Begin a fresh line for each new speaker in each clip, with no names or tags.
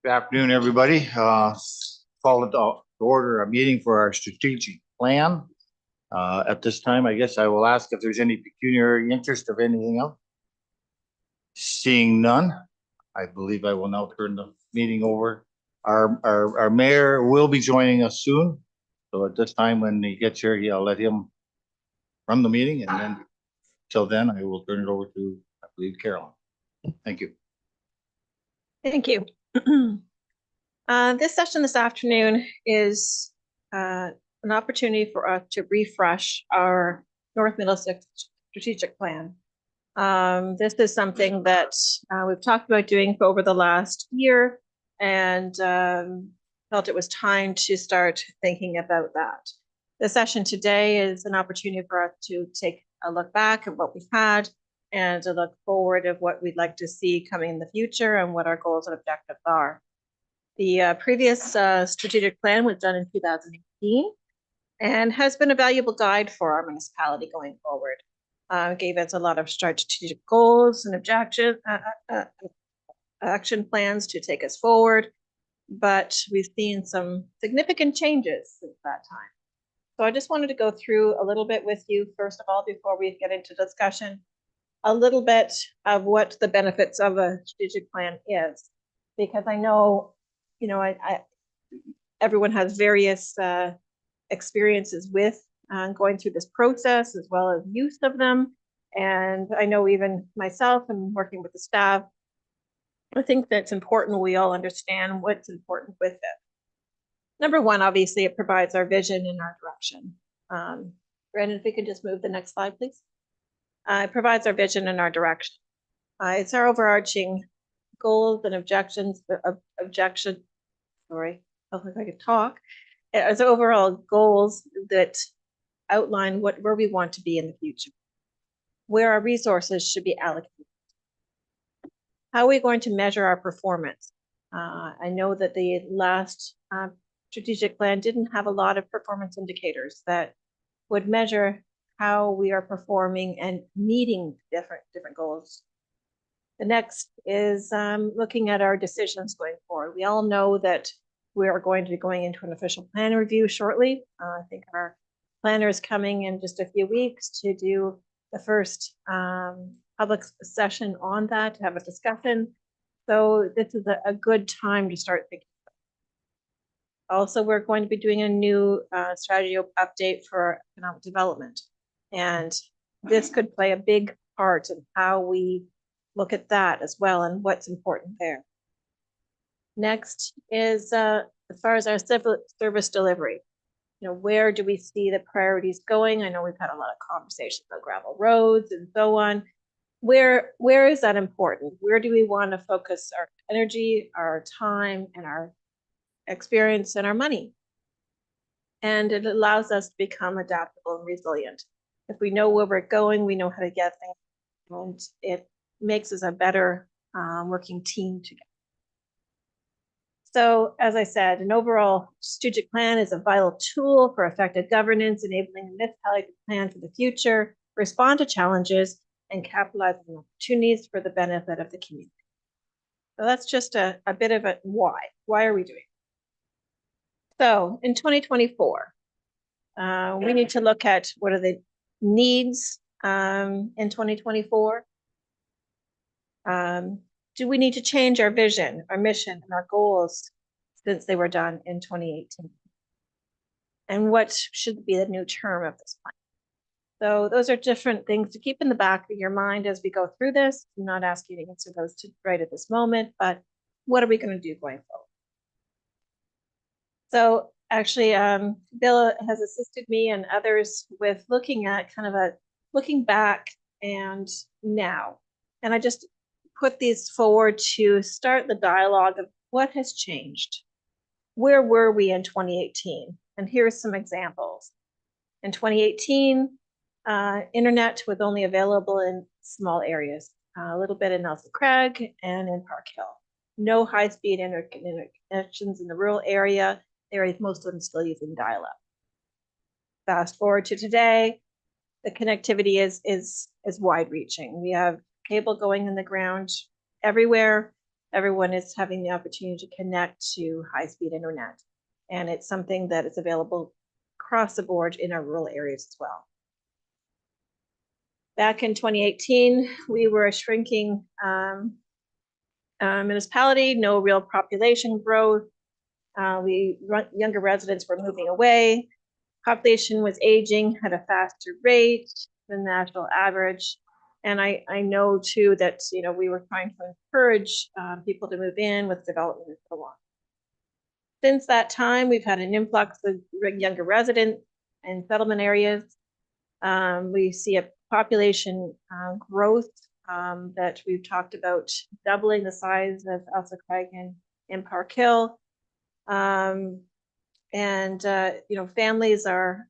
Good afternoon, everybody. Call it to order a meeting for our strategic plan. At this time, I guess I will ask if there's any pecuniary interest of anything else. Seeing none, I believe I will now turn the meeting over. Our mayor will be joining us soon. So at this time, when he gets here, I'll let him run the meeting, and then till then, I will turn it over to, I believe, Carolyn. Thank you.
Thank you. This session this afternoon is an opportunity for us to refresh our North Middlesex strategic plan. This is something that we've talked about doing for over the last year, and felt it was time to start thinking about that. The session today is an opportunity for us to take a look back at what we've had and to look forward of what we'd like to see coming in the future and what our goals and objectives are. The previous strategic plan was done in 2018 and has been a valuable guide for our municipality going forward. Gave us a lot of strategic goals and action plans to take us forward, but we've seen some significant changes since that time. So I just wanted to go through a little bit with you, first of all, before we get into discussion, a little bit of what the benefits of a strategic plan is, because I know, everyone has various experiences with going through this process as well as use of them. And I know even myself and working with the staff, I think that's important we all understand what's important with it. Number one, obviously, it provides our vision and our direction. Brandon, if we could just move the next slide, please. It provides our vision and our direction. It's our overarching goals and objections, sorry, I don't think I could talk. As overall goals that outline where we want to be in the future, where our resources should be allocated. How are we going to measure our performance? I know that the last strategic plan didn't have a lot of performance indicators that would measure how we are performing and meeting different goals. The next is looking at our decisions going forward. We all know that we are going to be going into an official plan review shortly. I think our planner is coming in just a few weeks to do the first public session on that, to have a discussion. So this is a good time to start thinking. Also, we're going to be doing a new strategy update for economic development. And this could play a big part in how we look at that as well and what's important there. Next is as far as our civil service delivery. Where do we see the priorities going? I know we've had a lot of conversations about gravel roads and so on. Where is that important? Where do we want to focus our energy, our time, and our experience and our money? And it allows us to become adaptable and resilient. If we know where we're going, we know how to get there, and it makes us a better working team together. So, as I said, an overall strategic plan is a vital tool for effective governance, enabling a municipality to plan for the future, respond to challenges, and capitalize on opportunities for the benefit of the community. So that's just a bit of a why. Why are we doing it? So in 2024, we need to look at what are the needs in 2024. Do we need to change our vision, our mission, and our goals since they were done in 2018? And what should be the new term of this plan? So those are different things to keep in the back of your mind as we go through this. I'm not asking you to answer those right at this moment, but what are we going to do going forward? So actually, Bill has assisted me and others with looking at looking back and now. And I just put these forward to start the dialogue of what has changed. Where were we in 2018? And here's some examples. In 2018, internet was only available in small areas, a little bit in Nelson Craig and in Park Hill. No high-speed interconnections in the rural area. Most of them still using dial-up. Fast forward to today, the connectivity is wide-reaching. We have cable going in the ground everywhere. everyone is having the opportunity to connect to high-speed internet. And it's something that is available across the board in our rural areas as well. Back in 2018, we were a shrinking municipality, no real population growth. Younger residents were moving away. Population was aging at a faster rate than the national average. And I know too that, you know, we were trying to encourage people to move in with development and so on. Since that time, we've had an influx of younger residents in settlement areas. We see a population growth that we've talked about doubling the size of Elsa Craig and Park Hill. You know, families are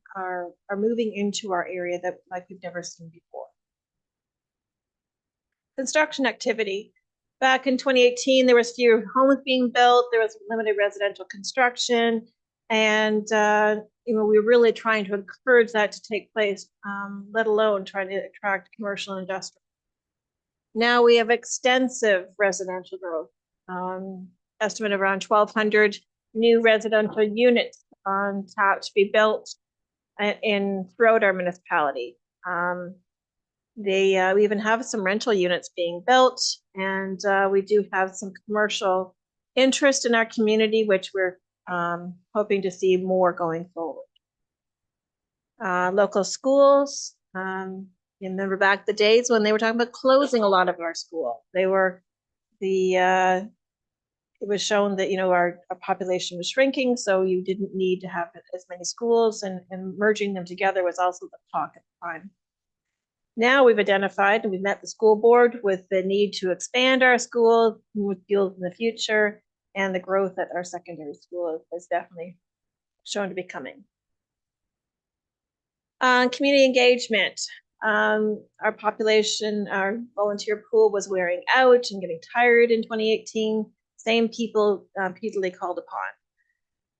moving into our area that like we've never seen before. Construction activity. Back in 2018, there was fewer homes being built. There was limited residential construction, and you know, we were really trying to encourage that to take place, let alone trying to attract commercial and industrial. Now we have extensive residential growth. Estimate around 1,200 new residential units on tap to be built throughout our municipality. We even have some rental units being built, and we do have some commercial interest in our community, which we're hoping to see more going forward. Local schools, you remember back the days when they were talking about closing a lot of our school. They were it was shown that, you know, our population was shrinking, so you didn't need to have as many schools, and merging them together was also the talk at the time. Now we've identified, and we've met the school board with the need to expand our school with schools in the future, and the growth at our secondary school is definitely shown to be coming. Community engagement. Our population, our volunteer pool was wearing out and getting tired in 2018. Same people repeatedly called upon.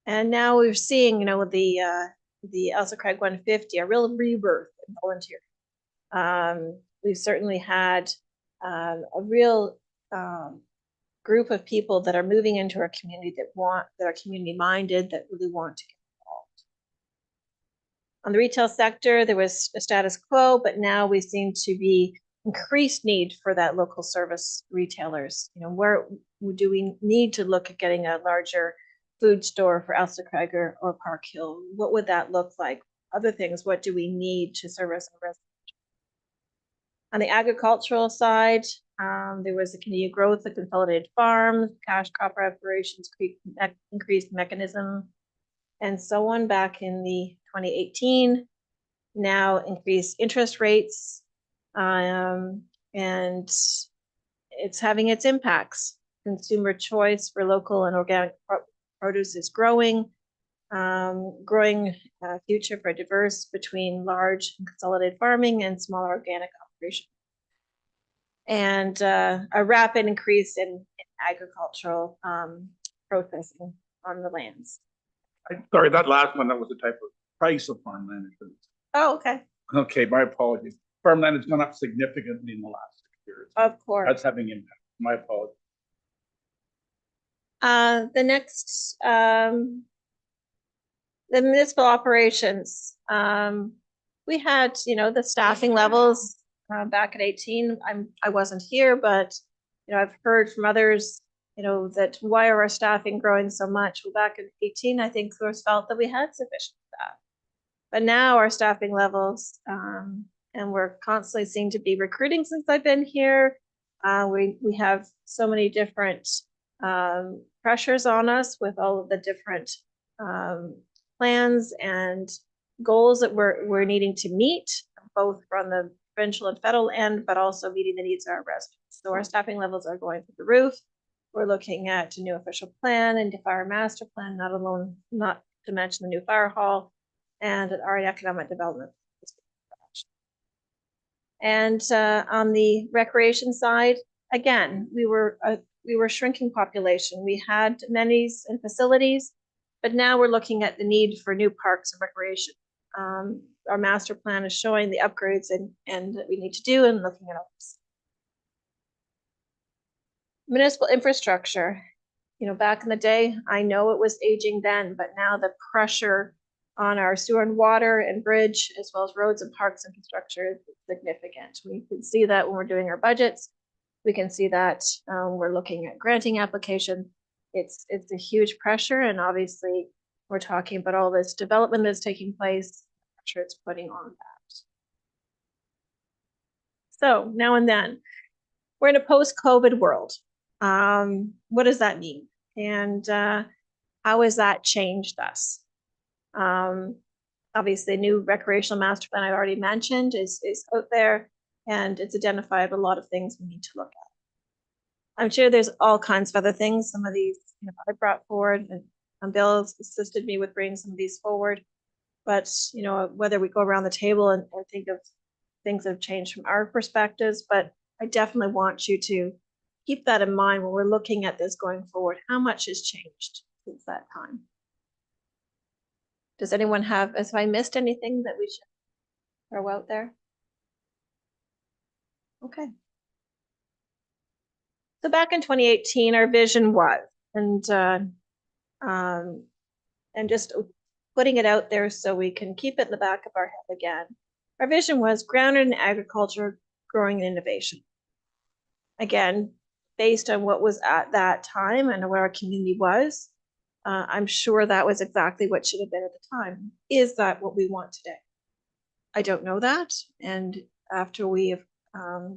And now we're seeing, you know, the Elsa Craig 150, a real rebirth in volunteering. We've certainly had a real group of people that are moving into our community that are community minded, that really want to get involved. On the retail sector, there was a status quo, but now we seem to be increased need for that local service retailers. You know, where do we need to look at getting a larger food store for Elsa Craig or Park Hill? What would that look like? Other things, what do we need to service our residents? On the agricultural side, there was a continued growth of consolidated farms, cash crop operations, increased mechanism, and so on back in the 2018. Now increased interest rates, and it's having its impacts. Consumer choice for local and organic produce is growing. Growing future for diverse between large and consolidated farming and smaller organic operations. And a rapid increase in agricultural processing on the lands.
Sorry, that last one, that was the type of price of farmland.
Oh, okay.
Okay, my apologies. Farmland has gone up significantly in the last 6 years.
Of course.
That's having impact. My apologies.
The next, the municipal operations. We had, you know, the staffing levels back at 18. I wasn't here, but, you know, I've heard from others, you know, that why are our staffing growing so much? Well, back in 18, I think there was felt that we had sufficient staff. But now our staffing levels, and we're constantly seem to be recruiting since I've been here. We have so many different pressures on us with all of the different plans and goals that we're needing to meet, both from the provincial and federal end, but also meeting the needs of our residents. So our staffing levels are going through the roof. We're looking at a new official plan and the fire master plan, not to mention the new fire hall and our economic development. And on the recreation side, again, we were shrinking population. We had amenities and facilities, but now we're looking at the need for new parks and recreation. Our master plan is showing the upgrades and that we need to do, and looking at others. Municipal infrastructure, you know, back in the day, I know it was aging then, but now the pressure on our sewer and water and bridge, as well as roads and parks infrastructure is significant. We can see that when we're doing our budgets. We can see that we're looking at granting applications. It's a huge pressure, and obviously we're talking about all this development that's taking place, pressure it's putting on that. So now and then, we're in a post-COVID world. What does that mean? And how has that changed us? Obviously, the new recreational master plan I already mentioned is out there, and it's identified a lot of things we need to look at. I'm sure there's all kinds of other things. Some of these, you know, I brought forward, and Bill assisted me with bringing some of these forward. But, you know, whether we go around the table and think of things that have changed from our perspectives, but I definitely want you to keep that in mind when we're looking at this going forward. How much has changed since that time? Does anyone have, if I missed anything that we should throw out there? Okay. So back in 2018, our vision was, and just putting it out there so we can keep it in the back of our head again. Our vision was grounded in agriculture, growing and innovation. Again, based on what was at that time and where our community was, I'm sure that was exactly what should have been at the time. Is that what we want today? I don't know that. And after we have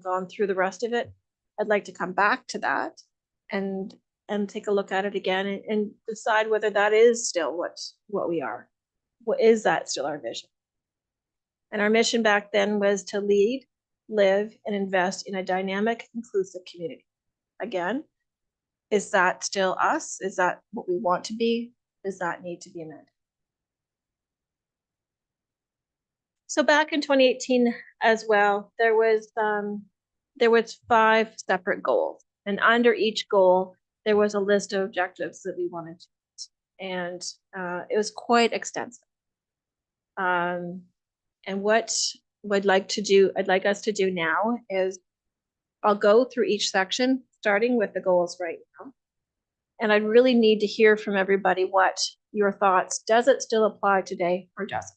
gone through the rest of it, I'd like to come back to that and take a look at it again and decide whether that is still what we are. What is that still our vision? And our mission back then was to lead, live, and invest in a dynamic, inclusive community. Again, is that still us? Is that what we want to be? Does that need to be amended? So back in 2018 as well, there was 5 separate goals, and under each goal, there was a list of objectives that we wanted to meet, and it was quite extensive. And what I'd like us to do now is I'll go through each section, starting with the goals right now. And I really need to hear from everybody what your thoughts, does it still apply today or doesn't?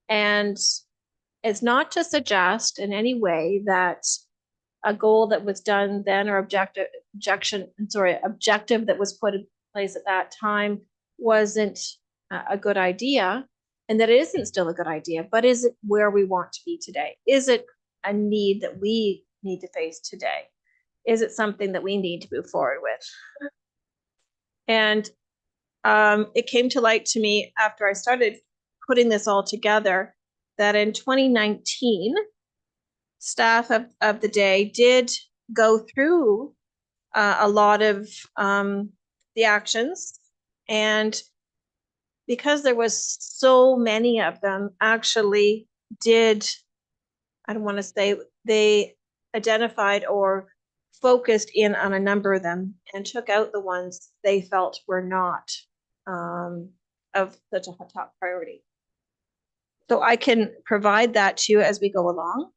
And it's not to suggest in any way that a goal that was done then or objective that was put in place at that time wasn't a good idea, and that it isn't still a good idea, but is it where we want to be today? Is it a need that we need to face today? Is it something that we need to move forward with? And it came to light to me after I started putting this all together that in 2019, staff of the day did go through a lot of the actions, and because there was so many of them, actually did, I don't want to say, they identified or focused in on a number of them and took out the ones they felt were not of such a top priority. So I can provide that to you as we go along.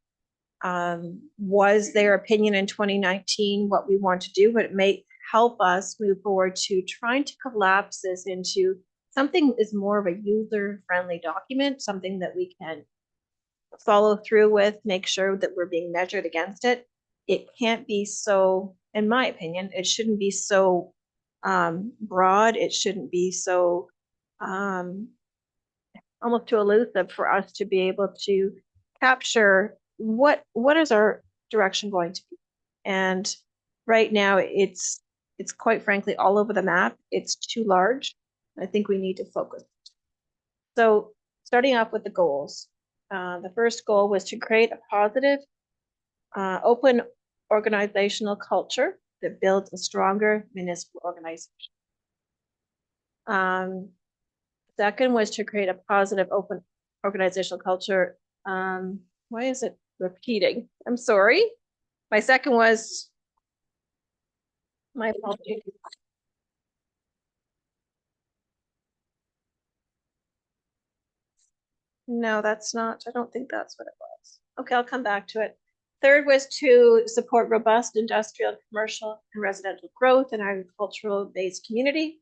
Was their opinion in 2019 what we want to do, but it may help us move forward to trying to collapse this into something that is more of a user-friendly document, something that we can follow through with, make sure that we're being measured against it. It can't be so, in my opinion, it shouldn't be so broad. It shouldn't be so almost too elusive for us to be able to capture what is our direction going to be. And right now it's quite frankly all over the map. It's too large. I think we need to focus. So starting off with the goals. The first goal was to create a positive, open organizational culture that builds a stronger municipal organization. Second was to create a positive, open organizational culture. Why is it repeating? I'm sorry. My second was, my apologies. No, that's not, I don't think that's what it was. Okay, I'll come back to it. Third was to support robust industrial, commercial, and residential growth in agricultural-based community.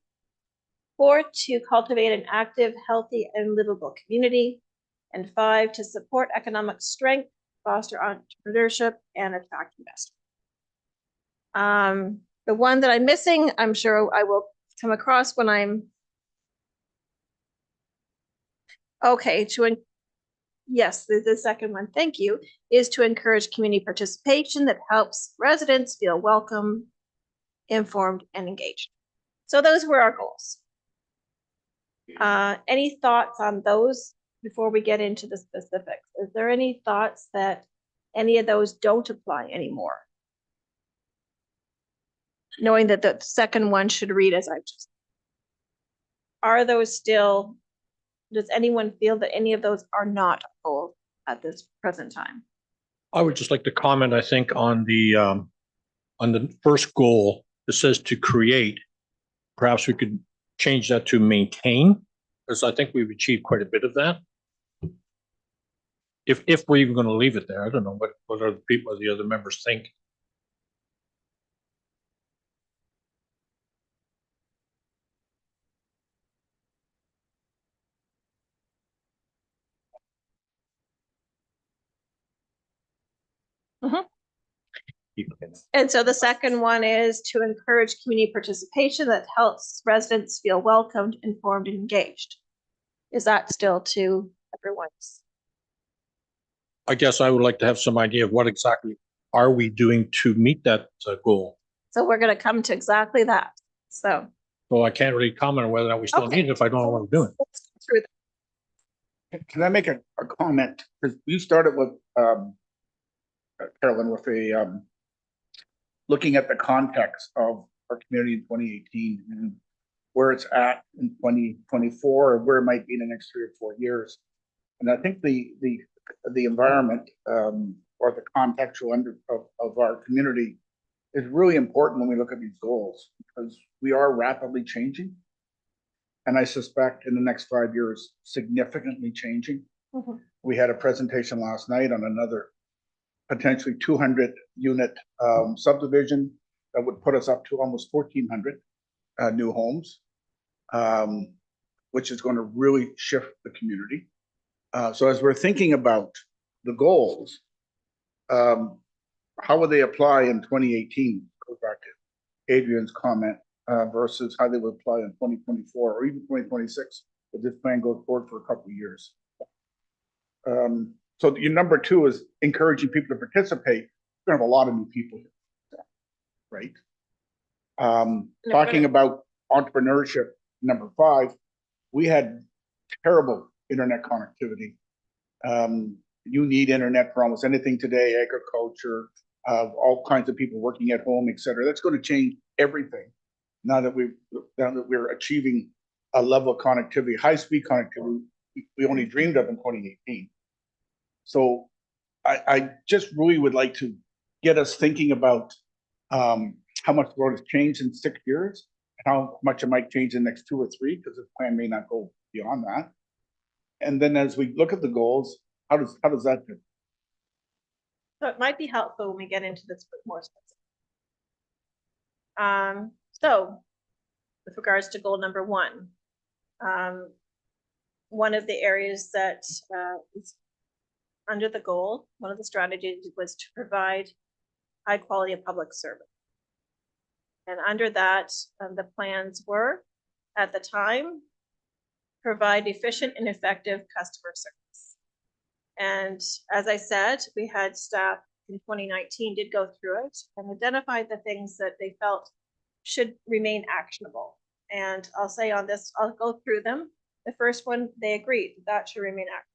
4, to cultivate an active, healthy, and livable community. And 5, to support economic strength, foster entrepreneurship, and attract investors. The one that I'm missing, I'm sure I will come across when I'm okay, yes, the second one, thank you, is to encourage community participation that helps residents feel welcome, informed, and engaged. So those were our goals. Any thoughts on those before we get into the specifics? Is there any thoughts that any of those don't apply anymore? Knowing that the second one should read as I've just. Are those still, does anyone feel that any of those are not goals at this present time?
I would just like to comment, I think, on the first goal that says to create. Perhaps we could change that to maintain, because I think we've achieved quite a bit of that. If we're even going to leave it there, I don't know what other people, the other members think.
And so the second one is to encourage community participation that helps residents feel welcomed, informed, and engaged. Is that still to everyone's?
I guess I would like to have some idea of what exactly are we doing to meet that goal.
So we're going to come to exactly that. So.
So I can't really comment on whether or not we still
Okay.
need it if I don't know what we're doing.
Let's go through that.
Can I make a comment? Because you started with, Carolyn, with looking at the context of our community in 2018 and where it's at in 2024, or where it might be in the next 3 or 4 years. And I think the environment or the contextual of our community is really important when we look at these goals, because we are rapidly changing. And I suspect in the next 5 years, significantly changing.
Mhm.
We had a presentation last night on another potentially 200 unit subdivision that would put us up to almost 1,400 new homes, which is going to really shift the community. So as we're thinking about the goals, how would they apply in 2018? Goes back to Adrian's comment, versus how they would apply in 2024 or even 2026 if this plan goes forward for a couple of years. So your number 2 is encouraging people to participate. We're gonna have a lot of new people here, right? Talking about entrepreneurship, number 5, we had terrible internet connectivity. You need internet for almost anything today, agriculture, all kinds of people working at home, et cetera. That's going to change everything now that we're achieving a level of connectivity, high-speed connectivity we only dreamed of in 2018. So I just really would like to get us thinking about how much the world has changed in 6 years, and how much it might change in the next 2 or 3, because the plan may not go beyond that. And then as we look at the goals, how does that do?
So it might be helpful when we get into this bit more specific. So with regards to goal number 1, one of the areas that is under the goal, one of the strategies was to provide high quality of public service. And under that, the plans were, at the time, provide efficient and effective customer service. And as I said, we had staff in 2019 did go through it and identified the things that they felt should remain actionable. And I'll say on this, I'll go through them. The first one, they agreed that should remain actionable.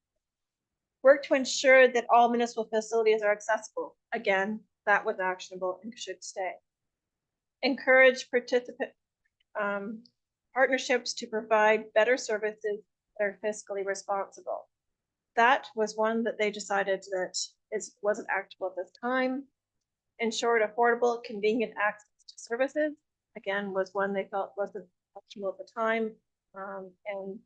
Work to ensure that all municipal facilities are accessible. Again, that was actionable and should stay. Encourage participant partnerships to provide better services that are fiscally responsible. That was one that they decided that wasn't actionable at this time. Ensured affordable, convenient access to services, again, was one they felt wasn't actionable at the time. And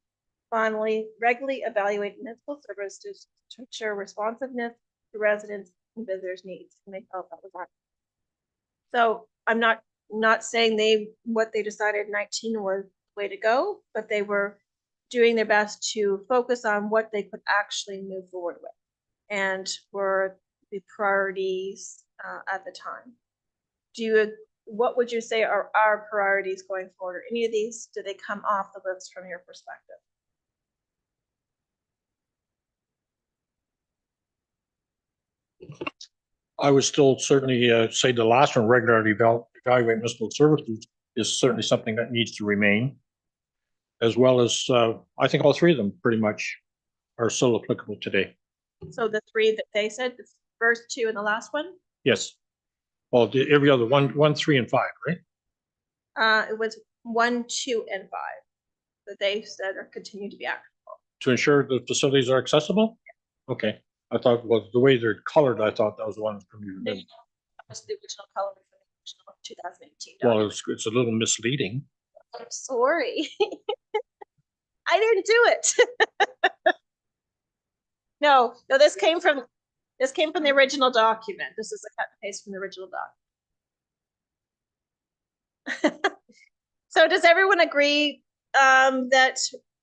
finally, regularly evaluate municipal services to ensure responsiveness to residents visitors' needs, and they felt that was our. So I'm not saying what they decided in 19 was the way to go, but they were doing their best to focus on what they could actually move forward with, and were the priorities at the time. What would you say are our priorities going forward? Or any of these, do they come off the list from your perspective?
I would still certainly say the last one, regularly evaluate municipal services, is certainly something that needs to remain. As well as, I think all three of them pretty much are still applicable today.
So the three that they said, the first two and the last one,
Yes. Well, every other one, 3 and 5, right?
it was 1, 2, and 5 that they said are continue to be active.
To ensure the facilities are accessible? Okay. I thought, well, the way they're colored, I thought that was the one from you.
That was the original color from the original 2018.
Well, it's a little misleading.
I'm sorry. I didn't do it. No, this came from the original document. This is a cut and paste from the original document. So does everyone agree that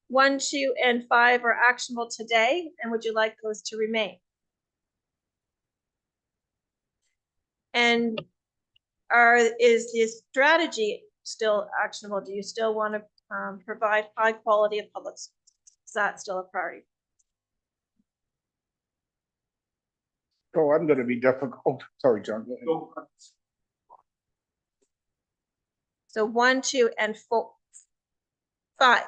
1, 2, and 5 are actionable today? And would you like those to remain? And is the strategy still actionable? Do you still want to provide high quality of public services? Is that still a priority?
So I'm gonna be difficult. Sorry, John. Go ahead.
So 1, 2, and 4, 5.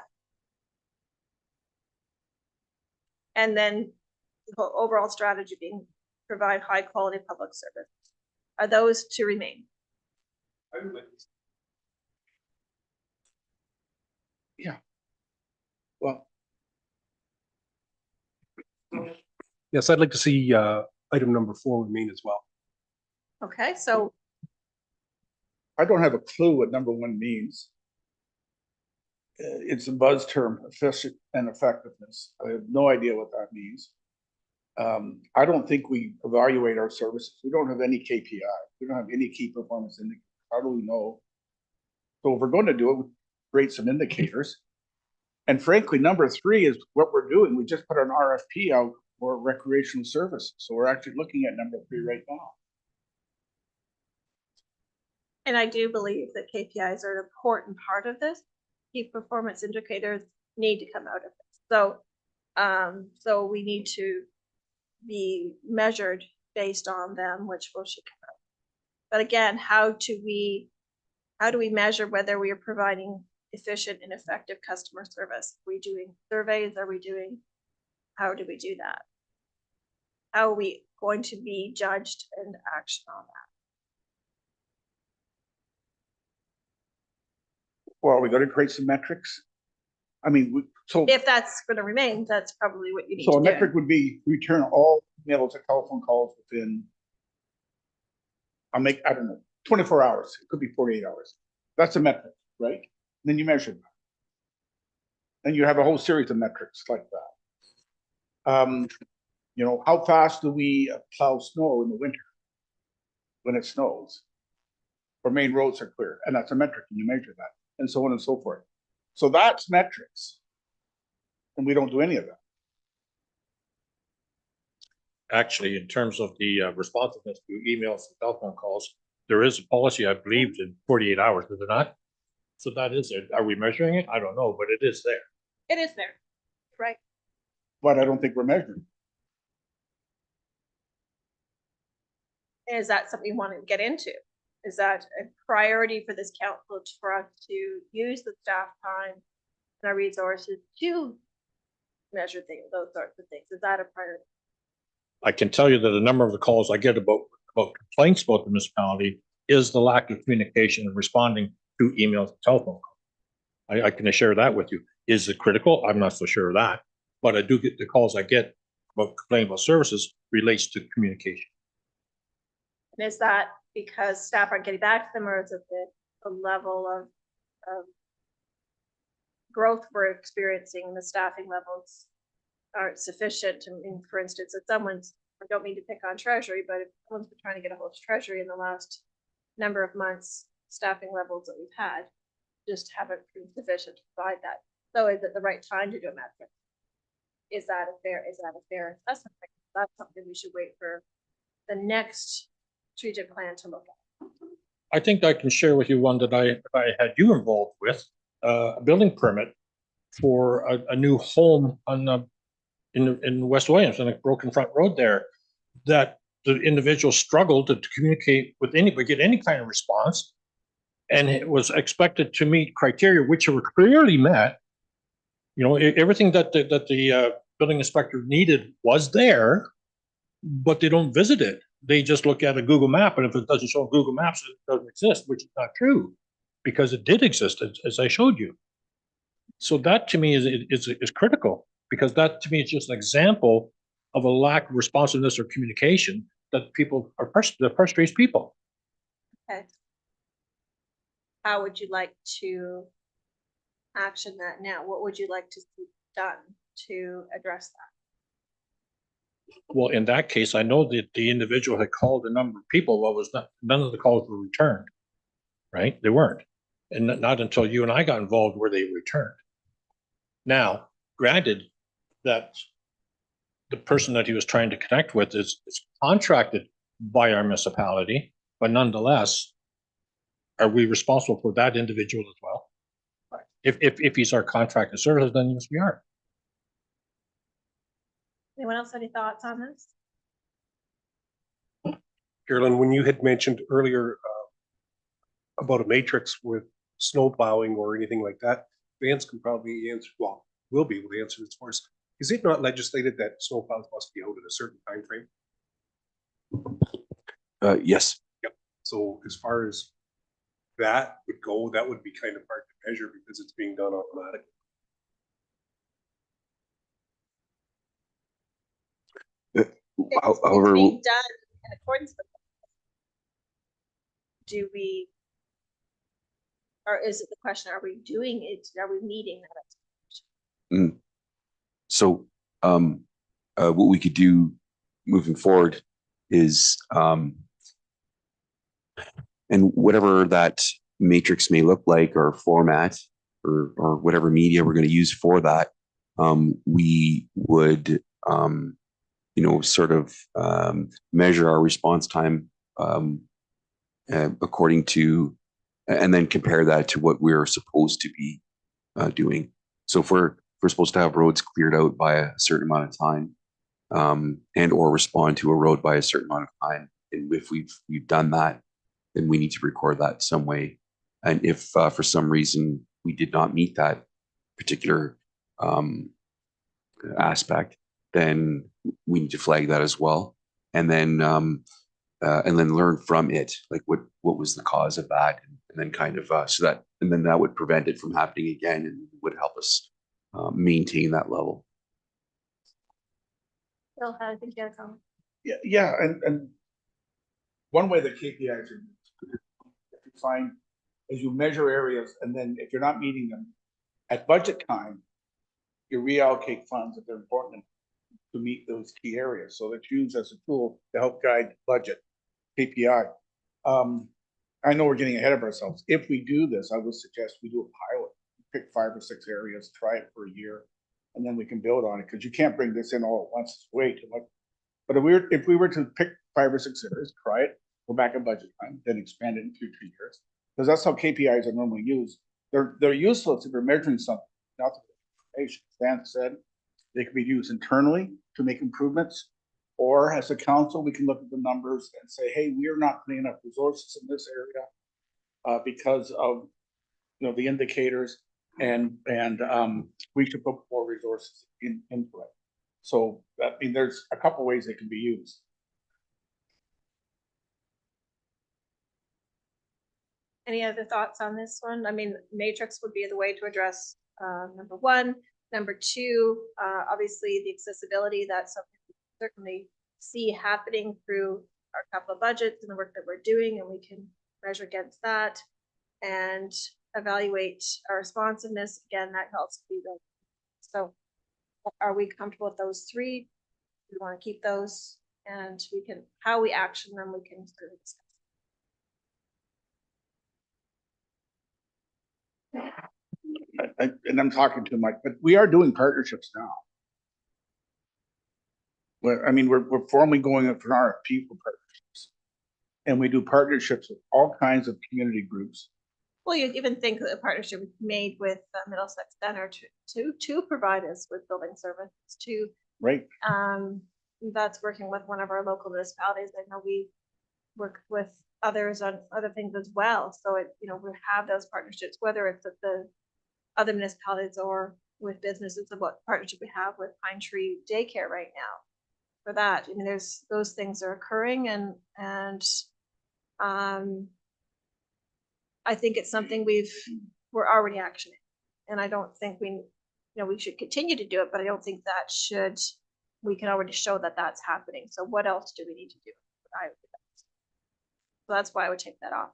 And then the overall strategy being provide high quality public service. Are those to remain?
Yeah. Well,
Yes, I'd like to see item number 4 remain as well.
Okay, so
I don't have a clue what number 1 means. It's a buzz term, efficient and effectiveness. I have no idea what that means. I don't think we evaluate our services. We don't have any KPI. We don't have any key performance indicators. How do we know? So if we're going to do it, we create some indicators. And frankly, number 3 is what we're doing. We just put an RFP out for recreational services. So we're actually looking at number 3 right now.
and I do believe that KPIs are an important part of this. Key performance indicators need to come out of this. So, so we need to be measured based on them, which will should come out. But again, how do we measure whether we are providing efficient and effective customer service? Are we doing surveys? How do we do that? How are we going to be judged and action on that?
Well, are we going to create some metrics? I mean, so
If that's going to remain, that's probably what you need
a
to do.
metric would be return all emails and telephone calls within, I don't know, 24 hours. It could be 48 hours. That's a metric, right? Then you measure that. Then you have a whole series of metrics like that. You know, how fast do we plow snow in the winter when it snows? Or main roads are clear, and that's a metric, and you measure that, and so on and so forth. So that's metrics. And we don't do any of that.
Actually, in terms of the responsiveness to emails and telephone calls, there is a policy, I believe, in 48 hours, is it not? So that is it. Are we measuring it? I don't know, but it is there.
It is there, right?
But I don't think we're measuring.
Is that something you want to get into? Is that a priority for this council for us to use the staff time and our resources to measure things, those sorts of things? Is that a priority?
I can tell you that a number of the calls I get about complaints about the municipality is the lack of communication and responding to emails and telephone calls. I can share that with you. Is it critical? I'm not so sure of that, but I do get the calls I get about complaining about services relates to communication.
And is that because staff aren't getting back to them, or is it the level of growth we're experiencing, the staffing levels aren't sufficient? I mean, for instance, if someone's I don't mean to pick on Treasury, but if someone's been trying to get a hold of Treasury in the last number of months, staffing levels that we've had just haven't been sufficient to provide that. So is it the right time to do a metric? Is that a fair assessment? That's something we should wait for the next strategic plan to look at.
I think I can share with you one that I had you involved with, a building permit for a new home on in West Williams, on a broken front road there, that the individual struggled to communicate with anybody, get any kind of response. And it was expected to meet criteria which were clearly met. You know, everything that the building inspector needed was there, but they don't visit it. They just look at a Google map, and if it doesn't show on Google Maps, it doesn't exist, which is not true, because it did exist, as I showed you. So that to me is critical, because that to me is just an example of a lack of responsiveness or communication that people are that frustrates people.
Okay. How would you like to action that now? What would you like to see done to address that?
Well, in that case, I know that the individual had called a number of people. Well, none of the calls were returned, right? They weren't. And not until you and I got involved were they returned. Now, granted that the person that he was trying to connect with is contracted by our municipality, but nonetheless, are we responsible for that individual as well? If he's our contracted service, then yes, we are.
Anyone else have any thoughts on this?
Carolyn, when you had mentioned earlier about a matrix with snow plowing or anything like that, Vance can probably answer, well, will be able to answer this for us. Is it not legislated that snow plows must be out at a certain time frame?
Yes.
Yep. So as far as that would go, that would be kind of hard to measure because it's being done automatically.
However,
It's being done in accordance with. Do we? Or is it the question, are we doing it, are we meeting that?
so what we could do moving forward is, and whatever that matrix may look like or format or whatever media we're going to use for that, we would, sort of measure our response time according to, and then compare that to what we're supposed to be doing. So if we're supposed to have roads cleared out by a certain amount of time, and or respond to a road by a certain amount of time, and if we've done that, then we need to record that some way. And if for some reason we did not meet that particular aspect, then we need to flag that as well, and then learn from it, like what was the cause of that, and then kind of and then that would prevent it from happening again, and would help us maintain that level.
Bill, I think you had a comment.
Yeah, and one way the KPIs are defined is you measure areas, and then if you're not meeting them at budget time, you reallocate funds if they're important to meet those key areas. So that's used as a tool to help guide budget KPI. I know we're getting ahead of ourselves. If we do this, I would suggest we do a pilot, pick 5 or 6 areas, try it for a year, and then we can build on it, because you can't bring this in all at once. It's way too much. But if we were to pick 5 or 6 areas, try it, go back at budget time, then expand it in future years, because that's how KPIs are normally used. They're useless if you're measuring something, not the information. Stan said they can be used internally to make improvements, or as a council, we can look at the numbers and say, hey, we are not putting enough resources in this area because of the indicators, and we should put more resources into it. So I mean, there's a couple ways they can be used.
Any other thoughts on this one? I mean, matrix would be the way to address number 1. Number 2, obviously the accessibility, that's something we certainly see happening through our capital budgets and the work that we're doing, and we can measure against that and evaluate our responsiveness. Again, that helps be the. So are we comfortable with those 3? We want to keep those And we can, how we action them, we can sort of discuss.
And I'm talking too much, but we are doing partnerships now. Well, I mean, we're formally going up for RFP for partnerships. And we do partnerships with all kinds of community groups.
Well, you even think that a partnership we made with Middlesex Center to provide us with building services to,
Right.
that's working with one of our local municipalities. I know we work with others on other things as well. So it, you know, we have those partnerships, whether it's at the other municipalities or with businesses, of what partnership we have with Pine Tree Daycare right now. For that, I mean, there's, those things are occurring, and I think it's something we're already actioning. And I don't think we should continue to do it, but I don't think that we can already show that that's happening. So what else do we need to do? So that's why I would take that off.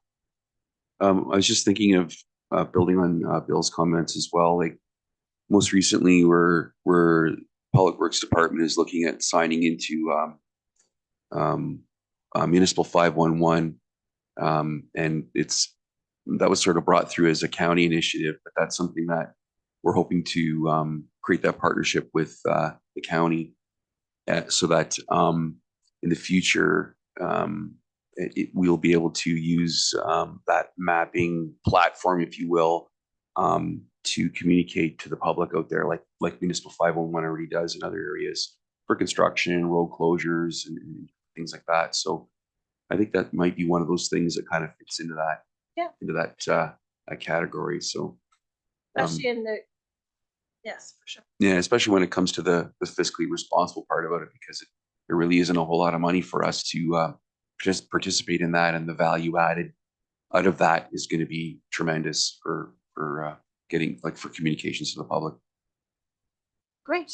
I was just thinking of building on Bill's comments as well. Like most recently, we're Public Works Department is looking at signing into Municipal 511, and that was sort of brought through as a county initiative, but that's something that we're hoping to create that partnership with the county, so that in the future we'll be able to use that mapping platform, if you will, to communicate to the public out there, like Municipal 511 already does in other areas for construction, road closures, and things like that. So I think that might be one of those things that kind of fits into that, that category. So
Especially in the, yes, for sure.
yeah, especially when it comes to the fiscally responsible part about it, because there really isn't a whole lot of money for us to just participate in that, and the value added out of that is going to be tremendous for getting, like, for communications to the public.
Great.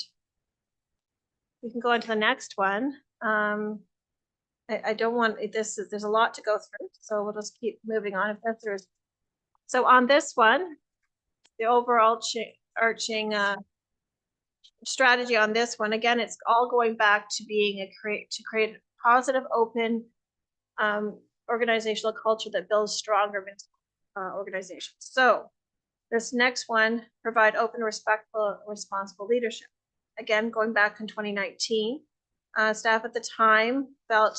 We can go on to the next one. I don't want there's a lot to go through, so we'll just keep moving on if there's. So on this one, the overall arching strategy on this one, again, it's all going back to being to create a positive, open organizational culture that builds stronger organizations. So this next one, provide open, respectful, responsible leadership. Again, going back in 2019, staff at the time felt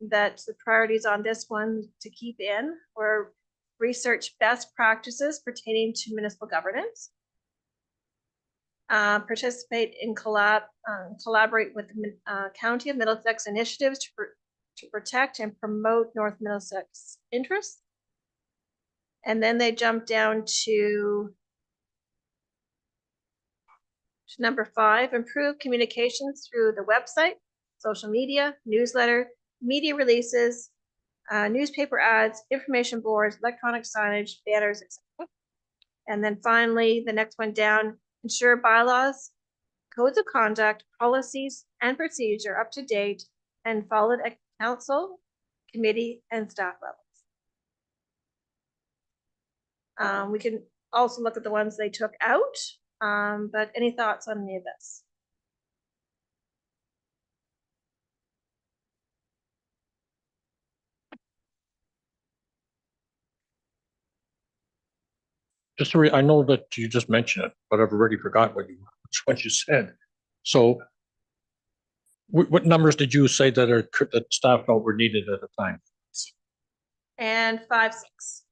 that the priorities on this one to keep in were research best practices pertaining to municipal governance, participate in collaborate with the County of Middlesex initiatives to protect and promote North Middlesex interests. And then they jump down to number 5, improve communications through the website, social media, newsletter, media releases, newspaper ads, information boards, electronic signage, banners, etc. And then finally, the next one down, ensure bylaws, codes of conduct, policies, and procedure up to date and followed at council, committee, and staff levels. We can also look at the ones they took out, but any thoughts on any of this?
Just I know that you just mentioned it, but I've already forgotten what you said. So what numbers did you say that staff felt were needed at the time?
And 5, 6.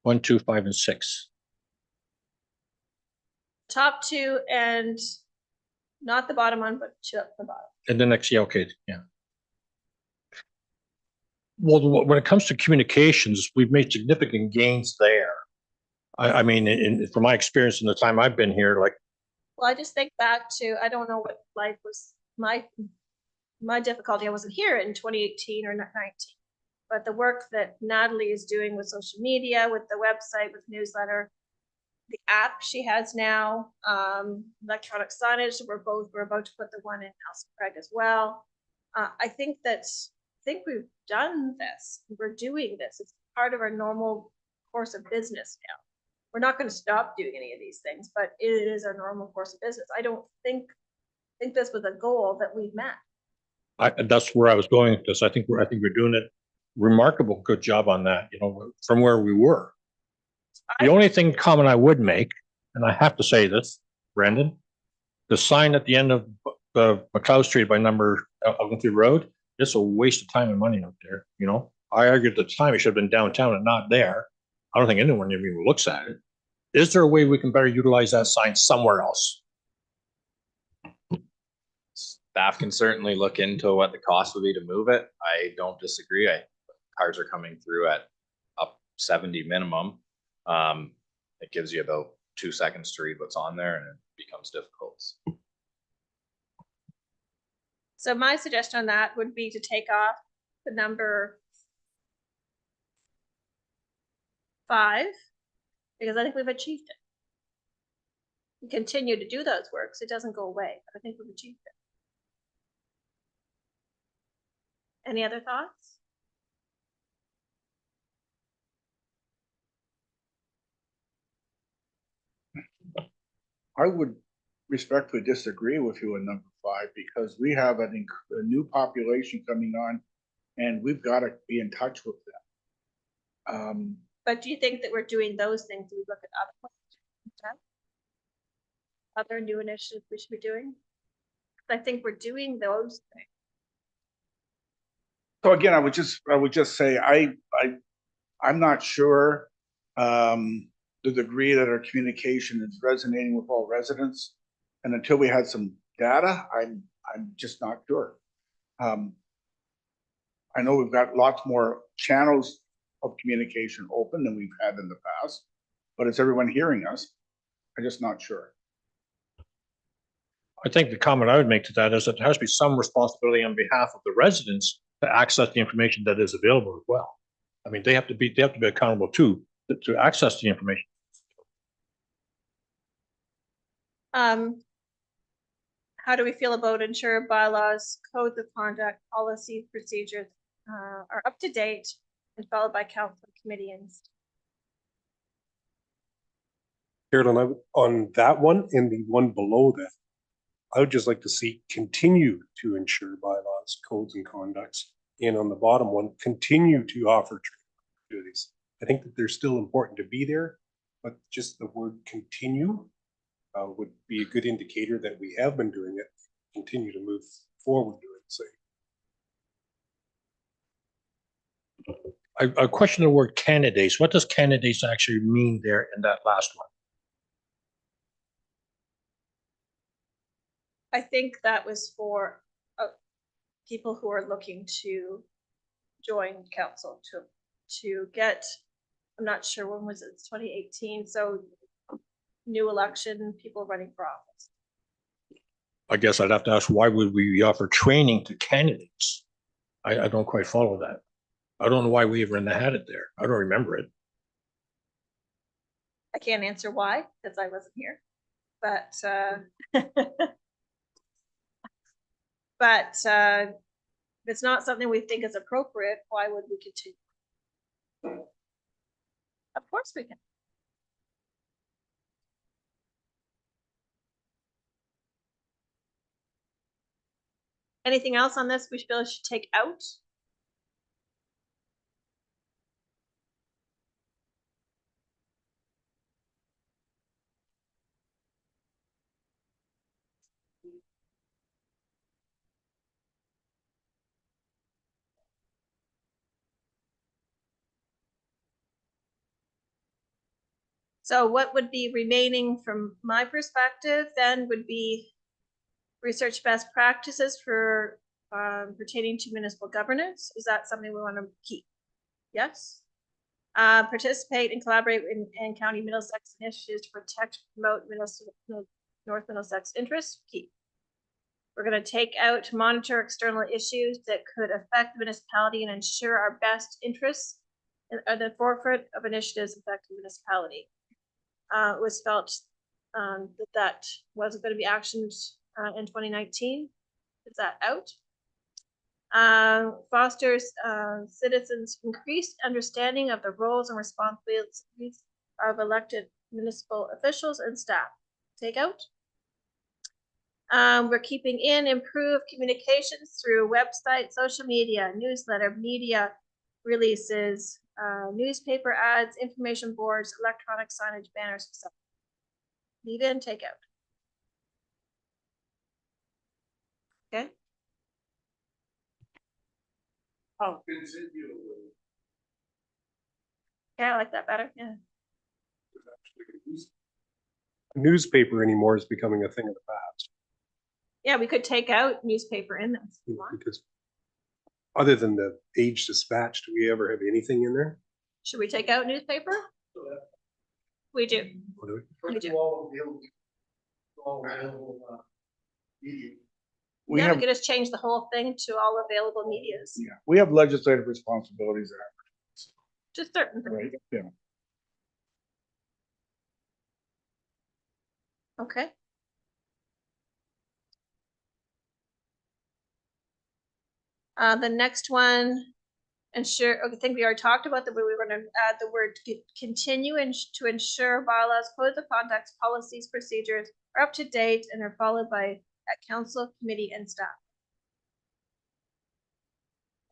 1, 2, 5, and 6.
Top 2 and not the bottom one, but 2 at the bottom.
And the next, yeah, okay, yeah. Well, when it comes to communications, we've made significant gains there. I mean, from my experience in the time I've been here, like.
Well, I just think back to, I don't know what life was, my difficulty, I wasn't here in 2018 or 19, but the work that Natalie is doing with social media, with the website, with newsletter, the app she has now, electronic signage, we're about to put the one in Nelson Craig as well. I think we've done this, we're doing this, it's part of our normal course of business now. We're not going to stop doing any of these things, but it is our normal course of business. I don't think this was a goal that we've met.
That's where I was going with this. I think we're doing a remarkable good job on that, you know, from where we were. The only thing comment I would make, and I have to say this, Brandon, the sign at the end of McLeod Street by number Elgin Road, it's a waste of time and money out there, you know? I argued at the time it should have been downtown and not there. I don't think anyone even looks at it. Is there a way we can better utilize that sign somewhere else?
Staff can certainly look into what the cost would be to move it. I don't disagree. Cars are coming through at up 70 minimum. It gives you about 2 seconds to read what's on there and it becomes difficult.
So my suggestion on that would be to take off the number 5, because I think we've achieved it. We continue to do those works. It doesn't go away, but I think we've achieved it. Any other thoughts?
I would respectfully disagree with you on number 5 because we have a new population coming on and we've got to be in touch with them.
But do you think that we're doing those things? Do we look at other ones? Other new initiatives we should be doing? I think we're doing those things.
So again, I would just say, I'm not sure, the degree that our communication is resonating with all residents. And until we had some data, I'm just not sure. I know we've got lots more channels of communication open than we've had in the past, but is everyone hearing us? I'm just not sure.
I think the comment I would make to that is that there has to be some responsibility on behalf of the residents to access the information that is available as well. I mean, they have to be accountable too, to access the information.
How do we feel about ensure bylaws, codes of conduct, policies, procedures are up to date and followed by council committee and
Carolyn, on that one and the one below that, I would just like to see continue to ensure bylaws, codes and conducts. And on the bottom one, continue to offer training opportunities. I think that they're still important to be there, but just the word continue would be a good indicator that we have been doing it, continue to move forward doing the same.
I question the word candidates. What does candidates actually mean there in that last one?
I think that was for people who are looking to join council to get, I'm not sure when was it, it's 2018, so new election, people running for office.
I guess I'd have to ask, why would we offer training to candidates? I don't quite follow that. I don't know why we even had it there. I don't remember it.
I can't answer why, because I wasn't here, but but if it's not something we think is appropriate, why would we continue? Of course we can. Anything else on this we feel should take out? So what would be remaining from my perspective then would be research best practices for pertaining to municipal governance. Is that something we want to keep? Yes. Participate and collaborate in County Middlesex initiatives to protect, promote North Middlesex interests. Keep. We're going to take out monitor external issues that could affect the municipality and ensure our best interests at the forefront of initiatives affecting the municipality. It was felt that wasn't going to be actioned in 2019. Is that out? Fosters citizens' increased understanding of the roles and responsibilities of elected municipal officials and staff. Take out. We're keeping in improved communications through website, social media, newsletter, media releases, newspaper ads, information boards, electronic signage, banners, etc. Leave in, take out. Okay. Oh, yeah, I like that better. Yeah.
Newspaper anymore is becoming a thing of the past.
Yeah, we could take out newspaper in this. if you want.
Because other than the Age Dispatch, do we ever have anything in there?
Should we take out newspaper? We do.
Or do we?
We do.
We
Yeah,
have,
we could just change the whole thing to all available medias,
yeah, we have legislative responsibilities there,
just certain things.
right? Yeah.
Okay. The next one, ensure, I think we already talked about that, but we were gonna add the word continue and to ensure bylaws, codes of conduct, policies, procedures are up to date and are followed by council, committee, and staff.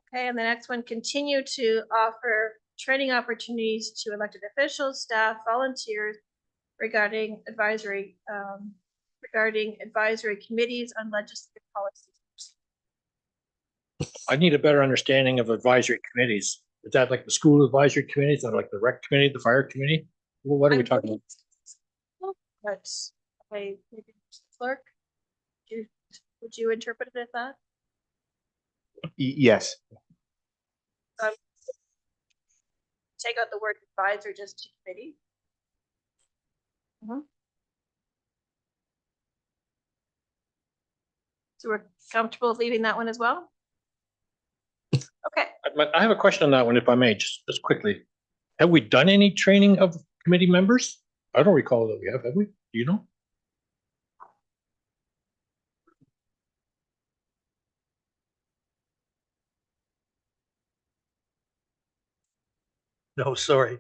Okay, and the next one, continue to offer training opportunities to elected officials, staff, volunteers regarding advisory committees on legislative policies.
I need a better understanding of advisory committees. Is that like the school advisory committee? Is that like the rec committee, the fire committee? Well, what are we talking about?
But, okay, maybe clerk, would you interpret it as that?
Yes.
Take out the word advisor just to committee. So we're comfortable with leaving that one as well? Okay,
I have a question on that one, if I may, just quickly. Have we done any training of committee members? I don't recall that we have we? Do you know?
No, sorry.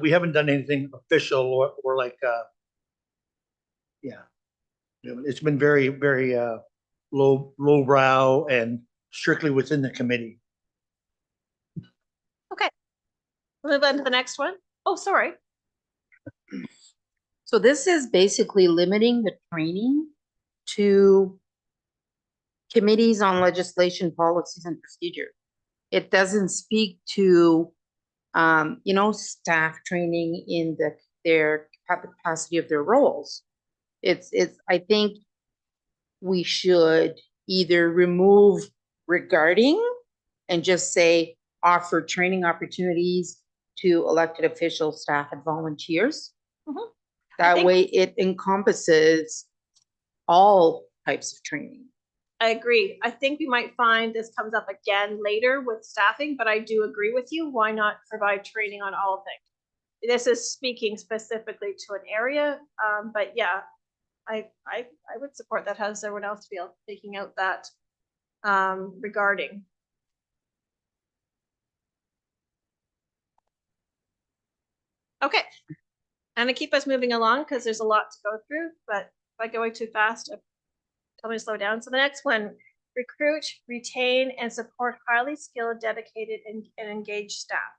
We haven't done anything official or like, yeah. It's been very, very, lowbrow and strictly within the committee.
we'll move on to the next one. Oh, sorry.
So this is basically limiting the training to committees on legislation, policies and procedures. It doesn't speak to, staff training in their capacity of their roles. I think we should either remove regarding and just say offer training opportunities to elected officials, staff and volunteers.
Mhm.
That
think-
way it encompasses all types of training.
I agree. I think we might find this comes up again later with staffing, but I do agree with you. Why not provide training on all things? This is speaking specifically to an area, but yeah, I would support that. How does everyone else feel taking out that regarding? Okay, and to keep us moving along because there's a lot to go through, but if I go too fast, tell me to slow down. So the next one, recruit, retain, and support highly skilled, dedicated, and engaged staff.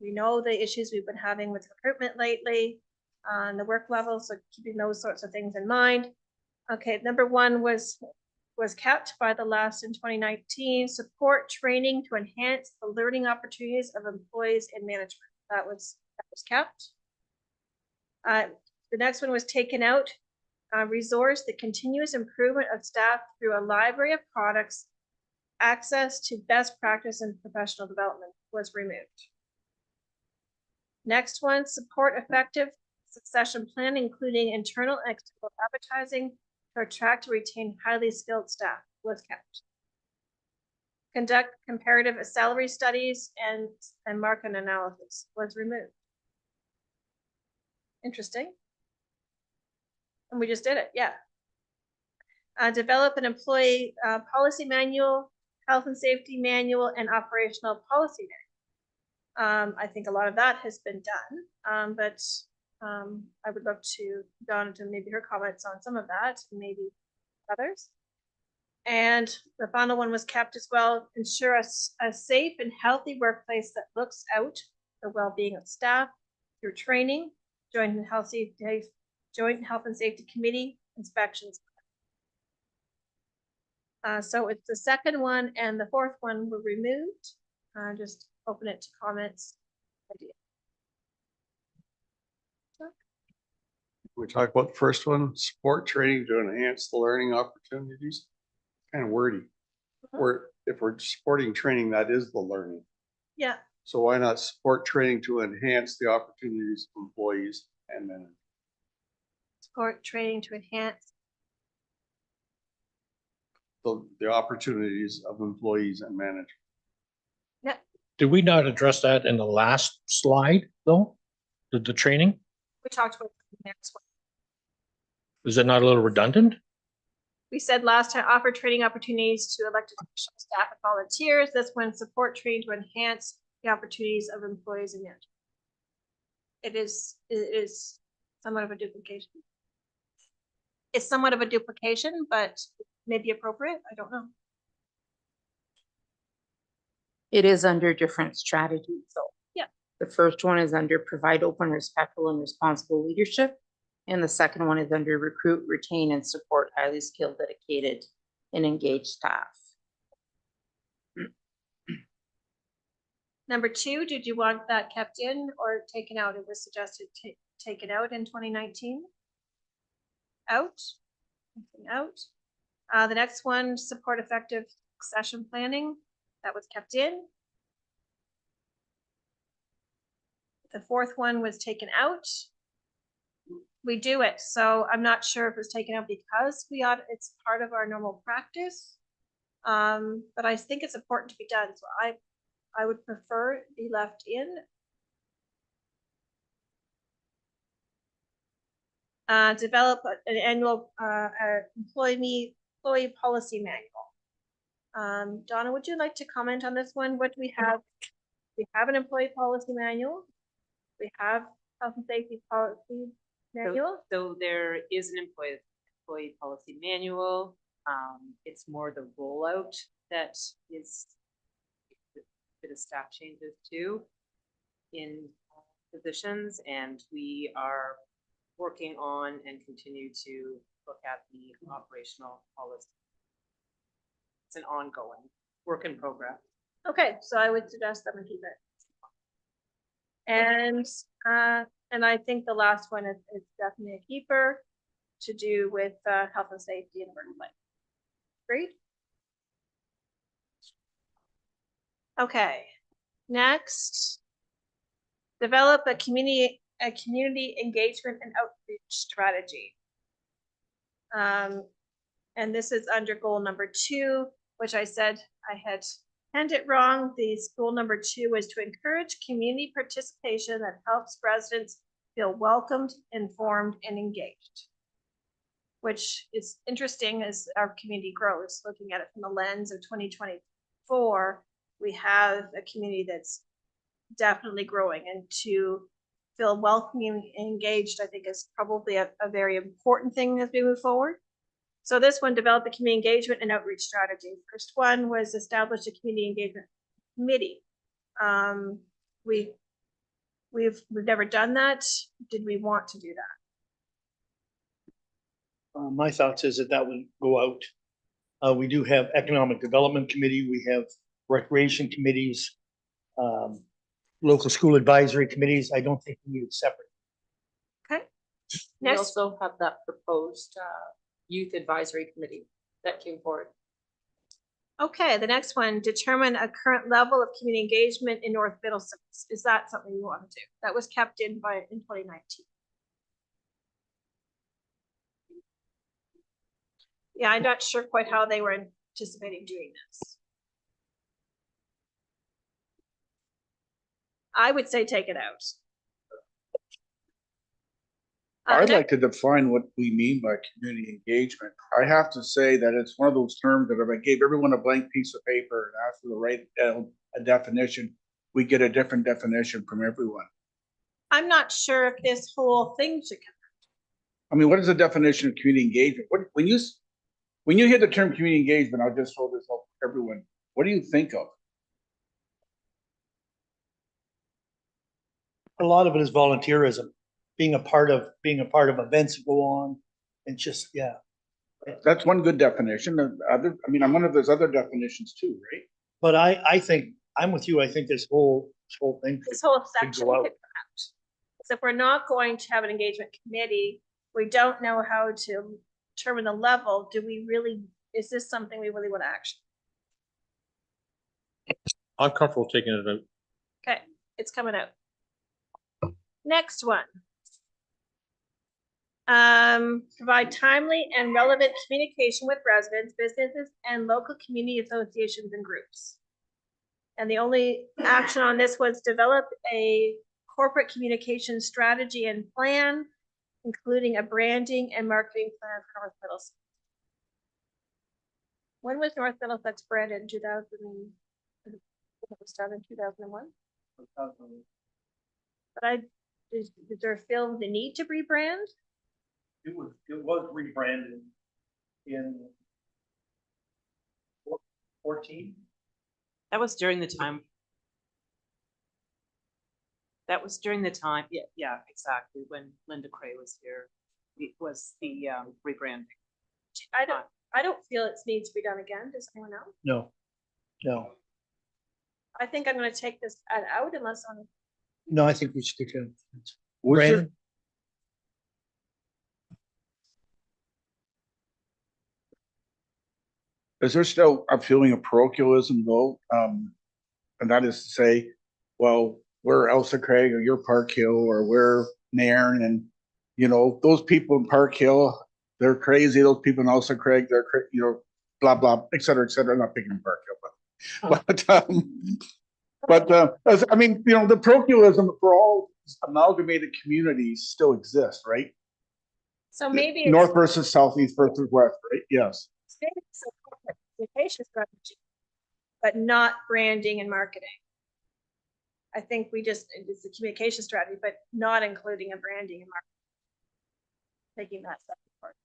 We know the issues we've been having with recruitment lately on the work level, so keeping those sorts of things in mind. Okay, number one was kept by the last in 2019, support training to enhance the learning opportunities of employees in management. That was kept. The next one was taken out. Resource the continuous improvement of staff through a library of products, access to best practice and professional development was removed. Next one, support effective succession plan, including internal and external advertising to attract and retain highly skilled staff was kept. Conduct comparative salary studies and market analysis was removed. Interesting. And we just did it, yeah. Develop an employee policy manual, health and safety manual, and operational policy manual. I think a lot of that has been done, but I would love to Donna to maybe her comments on some of that, maybe others. And the final one was kept as well, ensure a safe and healthy workplace that looks out for the well-being of staff through training, joint health and safety committee inspections. So it's the second one and the fourth one were removed. Just open it to comments.
We talk about the first one, support training to enhance the learning opportunities. Kind of wordy. Or if we're supporting training, that is the learning.
Yeah,
So why not support training to enhance the opportunities of employees and then
support training to enhance.
the opportunities of employees and managers?
Did we not address that in the last slide, though? The training?
We talked about the next one.
Is it not a little redundant?
We said last time, offer training opportunities to elected officials, staff and volunteers. This one, support training to enhance the opportunities of employees and managers. It is somewhat of a duplication. It's somewhat of a duplication, but maybe appropriate. I don't know.
It is under different strategies, so.
Yeah.
The first one is under provide open, respectful, and responsible leadership. And the second one is under recruit, retain, and support highly skilled, dedicated, and engaged staff.
Number 2, did you want that kept in or taken out? It was suggested taken out in 2019. Out. Out. The next one, support effective succession planning. That was kept in. The fourth one was taken out. We do it, so I'm not sure if it was taken out because it's part of our normal practice. But I think it's important to be done, so I would prefer it be left in. Develop an annual employee policy manual. Donna, would you like to comment on this one? What do we have? We have an employee policy manual. We have health and safety policy manual.
So there is an employee policy manual. It's more the rollout that is a bit of staff changes too in positions, and we are working on and continue to look at the operational policy. It's an ongoing work in progress.
Okay, so I would suggest that we keep it. And I think the last one is definitely a keeper to do with health and safety in the workplace. Great. Okay, next, develop a community engagement and outreach strategy. And this is under goal number 2, which I said I had penned it wrong. The goal number 2 was to encourage community participation that helps residents feel welcomed, informed, and engaged. Which is interesting as our community grows, looking at it from the lens of 2024, we have a community that's definitely growing, and to feel welcoming and engaged, I think is probably a very important thing as we move forward. So this one, develop a community engagement and outreach strategy. First one was establish a community engagement committee. We've never done that. Did we want to do that?
My thoughts is that would go out. We do have economic development committee, we have recreation committees, local school advisory committees. I don't think we need it separate.
Okay.
We
Next,
also have that proposed youth advisory committee that came forward.
okay, the next one, determine a current level of community engagement in North Middlesex. Is that something we want to do? That was kept in 2019. Yeah, I'm not sure quite how they were anticipating doing this. I would say take it out.
I'd like to define what we mean by community engagement. I have to say that it's one of those terms that if I gave everyone a blank piece of paper and asked for the right a definition, we get a different definition from everyone.
I'm not sure if this whole thing should come.
I mean, what is the definition of community engagement? When you hear the term community engagement, I'll just throw this out for everyone. What do you think of?
A lot of it is volunteerism, being a part of events that go on and just, yeah.
That's one good definition. I'm wondering if there's other definitions too, right?
But I think, I'm with you. I think this whole thing.
This whole
Could
section
go
could
out.
come out. So if we're not going to have an engagement committee, we don't know how to determine the level, is this something we really want to action?
I'm comfortable taking it out.
Okay, it's coming out. Next one. Provide timely and relevant communication with residents, businesses, and local community associations and groups. And the only action on this was develop a corporate communication strategy and plan, including a branding and marketing plan for North Middlesex. When was North Middlesex branded in 2000? It was done in 2001. But did there feel the need to rebrand?
It was rebranded in 14.
That was during the time. That was during the time, yeah, exactly, when Linda Cray was here. It was the rebranding.
I don't feel it needs to be done again. Does anyone else?
No.
I think I'm gonna take this ad out unless I'm.
No, I think we should stick it.
Was there-
Brandon?
Is there still a feeling of parochialism though? And that is to say, well, we're Elsa Craig or you're Park Hill or we're Nairn, and those people in Park Hill, they're crazy. Those people in Elsa Craig, they're blah blah, et cetera, et cetera. I'm not picking on Park Hill, but the parochialism for all amalgamated communities still exists, right?
So maybe it's
North versus south, east versus west, right? Yes.
maybe it's a corporate communication strategy, but not branding and marketing. I think it's a communication strategy, but not including a branding and marketing. Taking that step apart.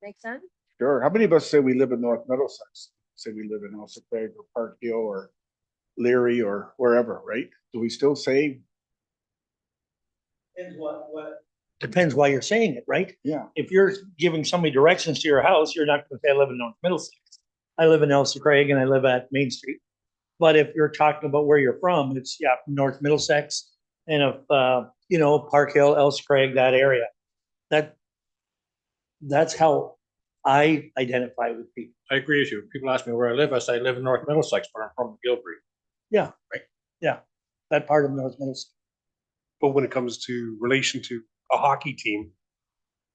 Make sense?
Sure. How many of us say we live in North Middlesex? Say we live in Elsa Craig or Park Hill or Leary or wherever, right? Do we still say?
Depends why you're saying it, right?
Yeah.
If you're giving somebody directions to your house, you're not gonna say I live in North Middlesex. I live in Elsa Craig and I live at Main Street. But if you're talking about where you're from, it's North Middlesex and Park Hill, Elsa Craig, that area. That's how I identify with people.
I agree with you. People ask me where I live. I say I live in North Middlesex, but I'm from Gilbury.
Yeah, right. Yeah, that part of North Middlesex.
But when it comes to relation to a hockey team,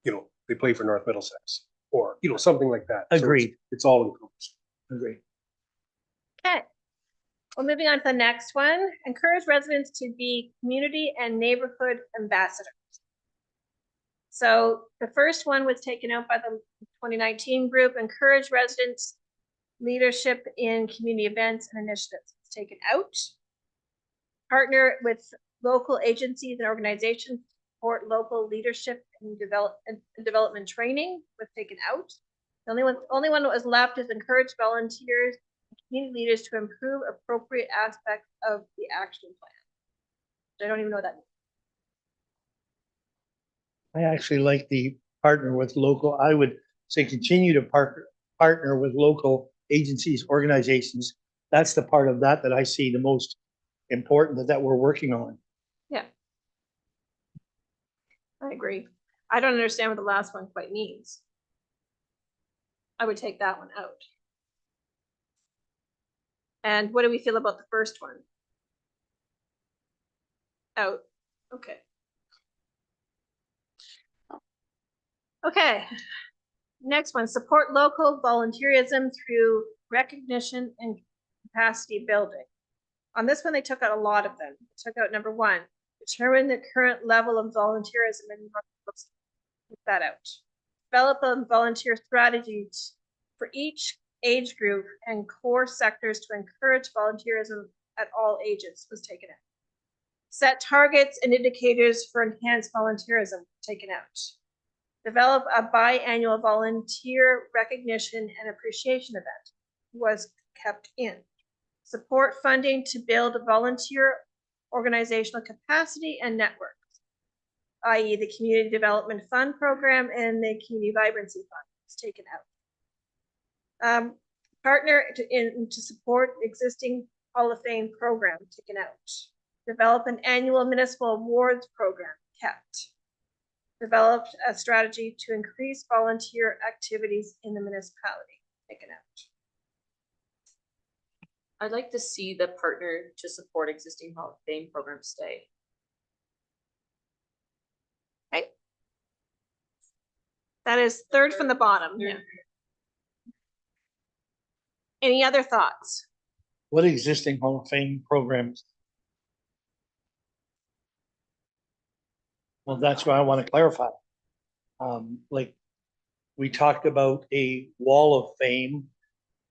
they play for North Middlesex or, something like that. So
Agreed.
It's all encompassed.
Agreed.
Okay. Well, moving on to the next one. Encourage residents to be community and neighborhood ambassadors. So the first one was taken out by the 2019 group. Encourage residents leadership in community events and initiatives. It's taken out. Partner with local agencies and organizations to support local leadership and development training was taken out. The only one that was left is encourage volunteers and community leaders to improve appropriate aspects of the action plan. I don't even know what that means.
I actually like the partner with local. I would say continue to partner with local agencies, organizations. That's the part of that I see the most important that we're working on.
Yeah. I agree. I don't understand what the last one quite means. I would take that one out. And what do we feel about the first one? Out. Okay. Okay. Next one, support local volunteerism through recognition and capacity building. On this one, they took out a lot of them. They took out number one, determine the current level of volunteerism in North Middlesex. Take that out. Develop a volunteer strategy for each age group and core sectors to encourage volunteerism at all ages was taken out. Set targets and indicators for enhanced volunteerism, taken out. Develop a biannual volunteer recognition and appreciation event, was kept in. Support funding to build a volunteer organizational capacity and networks, i.e. the Community Development Fund program and the Community Vibrancy Fund is taken out. Partner to support existing Hall of Fame program, taken out. Develop an annual municipal awards program, kept. Developed a strategy to increase volunteer activities in the municipality, taken out.
I'd like to see the partner to support existing Hall of Fame program stay.
Okay. That is third from the bottom. Yeah. Any other thoughts?
What existing Hall of Fame programs? Well, that's what I want to clarify. Like, we talked about a wall of fame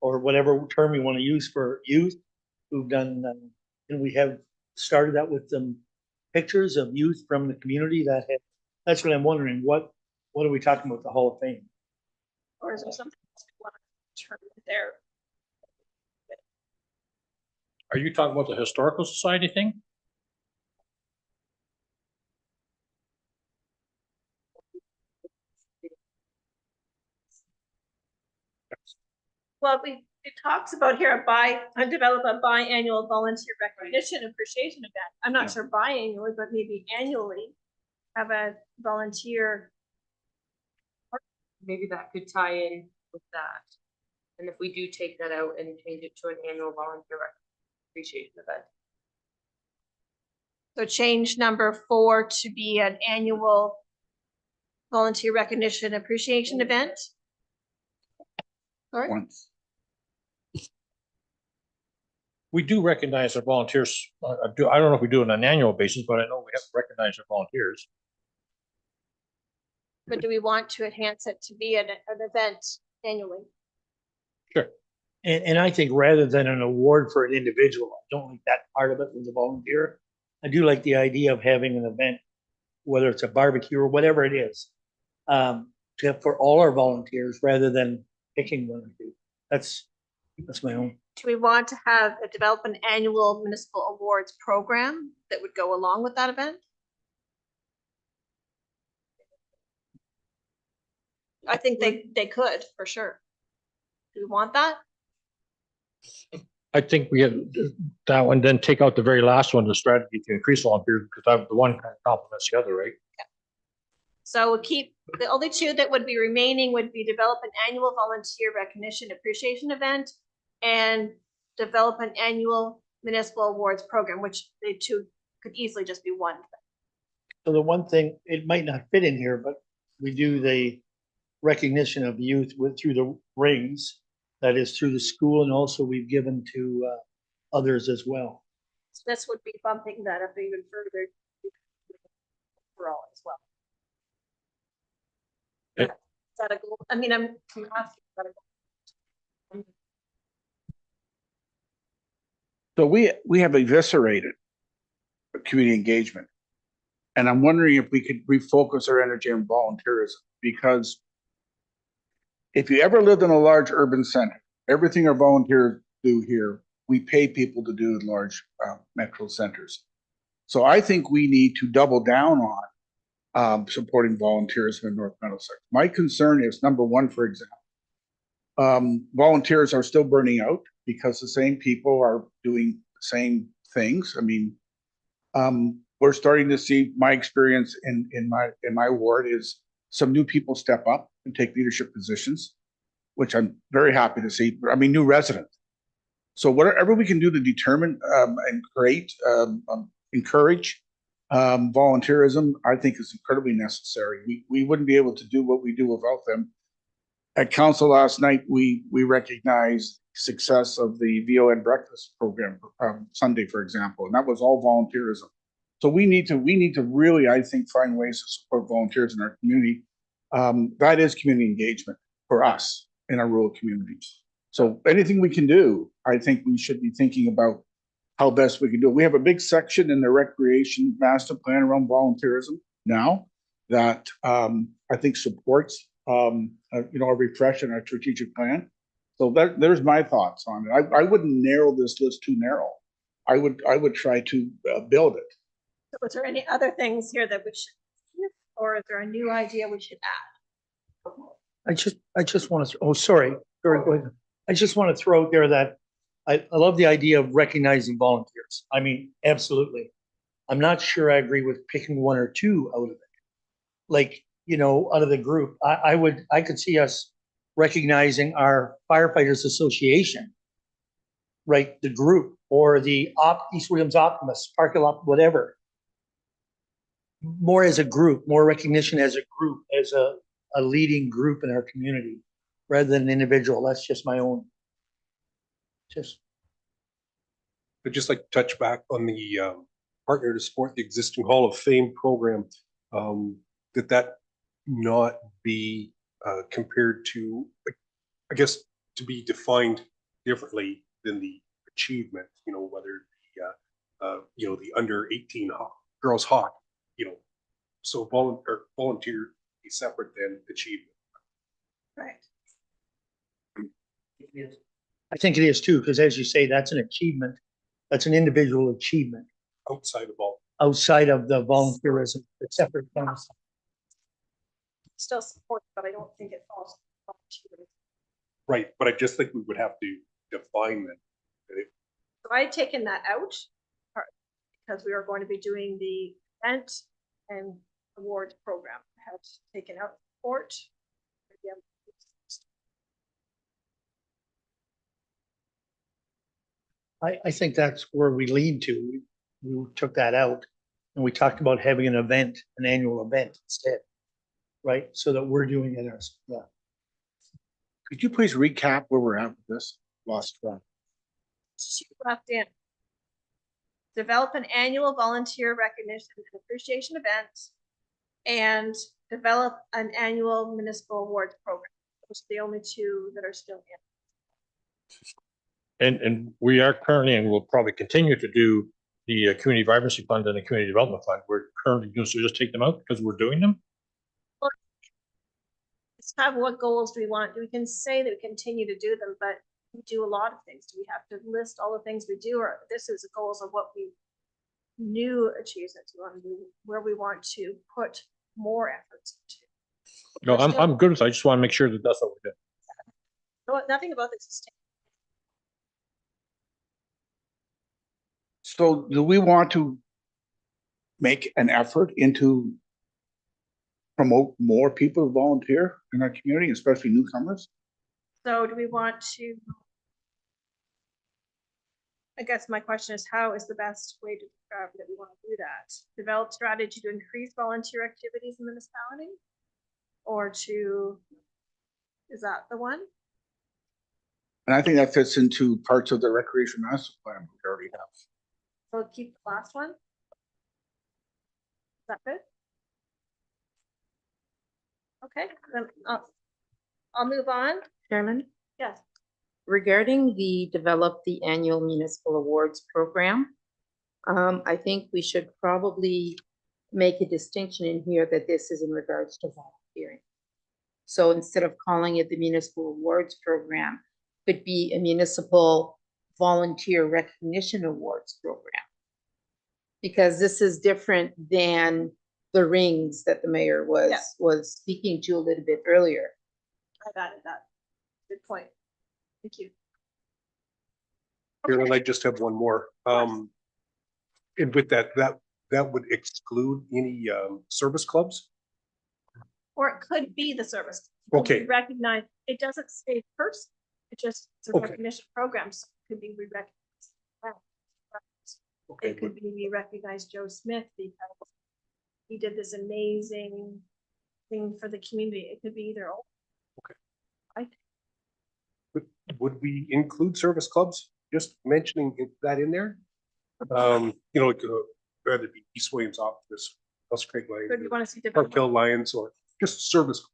or whatever term you want to use for youth who've done, and we have started that with some pictures of youth from the community that have, that's what I'm wondering, what are we talking about, the Hall of Fame?
Or is there something else we want to determine there?
Are you talking about the Historical Society thing?
Well, it talks about here develop a biannual volunteer recognition and appreciation event. I'm not sure biannually, but maybe annually have a volunteer.
Maybe that could tie in with that. And if we do take that out and change it to an annual volunteer appreciation event.
So change number 4 to be an annual volunteer recognition appreciation event. Sorry?
Once.
We do recognize our volunteers. I don't know if we do it on an annual basis, but I know we have to recognize our volunteers.
But do we want to enhance it to be an event annually?
Sure.
And I think rather than an award for an individual, I don't like that part of it with the volunteer. I do like the idea of having an event, whether it's a barbecue or whatever it is, for all our volunteers rather than picking one or two. That's my own.
Do we want to develop an annual municipal awards program that would go along with that event? I think they could, for sure. Do we want that?
I think we have that one, then take out the very last one, the strategy to increase volunteers, because the one kind of complements the other, right?
So we'll keep, the only two that would be remaining would be develop an annual volunteer recognition appreciation event and develop an annual municipal awards program, which the two could easily just be one.
So the one thing, it might not fit in here, but we do the recognition of youth through the rings. That is through the school, and also we've given to others as well.
So this would be bumping that up even further overall as well.
Okay.
Is that a goal? I mean, I'm asking, is that a goal?
So we have eviscerated community engagement. And I'm wondering if we could refocus our energy on volunteerism, because if you ever lived in a large urban center, everything our volunteers do here, we pay people to do in large metro centers. So I think we need to double down on supporting volunteers in North Middlesex. My concern is, number one, for example, volunteers are still burning out because the same people are doing the same things. I mean, we're starting to see, my experience in my ward is some new people step up and take leadership positions, which I'm very happy to see. I mean, new residents. So whatever we can do to determine and create, encourage volunteerism, I think is incredibly necessary. We wouldn't be able to do what we do without them. At council last night, we recognized success of the VON breakfast program Sunday, for example, and that was all volunteerism. So we need to really, I think, find ways to support volunteers in our community. That is community engagement for us in our rural communities. So anything we can do, I think we should be thinking about how best we can do it. We have a big section in the recreation master plan around volunteerism now that I think supports you know, a refresh in our strategic plan. So there's my thoughts on it. I wouldn't narrow this list too narrow. I would try to build it.
So is there any other things here that we should, keep, or is there a new idea we should add?
I just want to, oh, sorry, go ahead. I just want to throw out there that I love the idea of recognizing volunteers. I mean, absolutely. I'm not sure I agree with picking one or two out of it. Like, you know, out of the group, I could see us recognizing our firefighters association, right? The group, or the East Williams Optimists, Park Hill, whatever. More as a group, more recognition as a group, as a leading group in our community, rather than an individual. That's just my own.
I'd just like to touch back on the partner to support the existing Hall of Fame program. That not be compared to, I guess, to be defined differently than the achievement, you know, whether it be, you know, the under 18 girls hockey, you know, so volunteer be separate than achievement.
Right.
I think it is too, because as you say, that's an achievement. That's an individual achievement
Outside of all,
outside of the volunteerism, the separate things.
Still support, but I don't think it falls.
right, but I just think we would have to define that.
So I had taken that out because we are going to be doing the event and awards program. I had taken out support.
I think that's where we lead to. We took that out and we talked about having an event, an annual event instead. Right? So that we're doing it as, yeah.
Could you please recap where we're at with this? Lost track.
Left in. Develop an annual volunteer recognition and appreciation event and develop an annual municipal awards program. Those are the only two that are still in.
And we are currently, and we'll probably continue to do the Community Vibrancy Fund and the Community Development Fund. We're currently doing, so just take them out because we're doing them.
It's kind of what goals do we want? We can say that we continue to do them, but we do a lot of things. Do we have to list all the things we do, or this is the goals of what we new achievements we want to do, where we want to put more efforts into?
No,
We're still-
I'm good with it. I just want to make sure that that's what we're doing.
No, nothing about this is.
So do we want to make an effort into promote more people to volunteer in our community, especially newcomers?
So do we want to? I guess my question is, how is the best way to describe that we want to do that? Develop strategy to increase volunteer activities in the municipality? Or to, is that the one?
And I think that fits into parts of the recreation master plan we already have.
So keep the last one? Is that good? Okay, then I'll move on.
Chairman,
Yes.
regarding the develop the annual municipal awards program, I think we should probably make a distinction in here that this is in regards to volunteering. So instead of calling it the municipal awards program, could be a municipal volunteer recognition awards program. Because this is different than the rings that the mayor was speaking to a little bit earlier.
I've added that. Good point. Thank you.
Here, then I just have one more. And with that would exclude any service clubs?
Or it could be the service. It could be
Okay.
recognized, it doesn't say person, it just, it's a
Okay.
recognition program, so it could be re-recognized.
Okay,
It could be we recognize Joe Smith because he did this amazing thing for the community. It could be either or.
would we include service clubs? Just mentioning that in there? You know, like, whether it be East Williams Optimist, West Creek
Could you
Lions,
want to see
Park Hill
develop,
Lions, or just service.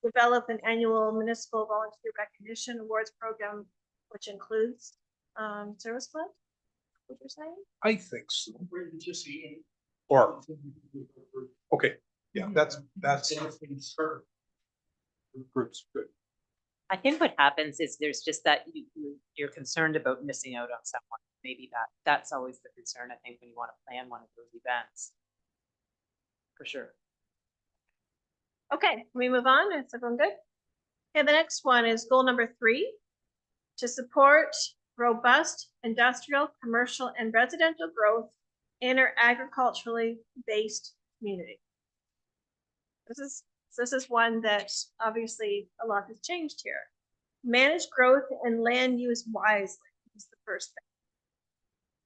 develop an annual municipal volunteer recognition awards program, which includes service club? what you're saying?
I think so. Or, okay, yeah, that's. Groups, good.
I think what happens is there's just that you're concerned about missing out on someone. Maybe that's always the concern, I think, when you want to plan one of those events. For sure.
Okay, can we move on? Is everyone good? Okay, the next one is goal number 3, to support robust industrial, commercial, and residential growth in our agriculturally based community. This is one that obviously a lot has changed here. Manage growth and land use wisely is the first thing.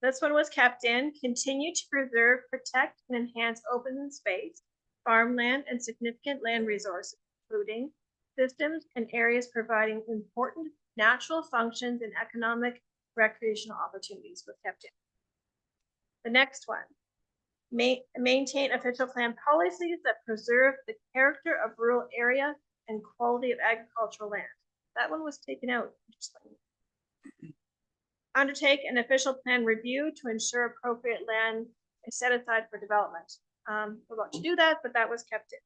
This one was kept in. Continue to preserve, protect, and enhance open space, farmland, and significant land resources, including systems and areas providing important natural functions and economic recreational opportunities was kept in. The next one, maintain official plan policies that preserve the character of rural area and quality of agricultural land. That one was taken out. Undertake an official plan review to ensure appropriate land is set aside for development. We're about to do that, but that was kept in.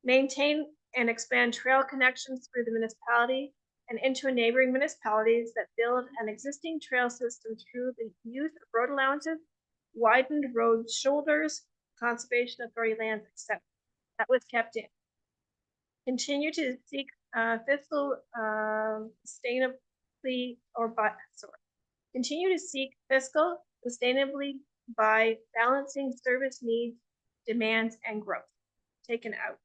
Maintain and expand trail connections through the municipality and into neighboring municipalities that build an existing trail system through the use of road allowances, widened road shoulders, conservation authority lands, etc. That was kept in. Continue to seek fiscal sustainably continue to seek fiscal sustainably by balancing service needs, demands, and growth. Taken out.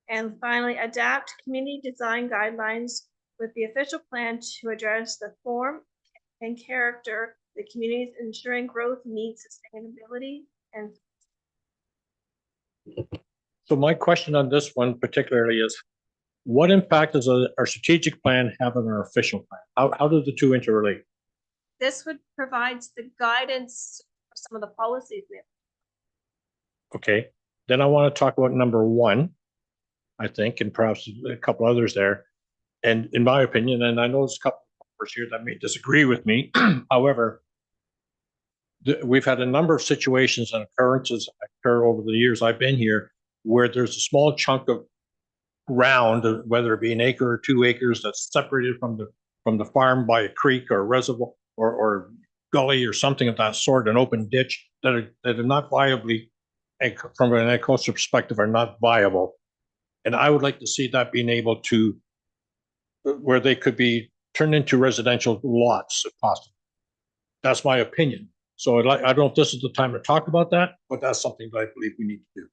And finally, adapt community design guidelines with the official plan to address the form and character the communities, ensuring growth meets sustainability and.
So my question on this one particularly is, what impact does our strategic plan have on our official plan? How do the two interrelate?
This would provide the guidance for some of the policies we have.
Okay, then I want to talk about number 1, I think, and perhaps a couple others there. And in my opinion, and I know there's a couple of members here that may disagree with me, however, we've had a number of situations and occurrences occur over the years I've been here where there's a small chunk of ground, whether it be an acre or 2 acres, that's separated from the farm by a creek or a reservoir or gully or something of that sort, an open ditch that are not viably, from an agricultural perspective, are not viable. And I would like to see that being able to, where they could be turned into residential lots if possible. That's my opinion. So I don't know if this is the time to talk about that, but that's something that I believe we need to do.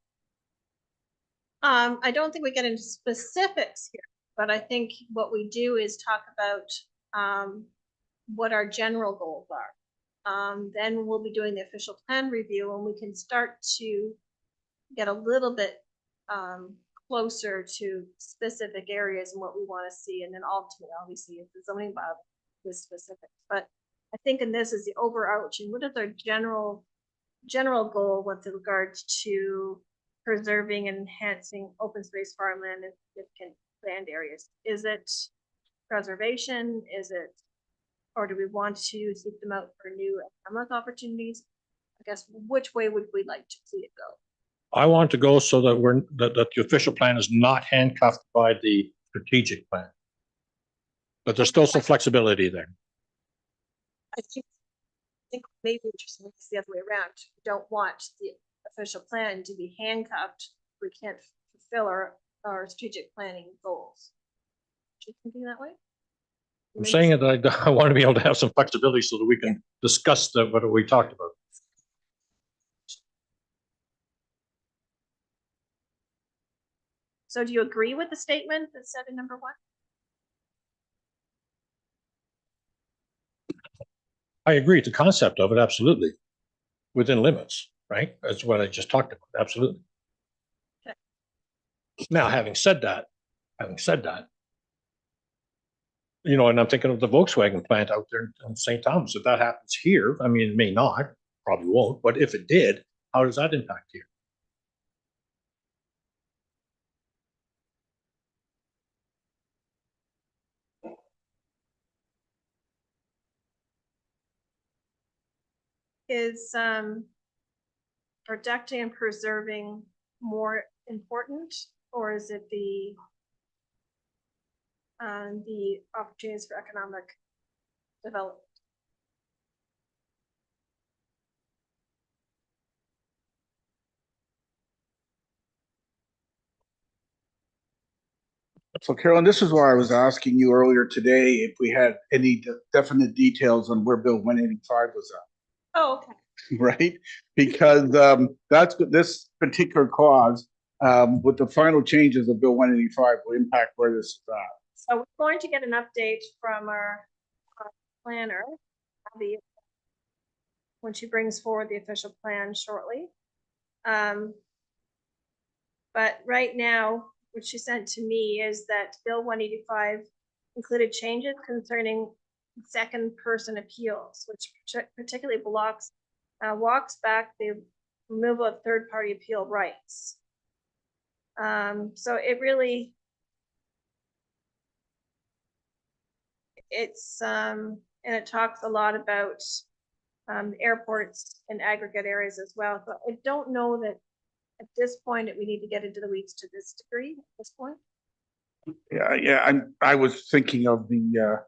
I don't think we get into specifics here, but I think what we do is talk about what our general goals are. Then we'll be doing the official plan review and we can start to get a little bit closer to specific areas and what we want to see. And then ultimately, obviously, if the zoning bylaw is specific. But I think in this is the overarching, what is our general goal with regards to preserving and enhancing open space farmland and significant land areas? Is it preservation? Is it, or do we want to seek them out for new economic opportunities? I guess, which way would we like to see it go?
I want to go so that that the official plan is not handcuffed by the strategic plan. But there's still some flexibility there.
I think maybe interesting is the other way around. We don't want the official plan to be handcuffed. We can't fulfill our strategic planning goals. Are you thinking that way?
I'm saying that I want to be able to have some flexibility so that we can discuss what we talked about.
So do you agree with the statement that's said in number 1?
I agree with the concept of it, absolutely. Within limits, right? That's what I just talked about, absolutely.
Okay.
Now, having said that, you know, and I'm thinking of the Volkswagen plant out there in St. Thomas. If that happens here, I mean, it may not, probably won't, but if it did, how does that impact here?
is protecting and preserving more important, or is it the opportunities for economic development?
So Carolyn, this is why I was asking you earlier today if we had any definite details on where Bill 185 was
Oh, okay.
at, right? Because that's what this particular clause with the final changes of Bill 185 will impact where this is at.
So we're going to get an update from our planner, Abby, when she brings forward the official plan shortly. But right now, what she sent to me is that Bill 185 included changes concerning second person appeals, which particularly walks back the removal of third party appeal rights. So it really, and it talks a lot about airports and aggregate areas as well. So I don't know that at this point that we need to get into the weeds to this degree at this point.
Yeah, I was thinking of the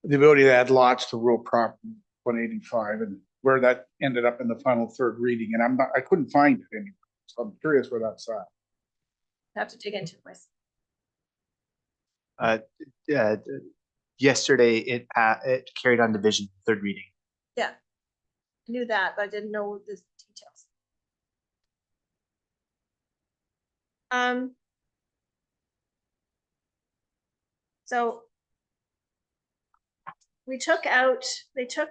ability to add lots to rural property 185 and where that ended up in the final third reading, and I couldn't find it anywhere. So I'm curious where that's at.
I have to dig into it myself.
Yesterday, it carried on division, third reading.
Yeah, I knew that, but I didn't know the details. So they took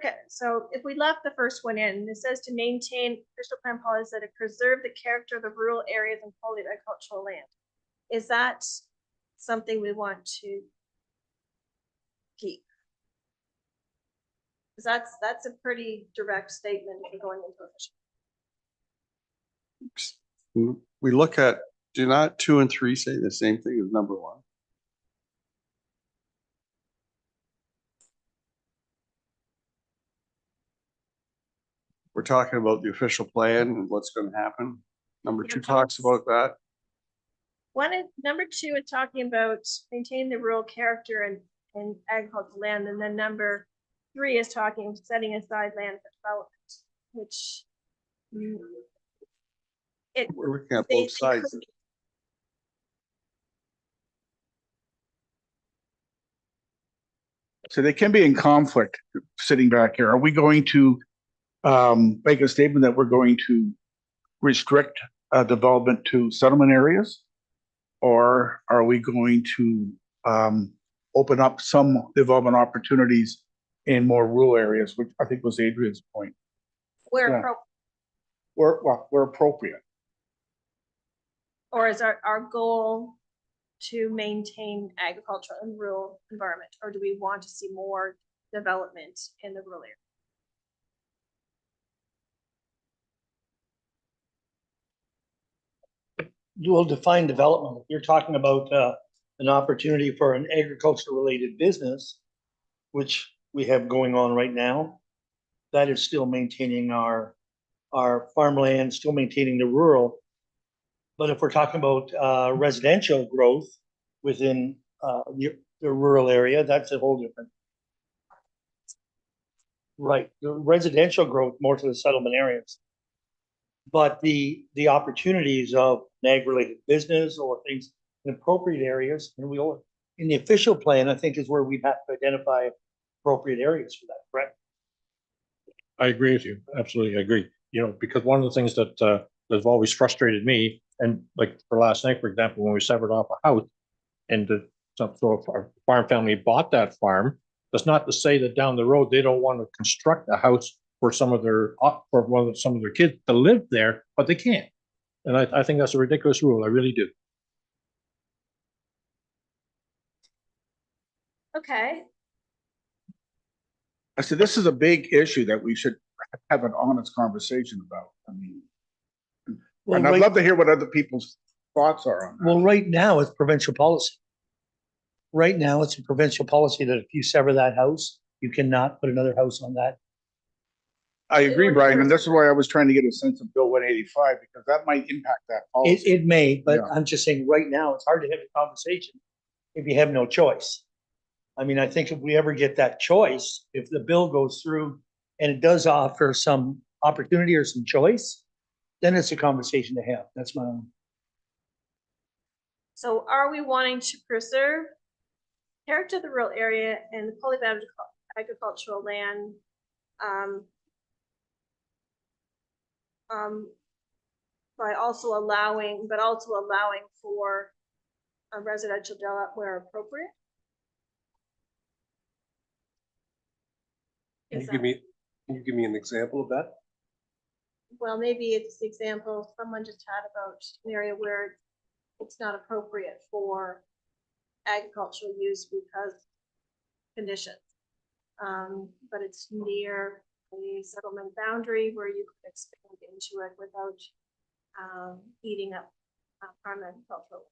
it. So if we left the first one in, it says to maintain official plan policies that preserve the character of the rural areas and quality of agricultural land. Is that something we want to keep? Because that's a pretty direct statement if you're going into official.
We look at, do not 2 and 3 say the same thing as number 1? We're talking about the official plan and what's going to happen. Number 2 talks about that.
Number 2 is talking about maintaining the rural character and agricultural land, and then number 3 is talking of setting aside land for development, which
We're looking at both sides.
So they can be in conflict sitting back here. Are we going to make a statement that we're going to restrict development to settlement areas? Or are we going to open up some development opportunities in more rural areas, which I think was Adrian's point?
where
Yeah.
appropriate.
Where appropriate.
Or is our goal to maintain agricultural and rural environment, or do we want to see more development in the rural area?
We'll define development. If you're talking about an opportunity for an agriculture related business, which we have going on right now, that is still maintaining our farmland, still maintaining the rural. But if we're talking about residential growth within the rural area, that's a whole different. Right, the residential growth more to the settlement areas. But the opportunities of an ag-related business or things in appropriate areas, and we'll, in the official plan, I think is where we have to identify appropriate areas for that, correct?
I agree with you. Absolutely, I agree. You know, because one of the things that has always frustrated me, and like for last night, for example, when we severed off a house, and so if our farm family bought that farm, that's not to say that down the road they don't want to construct a house for some of their kids to live there, but they can't. And I think that's a ridiculous rule. I really do.
Okay,
I said, this is a big issue that we should have an honest conversation about. I mean,
Well,
and I'd
right-
love to hear what other people's thoughts are on that.
Well, right now it's provincial policy. Right now, it's a provincial policy that if you sever that house, you cannot put another house on that
I agree, Brian, and this is why I was trying to get a sense of Bill 185, because that might impact that
It,
policy.
it may, but
Yeah.
I'm just saying right now, it's hard to have a conversation if you have no choice. I mean, I think if we ever get that choice, if the bill goes through and it does offer some opportunity or some choice, then it's a conversation to have. That's my own.
So are we wanting to preserve character of the rural area and the fully agricultural land? By also allowing for a residential development where appropriate?
Can
Is
you give
that-
me, can you give me an example of that?
Well, maybe it's the example someone just had about an area where it's not appropriate for agricultural use because conditions. But it's near a settlement boundary where you could expand into it without eating up prime agricultural.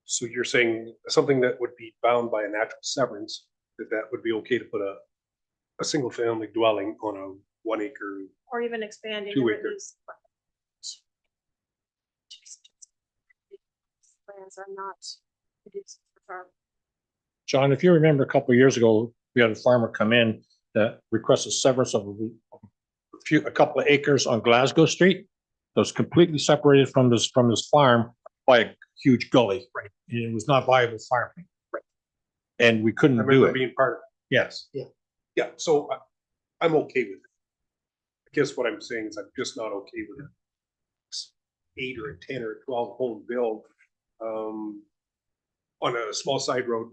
So you're saying something that would be bound by a natural severance, that would be okay to put a single family dwelling on a 1 acre.
Or even expanding.
2
if it
acre.
is- Plans are not reduced for farm.
John, if you remember a couple of years ago, we had a farmer come in that requested severance of a couple of acres on Glasgow Street. That was completely separated from this farm by a huge gully. Right. And it was not viable farming. Right. And we
I
couldn't do
remember
it.
being part of
Yes.
it. Yeah, so I'm okay with it. I guess what I'm saying is I'm just not okay with it. 8 or a 10 or a 12 home build on a small side road,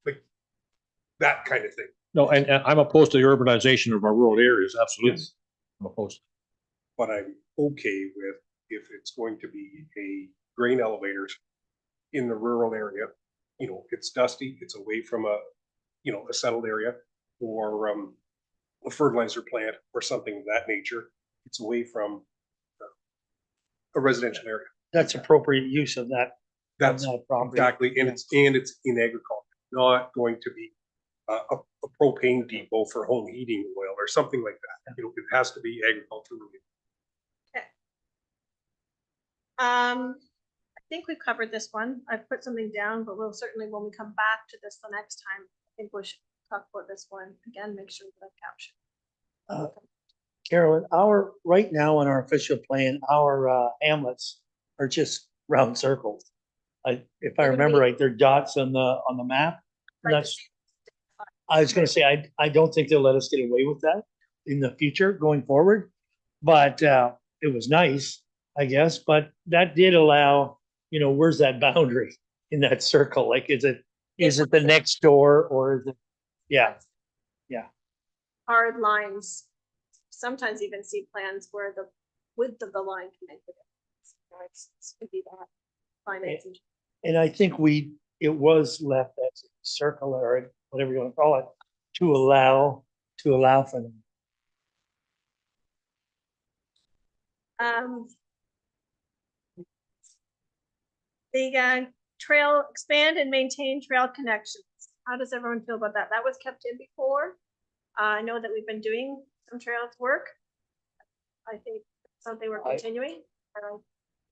like that kind of thing.
No, and I'm opposed to the urbanization of our rural areas. Absolutely.
Yes.
I'm opposed.
But I'm okay with if it's going to be a grain elevators in the rural area, it's dusty, it's away from a settled area, or a fertilizer plant or something of that nature. It's away from a residential area.
That's appropriate use of that.
That's
property.
exactly, and it's in agriculture, not going to be a propane depot for home heating oil or something like that. It has to be agriculture related.
I think we've covered this one. I've put something down, but we'll certainly, when we come back to this the next time, I think we should talk about this one again, make sure that I've captured.
Carolyn, right now on our official plan, our hamlets are just round circles. If I remember right, they're dots on the map. And that's, I was gonna say, I don't think they'll let us get away with that in the future going forward. But it was nice, I guess, but that did allow, where's that boundary in that circle? Like, is it the next door or is it? Yeah,
Hard lines, sometimes even see plans where the width of the line can make the difference. It's could be that financing.
and I think it was left as circular, or whatever you want to call it, to allow for them.
The trail, expand and maintain trail connections. How does everyone feel about that? That was kept in before. I know that we've been doing some trails work. I think something we're continuing.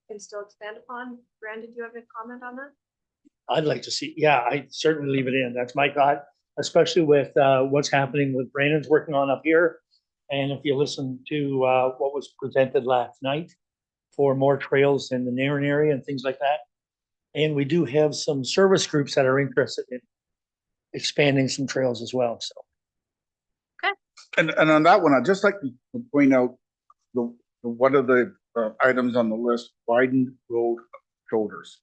Can still expand upon. Brandon, do you have a comment on that?
I'd like to see, yeah, I'd certainly leave it in. That's my thought, especially with what's happening with Brandon's working on up here. And if you listen to what was presented last night for more trails in the Narren area and things like that. And we do have some service groups that are interested in expanding some trails as well, so.
And on that one, I'd just like to point out one of the items on the list, widened road shoulders.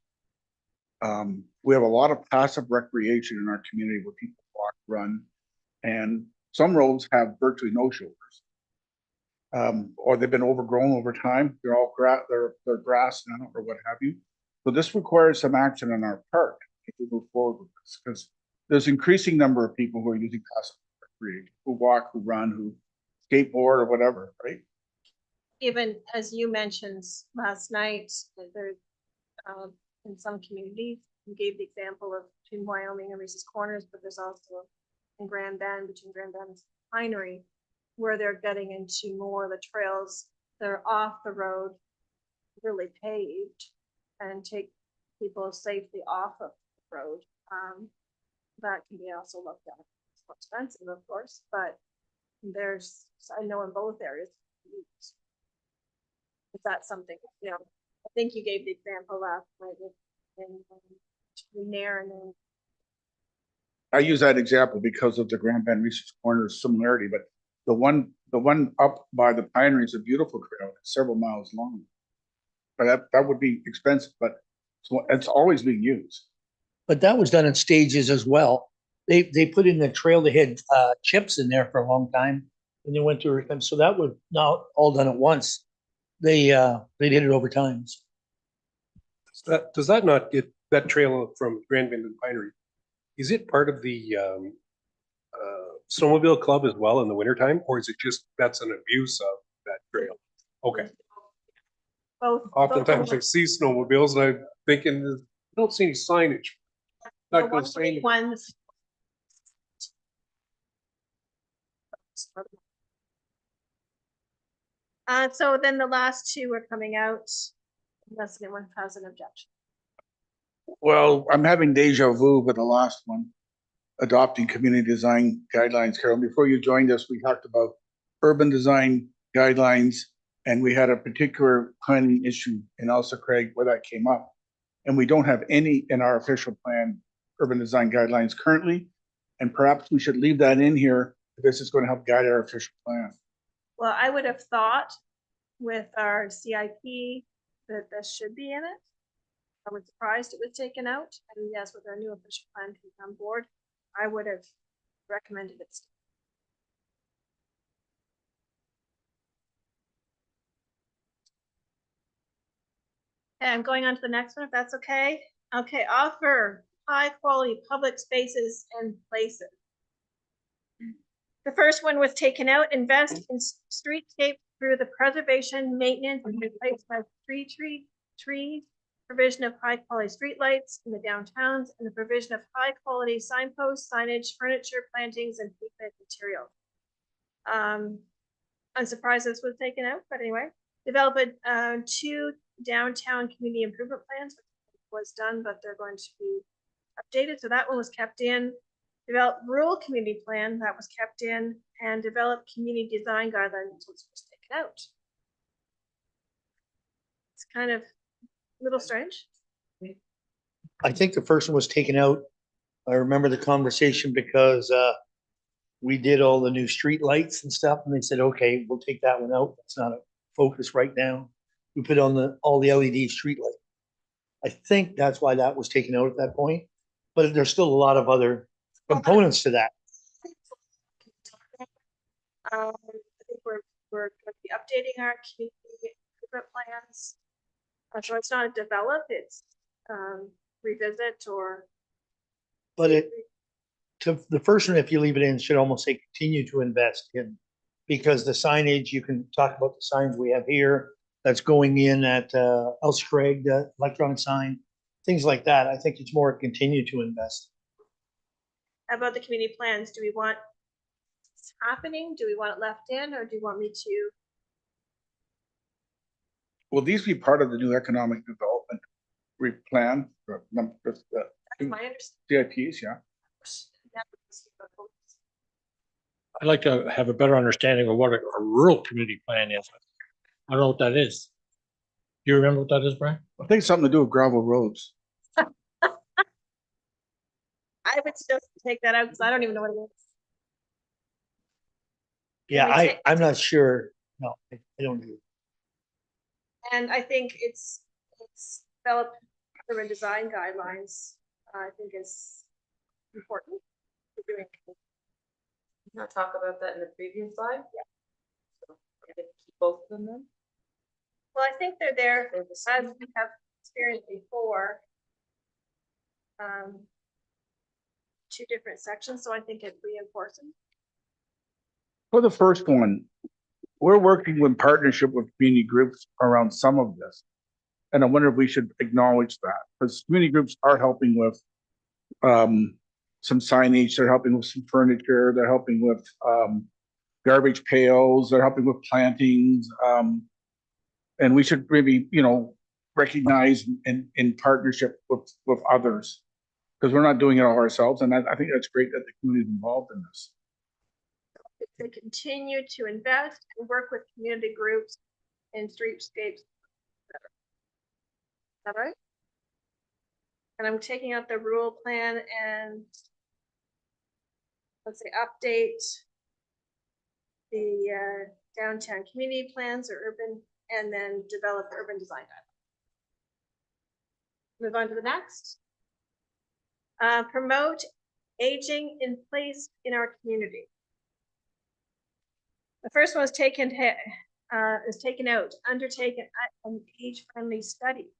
We have a lot of passive recreation in our community where people walk, run, and some roads have virtually no shoulders. Or they've been overgrown over time. They're all they're grass now or what have you. So this requires some action on our part if we move forward with this, because there's increasing number of people who are using passive recreation, who walk, who run, who skateboard or whatever, right?
Even as you mentioned last night, that there, in some communities, you gave the example of between Wyoming and Reese's Corners, but there's also in Grand Bend, between Grand Bend and Pinery, where they're getting into more of the trails that are off the road, really paved, and take people safely off of the road. That can be also looked at. It's more expensive, of course, but there's, I know in both areas. Is that something, you know, I think you gave the example last night with, in Nair and then.
I use that example because of the Grand Bend Research Corners similarity, but the one up by the Pinery is a beautiful trail, it's several miles long. But that would be expensive, but it's always being used.
But that was done in stages as well. They put in the trail, they had chips in there for a long time. And they went through it, so that was not all done at once. They did it over time.
Does that not get, that trail from Grand Bend and Pinery, is it part of the snowmobile club as well in the wintertime? Or is it just, that's an abuse of that trail? Okay.
Both.
Oftentimes I see snowmobiles and I'm thinking, I don't see any signage. Not gonna say anything.
Ones. So then the last two are coming out, unless anyone has an objection.
Well, I'm having deja vu with the last one, adopting community design guidelines. Carol, before you joined us, we talked about urban design guidelines, and we had a particular planning issue in Elsa Craig where that came up. And we don't have any in our official plan, urban design guidelines currently, and perhaps we should leave that in here. This is going to help guide our official plan.
Well, I would have thought with our CIP that this should be in it. I was surprised it was taken out. And yes, with our new official plan coming on board, I would have recommended it. Okay, I'm going on to the next one, if that's okay. Okay, offer high quality public spaces and places. The first one was taken out, invest in streetscape through the preservation, maintenance, and replacement of trees, provision of high quality streetlights in the downtowns, and the provision of high quality signposts, signage, furniture, plantings, and pavement material. I'm surprised this was taken out, but anyway, develop two downtown community improvement plans, which was done, but they're going to be updated. So that one was kept in. Develop rural community plan, that was kept in, and develop community design guidelines, which was taken out. It's kind of a little strange.
I think the first one was taken out. I remember the conversation because we did all the new street lights and stuff, and they said, okay, we'll take that one out. That's not a focus right now. We put on all the LED street lights. I think that's why that was taken out at that point, but there's still a lot of other components to that.
I think we're going to be updating our community improvement plans. So it's not a develop, it's revisit or.
But the first one, if you leave it in, should almost say continue to invest in, because the signage, you can talk about the signs we have here that's going in at Elsa Craig, the electronic sign, things like that. I think it's more continue to invest.
How about the community plans? Do we want it's happening? Do we want it left in, or do you want me to?
Will these be part of the new economic development plan?
That's my understanding.
CIPs, yeah.
I'd like to have a better understanding of what a rural community plan is. I don't know what that is. Do you remember what that is, Brian?
I think it's something to do with gravel roads.
I would still take that out because I don't even know what it is.
Yeah, I'm not sure. No, I don't do.
And I think it's develop urban design guidelines. I think is important.
Not talk about that in the previous slide? Yeah. So we're gonna keep both of them then?
Well, I think they're there as we have experienced before. Two different sections, so I think it reinforces.
For the first one, we're working in partnership with community groups around some of this. And I wonder if we should acknowledge that, because community groups are helping with some signage, they're helping with some furniture, they're helping with garbage pails, they're helping with plantings. And we should maybe, recognize in partnership with others. Because we're not doing it all ourselves, and I think that's great that the community is involved in this.
To continue to invest and work with community groups in streetscapes. Is that right? And I'm taking out the rural plan and let's say update the downtown community plans or urban, and then develop urban design guidelines. Move on to the next. Promote aging in place in our community. The first one is taken out, undertake an age-friendly study.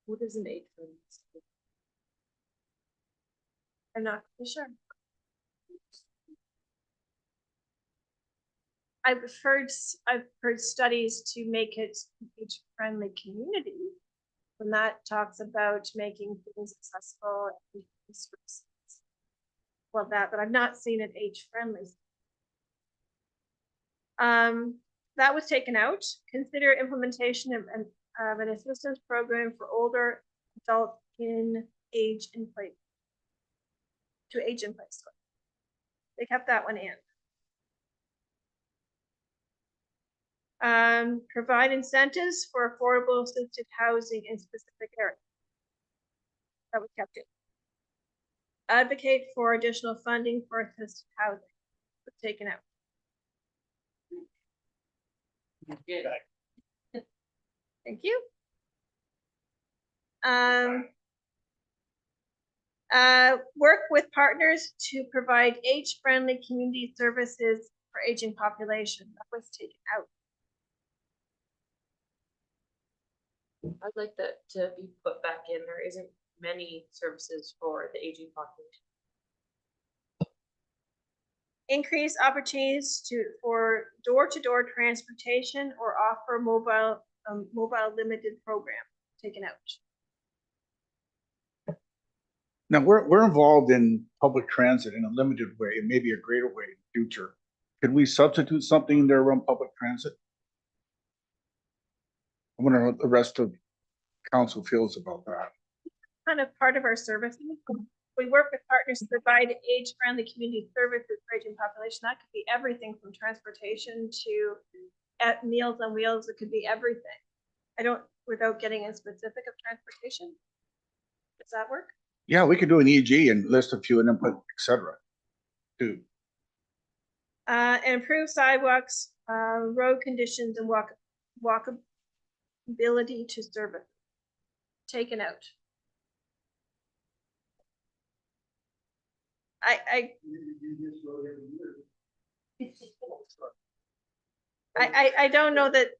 What is an age-friendly study? I'm not sure. I've heard studies to make it age-friendly community. And that talks about making things accessible and resources. Well, but I've not seen it age-friendly. That was taken out. Consider implementation of an assistance program for older adults to age in place. They kept that one in. Provide incentives for affordable assisted housing in specific areas. That was kept in. Advocate for additional funding for assisted housing. Was taken out. Thank you. Work with partners to provide age-friendly community services for aging population. That was taken out.
I'd like that to be put back in. There isn't many services for the aging population.
Increase opportunities for door-to-door transportation or offer mobile limited program. Taken out.
Now, we're involved in public transit in a limited way, and maybe a greater way in the future. Could we substitute something there around public transit? I wonder what the rest of council feels about that.
Kind of part of our services. We work with partners to provide age-friendly community services for aging population. That could be everything from transportation to at Meals on Wheels. It could be everything. Without getting in specific of transportation. Does that work?
Yeah, we could do an EG and list a few and then put et cetera. Too.
Improve sidewalks, road conditions, and walkability to service. Taken out. I don't know that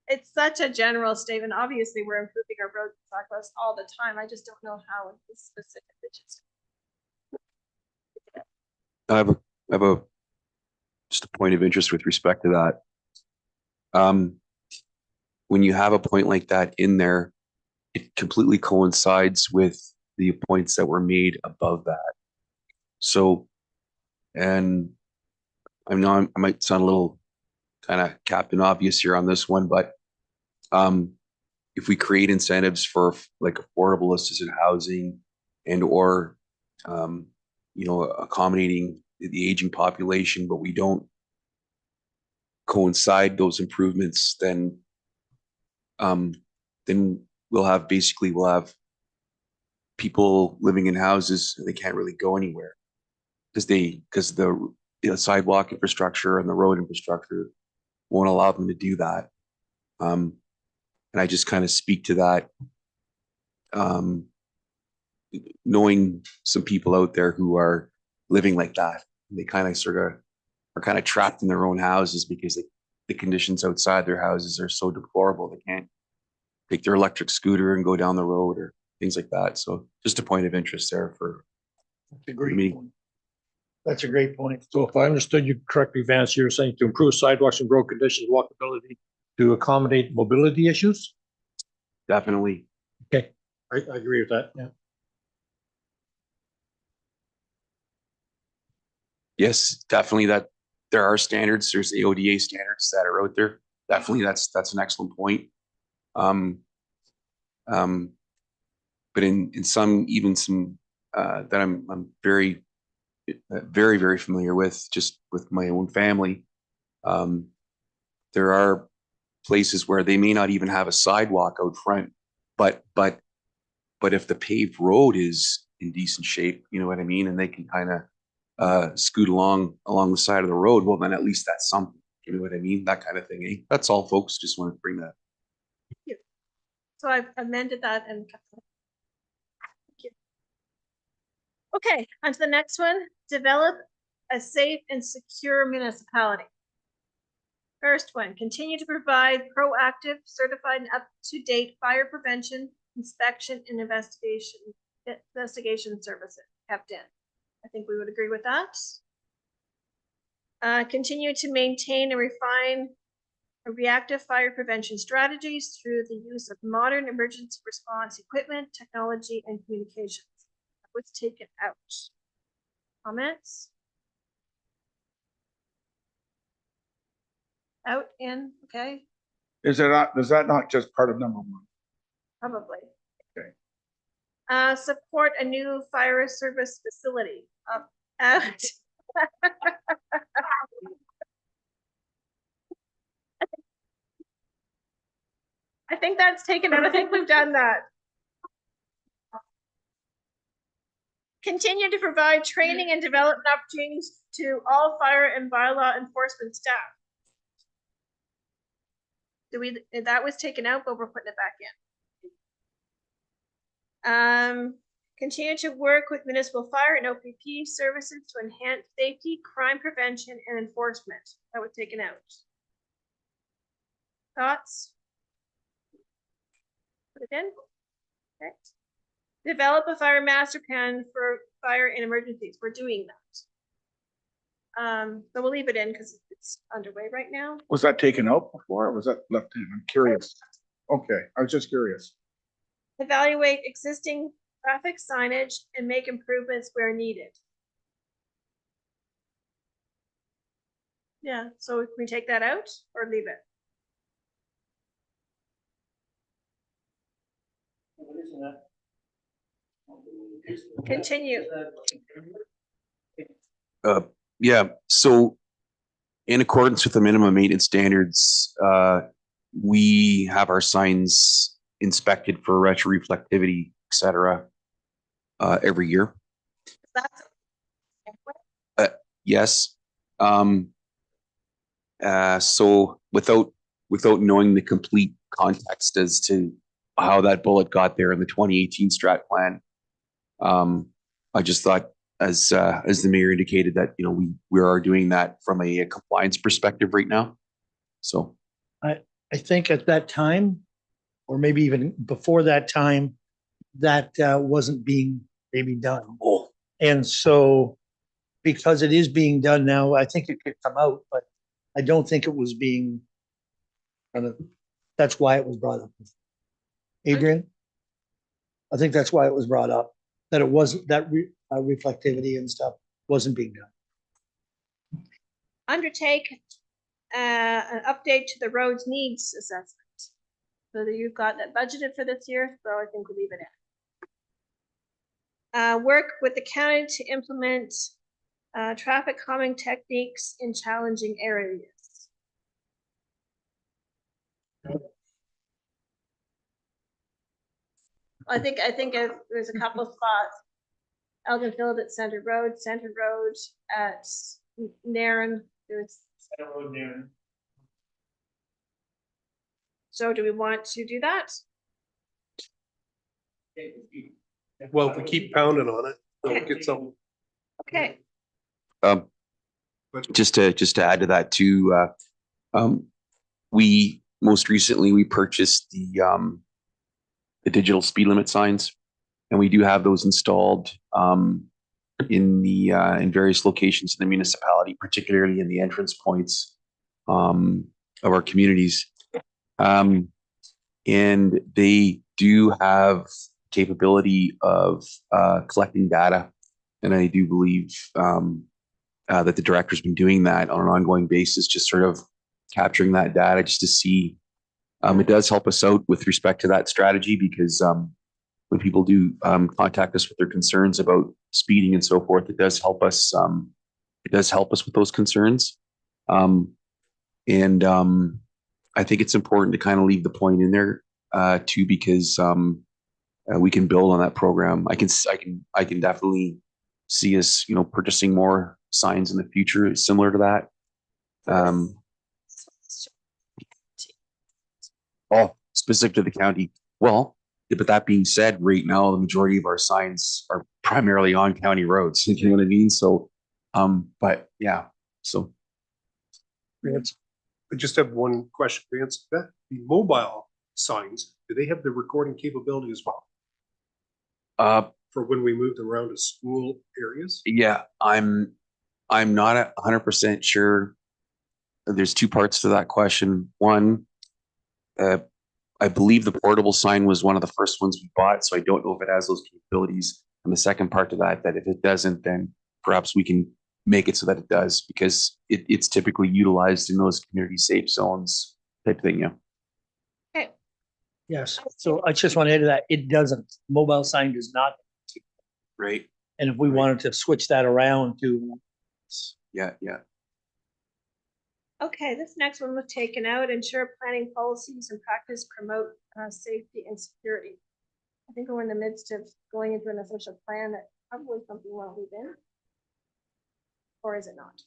it's such a general statement. Obviously, we're improving our roads and sidewalks all the time. I just don't know how it's specific.
I have just a point of interest with respect to that. When you have a point like that in there, it completely coincides with the points that were made above that. So, and I know I might sound a little kind of Captain Obvious here on this one, but if we create incentives for like affordable assisted housing and or accommodating the aging population, but we don't coincide those improvements, then we'll have people living in houses and they can't really go anywhere because the sidewalk infrastructure and the road infrastructure won't allow them to do that. And I just kind of speak to that, knowing some people out there who are living like that. They kind of are kind of trapped in their own houses because the conditions outside their houses are so deplorable. They can't take their electric scooter and go down the road or things like that. So just a point of interest there for me.
That's a great point.
So if I understood you correctly, Vance, you're saying to improve sidewalks and road conditions, walkability to accommodate mobility issues?
Definitely.
Okay, I agree with that, yeah.
Yes, definitely there are standards, there's AODA standards that are out there. Definitely, that's an excellent point. But in some, even some, that I'm very, very familiar with, just with my own family. There are places where they may not even have a sidewalk out front, but if the paved road is in decent shape, you know what I mean, and they can kind of scoot along the side of the road, well, then at least that's something. You know what I mean? That kind of thing. Eh? That's all, folks. Just wanted to bring that.
So I've amended that and. Thank you. Okay, on to the next one. Develop a safe and secure municipality. First one, continue to provide proactive, certified, and up-to-date fire prevention, inspection, and investigation services kept in. I think we would agree with that. Continue to maintain and refine reactive fire prevention strategies through the use of modern emergency response equipment, technology, and communications. That was taken out. Comments? Out, in, okay,
Is that not just part of number one?
probably.
Okay.
Support a new fire service facility. Out. I think that's taken out. I think we've done that. Continue to provide training and development opportunities to all fire and bylaw enforcement staff. That was taken out, but we're putting it back in. Continue to work with municipal fire and OPP services to enhance safety, crime prevention, and enforcement. That was taken out. Thoughts? Put it in. Okay. Develop a fire master plan for fire and emergencies. We're doing that. So we'll leave it in because it's underway right now.
Was that taken out before or was that left in? I'm curious. Okay, I was just curious.
Evaluate existing traffic signage and make improvements where needed. Yeah, so can we take that out or leave it? Continue.
Yeah, so in accordance with the minimum maintenance standards, we have our signs inspected for retroreflectivity, et cetera, every year. Yes. So without knowing the complete context as to how that bullet got there in the 2018 strat plan, I just thought, as the mayor indicated, that we are doing that from a compliance perspective right now. So
I think at that time, or maybe even before that time, that wasn't being maybe done.
Oh.
And so because it is being done now, I think it could come out, but I don't think it was being that's why it was brought up. Adrian? I think that's why it was brought up, that it wasn't, that reflectivity and stuff wasn't being done.
Undertake an update to the roads needs assessment. So that you've got that budgeted for this year, so I think we'll leave it in. Work with the county to implement traffic calming techniques in challenging areas. I think there's a couple of spots. Elginfield at Center Road at Nairn. There's Center Road, Nairn. So do we want to do that?
Well, if we keep pounding on it, we'll get some.
Okay.
Just to add to that too, we most recently purchased the digital speed limit signs, and we do have those installed in various locations in the municipality, particularly in the entrance points of our communities. And they do have capability of collecting data, and I do believe that the director's been doing that on an ongoing basis, just sort of capturing that data just to see. It does help us out with respect to that strategy because when people do contact us with their concerns about speeding and so forth, it does help us. It does help us with those concerns. I think it's important to kind of leave the point in there too, because we can build on that program. I can definitely see us, purchasing more signs in the future similar to that. Specific to the county. Well, but that being said, right now, the majority of our signs are primarily on county roads. You know what I mean? So, but yeah, so.
Vance, I just have one question, Vance. That the mobile signs, do they have the recording capability as well? For when we move them around to school areas?
Yeah, I'm not 100% sure. There's two parts to that question. One, I believe the portable sign was one of the first ones we bought, so I don't know if it has those capabilities. And the second part to that if it doesn't, then perhaps we can make it so that it does, because it's typically utilized in those community safe zones type thing. Yeah.
Okay.
Yes, so I just want to add to that, it doesn't, mobile sign does not.
Right.
And if we wanted to switch that around to.
Yeah.
Okay, this next one was taken out, ensure planning policies and practice promote safety and security. I think we're in the midst of going into an official plan that probably something won't be in. Or is it not?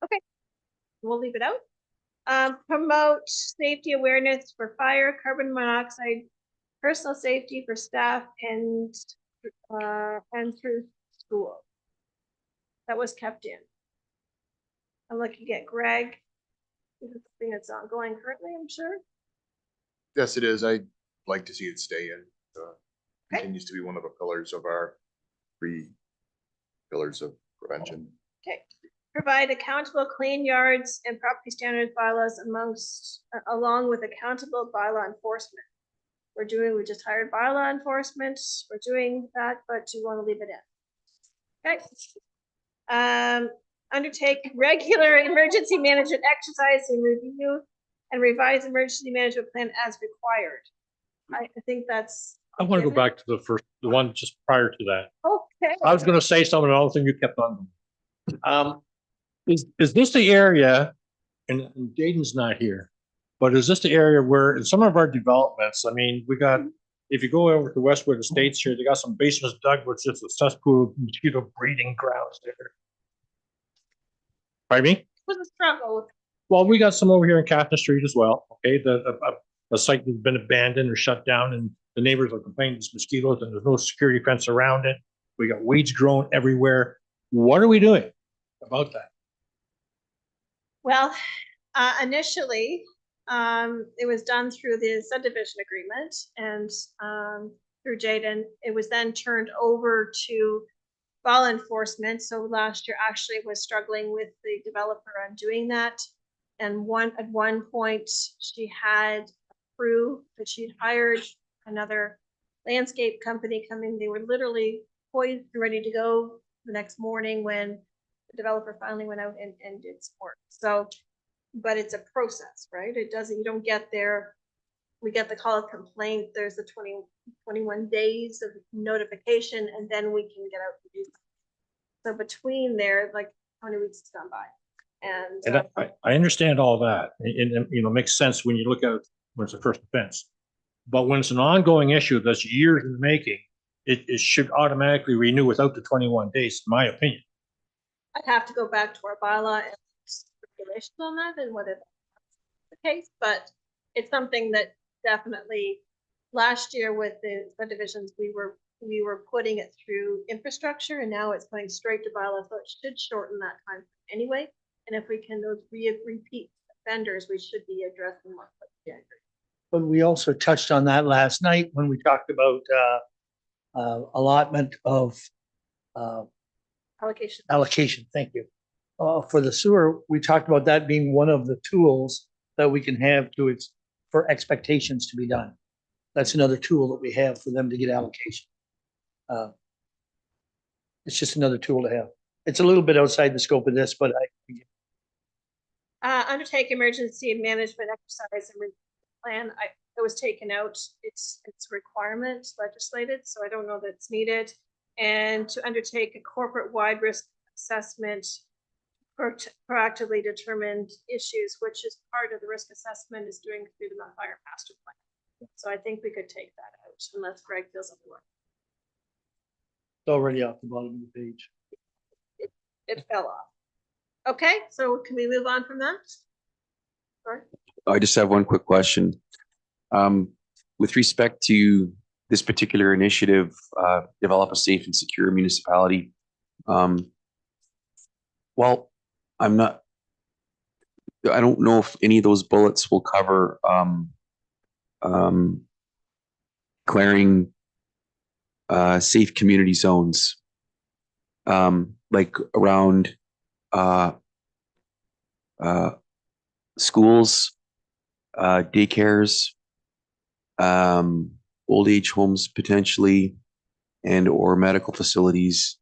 Okay, we'll leave it out. Promote safety awareness for fire, carbon monoxide, personal safety for staff and through school. That was kept in. I'm looking at Greg. This is something that's ongoing currently, I'm sure.
Yes, it is. I'd like to see it stay in.
Okay.
Continues to be one of the pillars of our 3 pillars of prevention.
Okay. Provide accountable clean yards and property standards bylaws along with accountable bylaw enforcement. We just hired bylaw enforcement. We're doing that, but you want to leave it in. Okay. Undertake regular emergency management exercise and review and revise emergency management plan as required. I think that's.
I want to go back to the one just prior to that.
Okay.
I was going to say something, another thing you kept on. Is this the area, and Dayton's not here, but is this the area where in some of our developments, I mean, if you go over to Westwood Estates here, they got some basements dug with just a cesspool of mosquito breeding grounds there. Pardon me?
It was a struggle.
Well, we got some over here in Catherine Street as well. Okay, the site has been abandoned or shut down, and the neighbors are complaining there's mosquitoes and there's no security fence around it. We got weeds growing everywhere. What are we doing about that?
Well, initially, it was done through the subdivision agreement and through Jaden. It was then turned over to bylaw enforcement. So last year actually was struggling with the developer on doing that. And at one point she had a crew that she'd hired another landscape company coming. They were literally poised and ready to go the next morning when the developer finally went out and did some work. So, but it's a process, right? You don't get there. We get the call of complaint. There's the 21 days of notification, and then we can get out and do something. So between there, like 20 weeks has gone by. And
I understand all that. It makes sense when you look at it when it's a first offense. But when it's an ongoing issue that's years in the making, it should automatically renew without the 21 days, in my opinion.
I'd have to go back to our bylaw and regulation on that and whether that's the case, but it's something that definitely last year with the subdivisions, we were putting it through infrastructure and now it's going straight to bylaw, so it should shorten that time anyway. And if we can those repeat offenders, we should be addressing more quickly.
But we also touched on that last night when we talked about allotment of allocation. Thank you. For the sewer, we talked about that being one of the tools that we can have for expectations to be done. That's another tool that we have for them to get allocation. It's just another tool to have. It's a little bit outside the scope of this, but
Undertake emergency management exercise and plan, it was taken out, it's requirement legislated, so I don't know that it's needed. And to undertake a corporate-wide risk assessment, proactively determined issues, which is part of the risk assessment is doing through the Mount Fire Master Plan. So I think we could take that out unless Greg feels otherwise.
it's already off the bottom of the page.
It fell off. Okay, so can we move on from that? Sorry.
I just have one quick question. With respect to this particular initiative, develop a safe and secure municipality. Well, I don't know if any of those bullets will cover declaring safe community zones, like around schools, daycares, old age homes potentially, and or medical facilities.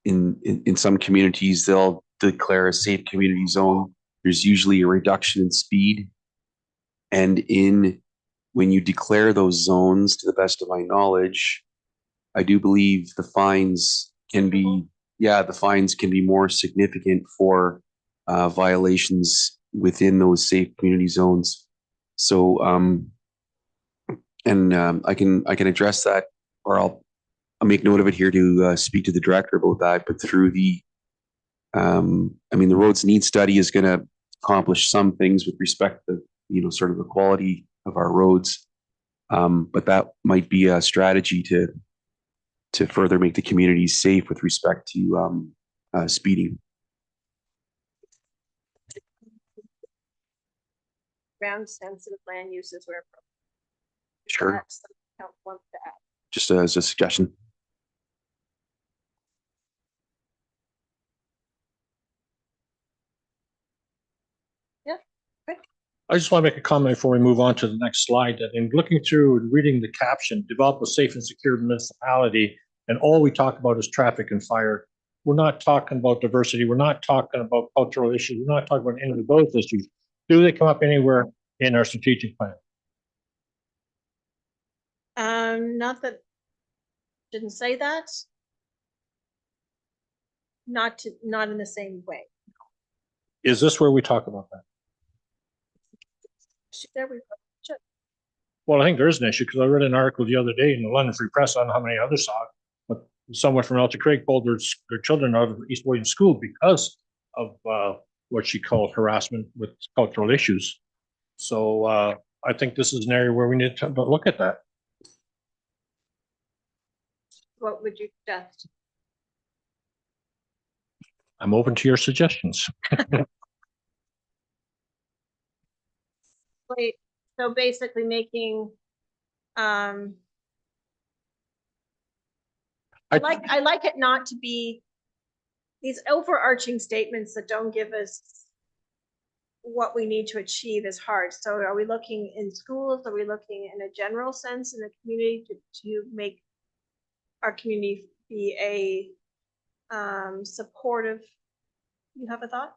In some communities, they'll declare a safe community zone. There's usually a reduction in speed. And when you declare those zones, to the best of my knowledge, I do believe the fines can be more significant for violations within those safe community zones. So, I can address that, or I'll make note of it here to speak to the director about that. But through the roads need study is going to accomplish some things with respect to, sort of the quality of our roads. But that might be a strategy to further make the communities safe with respect to speeding.
Ground sensitive land uses where appropriate.
Sure.
That's something I don't want to add.
Just as a suggestion.
I just want to make a comment before we move on to the next slide, that in looking through and reading the caption, develop a safe and secure municipality, and all we talk about is traffic and fire. We're not talking about diversity. We're not talking about cultural issues. We're not talking about any of those issues. Do they come up anywhere in our strategic plan?
Not that, didn't say that. Not in the same way.
Is this where we talk about that?
There we go.
Well, I think there is an issue, because I read an article the other day in the London Free Press, I don't know how many others saw it, but someone from Elter Craig pulled their children out of East Williams School because of what she called harassment with cultural issues. So I think this is an area where we need to look at that.
What would you suggest?
I'm open to your suggestions.
Wait, so basically making, I like it not to be these overarching statements that don't give us what we need to achieve is hard. So are we looking in schools? Are we looking in a general sense in the community to make our community be a supportive? You have a thought?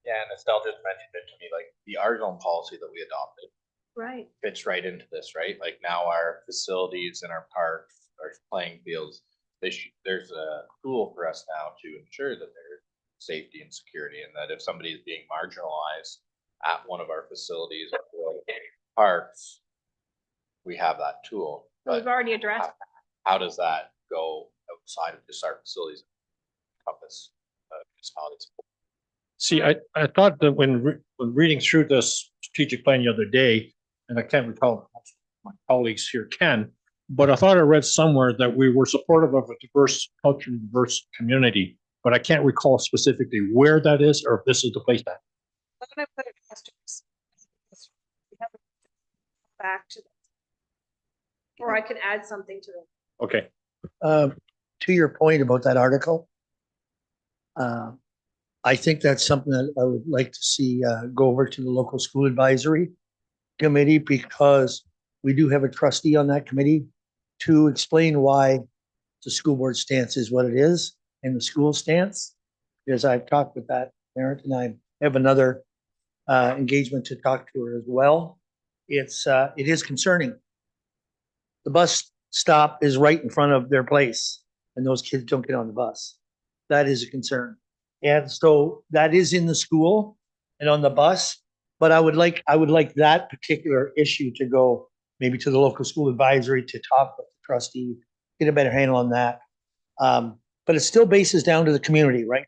Yeah, and Estelle just mentioned it to me, like the our zone policy that we adopted
Right.
fits right into this, right? Like now our facilities and our parks, our playing fields, there's a tool for us now to ensure that there's safety and security, and that if somebody is being marginalized at one of our facilities or parks, we have that tool.
So we've
But
already addressed that.
how does that go outside of just our facilities? Encompass municipalities.
See, I thought that when reading through this strategic plan the other day, and I can't recall if my colleagues here can, but I thought I read somewhere that we were supportive of a diverse culture and diverse community, but I can't recall specifically where that is or if this is the place that.
I'm gonna put it asterisk. We have to go back to this. Or I can add something to it.
Okay.
To your point about that article, I think that's something that I would like to see go over to the local school advisory committee because we do have a trustee on that committee to explain why the school board stance is what it is and the school stance. Because I've talked with that parent and I have another engagement to talk to her as well. It is concerning. The bus stop is right in front of their place and those kids don't get on the bus. That is a concern. And so that is in the school and on the bus, but I would like that particular issue to go maybe to the local school advisory to talk with the trustee, get a better handle on that. But it still bases down to the community, right?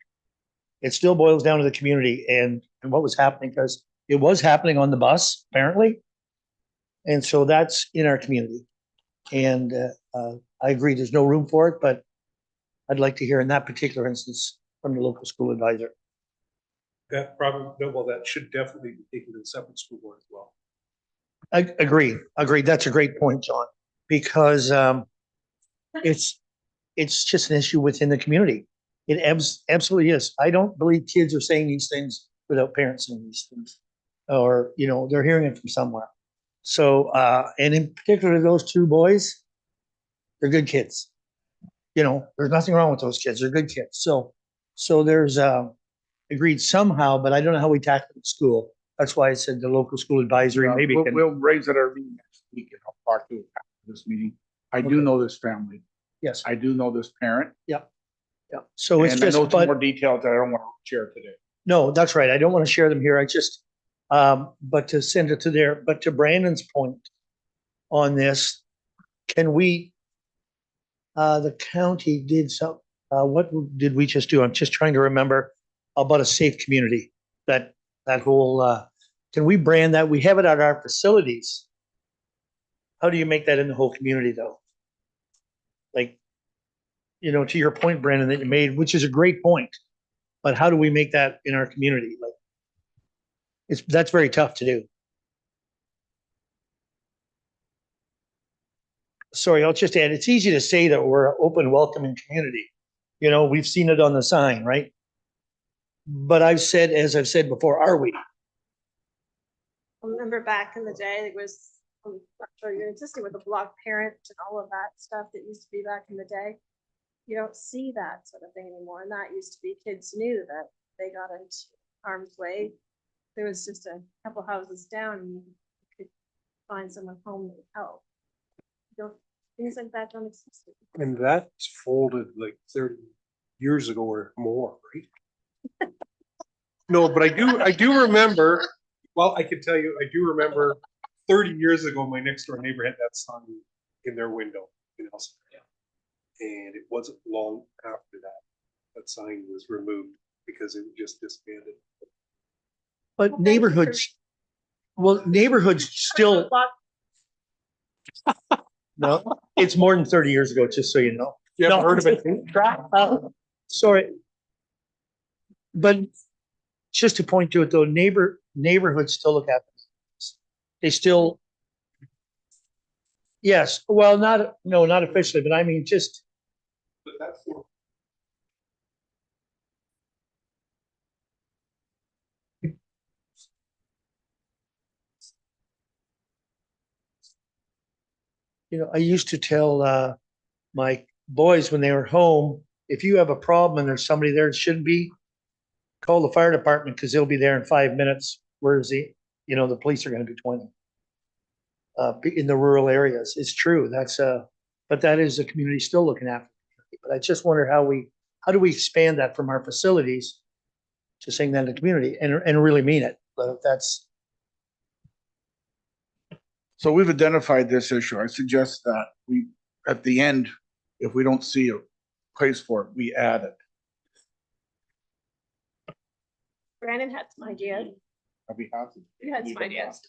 It still boils down to the community and what was happening, because it was happening on the bus, apparently. And so that's in our community. And I agree, there's no room for it, but I'd like to hear in that particular instance from the local school advisor.
That probably, well, that should definitely be taken to the separate school board as well.
I agree. That's a great point, John, because it's just an issue within the community. It absolutely is. I don't believe kids are saying these things without parents saying these things, or they're hearing it from somewhere. So, and in particular, those two boys, they're good kids. There's nothing wrong with those kids. They're good kids. So there's agreed somehow, but I don't know how we tackle it at school. That's why I said the local school advisory maybe can.
We'll raise it at our meeting next week and I'll talk to you after this meeting. I do
Okay.
know this family.
Yes.
I do know this parent.
Yeah. So it's
And I
just,
know some more
but
details that I don't want to share today.
no, that's right. I don't want to share them here. I just, but to send it to but to Brandon's point on this, can we, the county did what did we just do? I'm just trying to remember about a safe community, that whole, can we brand that? We have it at our facilities. How do you make that in the whole community though? Like, to your point, Brandon, that you made, which is a great point, but how do we make that in our community? Like, that's very tough to do. Sorry, I'll just add, it's easy to say that we're an open, welcoming community. We've seen it on the sign, right? But as I've said before, are we?
I remember back in the day, it was, I'm not sure you're existing with the block parent and all of that stuff that used to be back in the day. You don't see that sort of thing anymore. And that used to be, kids knew that they got into harm's way. There was just a couple houses down and you could find someone home that would help. Things like that don't exist.
And that's folded like 30 years ago or more, right? No, but I do remember, well, I can tell you, I do remember 30 years ago, my next door neighbor had that sign in their window in Elsinore. And it wasn't long after that sign was removed because it was just disbanded.
But neighborhoods still, no, it's more than 30 years ago, just so you know.
You haven't heard of it?
Sorry. But just to point to it though, neighborhoods still look at this. They still, yes, well, not officially, but I mean, just.
But that's
I used to tell my boys when they were home, if you have a problem and there's somebody there that shouldn't be, call the fire department because they'll be there in 5 minutes. Whereas the police are going to be 20. In the rural areas, it's true. But that is the community still looking after. But I just wonder how do we expand that from our facilities to saying that in the community and really mean it. But that's.
So we've identified this issue. I suggest that we, at the end, if we don't see a place for it, we add it.
Brandon had some ideas.
I'd be happy.
You had some ideas.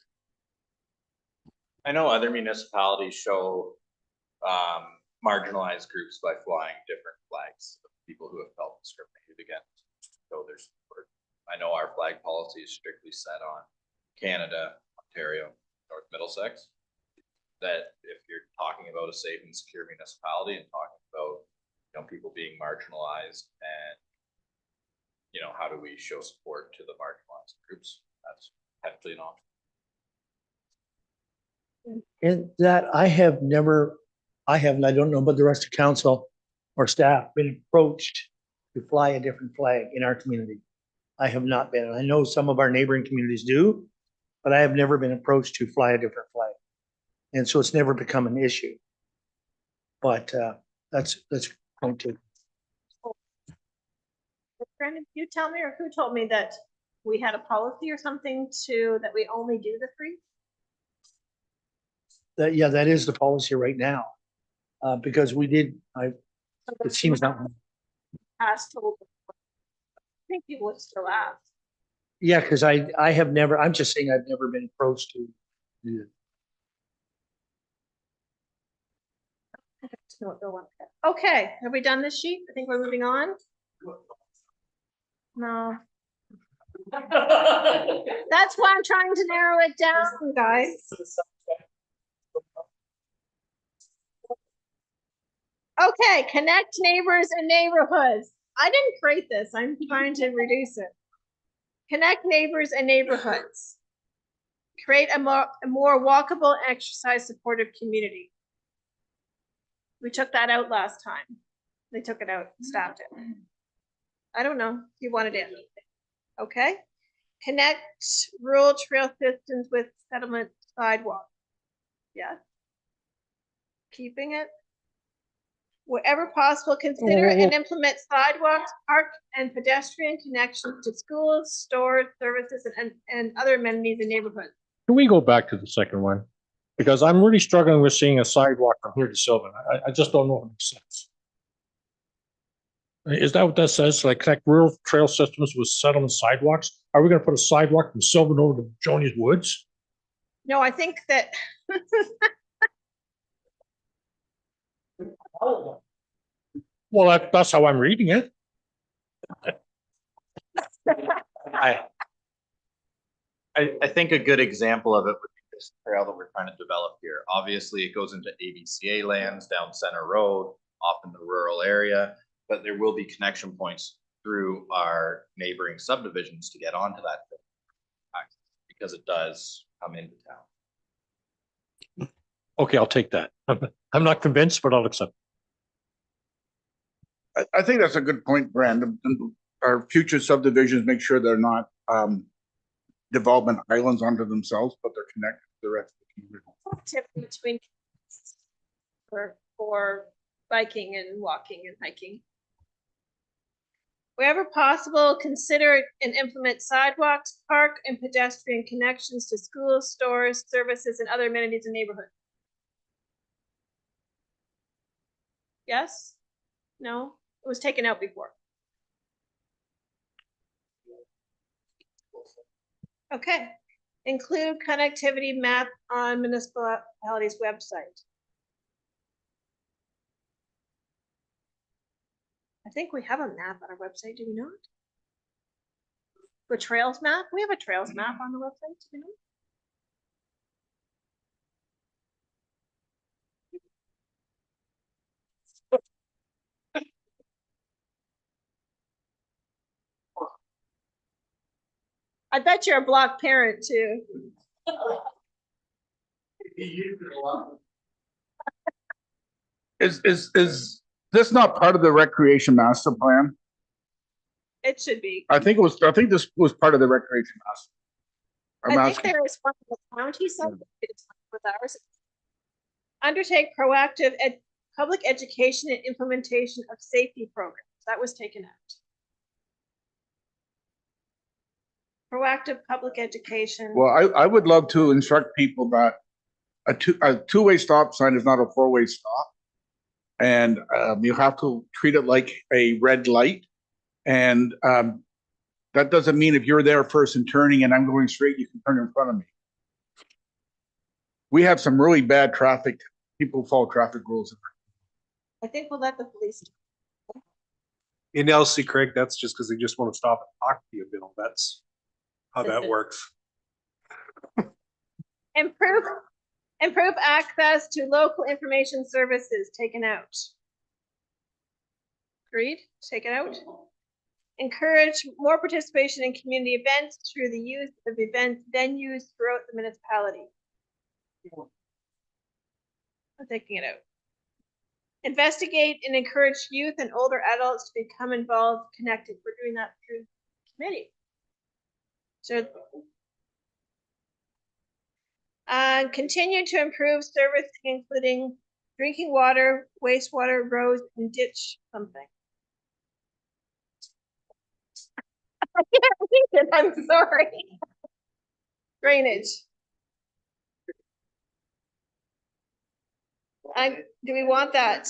I know other municipalities show marginalized groups by flying different flags of people who have felt discriminated against. So there's, I know our flag policy is strictly set on Canada, Ontario, North Middlesex. That if you're talking about a safe and secure municipality and talking about people being marginalized and how do we show support to the marginalized groups, that's potentially an option.
And that I have never, I haven't, I don't know about the rest of council or staff, been approached to fly a different flag in our community. I have not been, and I know some of our neighboring communities do, but I have never been approached to fly a different flag. And so it's never become an issue. But that's point two.
Brandon, you tell me, or who told me that we had a policy or something that we only do the 3?
That, yeah, that is the policy right now. Because we did, it seems that,
Past told. I think people would still ask.
yeah, because I have never, I'm just saying I've never been approached to do it.
Okay, have we done this sheet? I think we're moving on. No. That's why I'm trying to narrow it down, guys. Okay, connect neighbors and neighborhoods. I didn't create this. I'm trying to reduce it. Connect neighbors and neighborhoods. Create a more walkable, exercise supportive community. We took that out last time. They took it out, stopped it. I don't know. You wanted it. Okay. Connect rural trail systems with settlement sidewalk. Yeah. Keeping it. Wherever possible, consider and implement sidewalks, park and pedestrian connections to schools, stores, services, and other amenities in neighborhoods.
Can we go back to the second one? Because I'm really struggling with seeing a sidewalk from here to Sylvan. I just don't know if it makes sense. Is that what that says? Like connect rural trail systems with settlement sidewalks? Are we gonna put a sidewalk from Sylvan over to Joni's Woods?
No, I think that
Well, that's how I'm reading it.
I think a good example of it would be this trail that we're trying to develop here. Obviously, it goes into ABCA lands down Center Road, off in the rural area, but there will be connection points through our neighboring subdivisions to get onto that because it does come into town.
Okay, I'll take that. I'm not convinced, but I'll accept.
I think that's a good point, Brandon. Our future subdivisions, make sure they're not development islands unto themselves, but they're connected to the rest of the community.
tip between for biking and walking and hiking. Wherever possible, consider and implement sidewalks, park and pedestrian connections to schools, stores, services, and other amenities in neighborhood. Yes? No? It was taken out before. Okay. Include connectivity map on municipality's website. I think we have a map on our website, do we not? The trails map? We have a trails map on the website, do we not? I bet you're a block parent too.
Is this not part of the recreation master plan?
It should be.
I think this was part of the recreation master. I'm
I think
asking.
there is one in the county, something with ours. Undertake proactive public education and implementation of safety programs. That was taken out. Proactive public education.
Well, I would love to instruct people that a two-way stop sign is not a four-way stop. And you have to treat it like a red light. And that doesn't mean if you're there first and turning and I'm going straight, you can turn in front of me. We have some really bad traffic. People follow traffic rules.
I think we'll let the police.
In LC, Craig, that's just because they just want to stop and talk to you, Bill. That's how that works.
Improve access to local information services, taken out. Agreed, take it out. Encourage more participation in community events through the use of event venues throughout the municipality. I'm taking it out. Investigate and encourage youth and older adults to become involved, connected. We're doing that through committee. So, continue to improve service, including drinking water, wastewater, roads, and ditch something. I can't read it, I'm sorry. Drainage. Do we want that?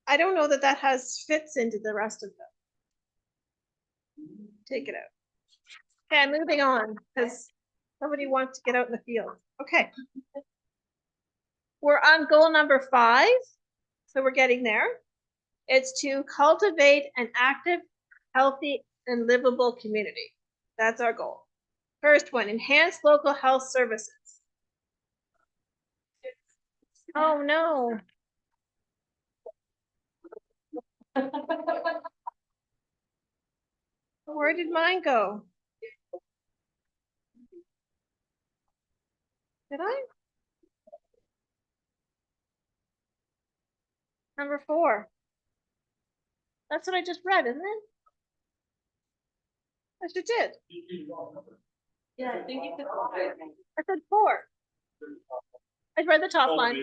I don't know that that has fits into the rest of them. Take it out. Okay, moving on, because somebody wants to get out in the field. Okay. We're on goal number 5, so we're getting there. It's to cultivate an active, healthy, and livable community. That's our goal. First one, enhance local health services. Oh, no. Where did mine go? Did I? Number 4. That's what I just read, isn't it? I just did.
Yeah, I think you could.
I said 4. I read the top line.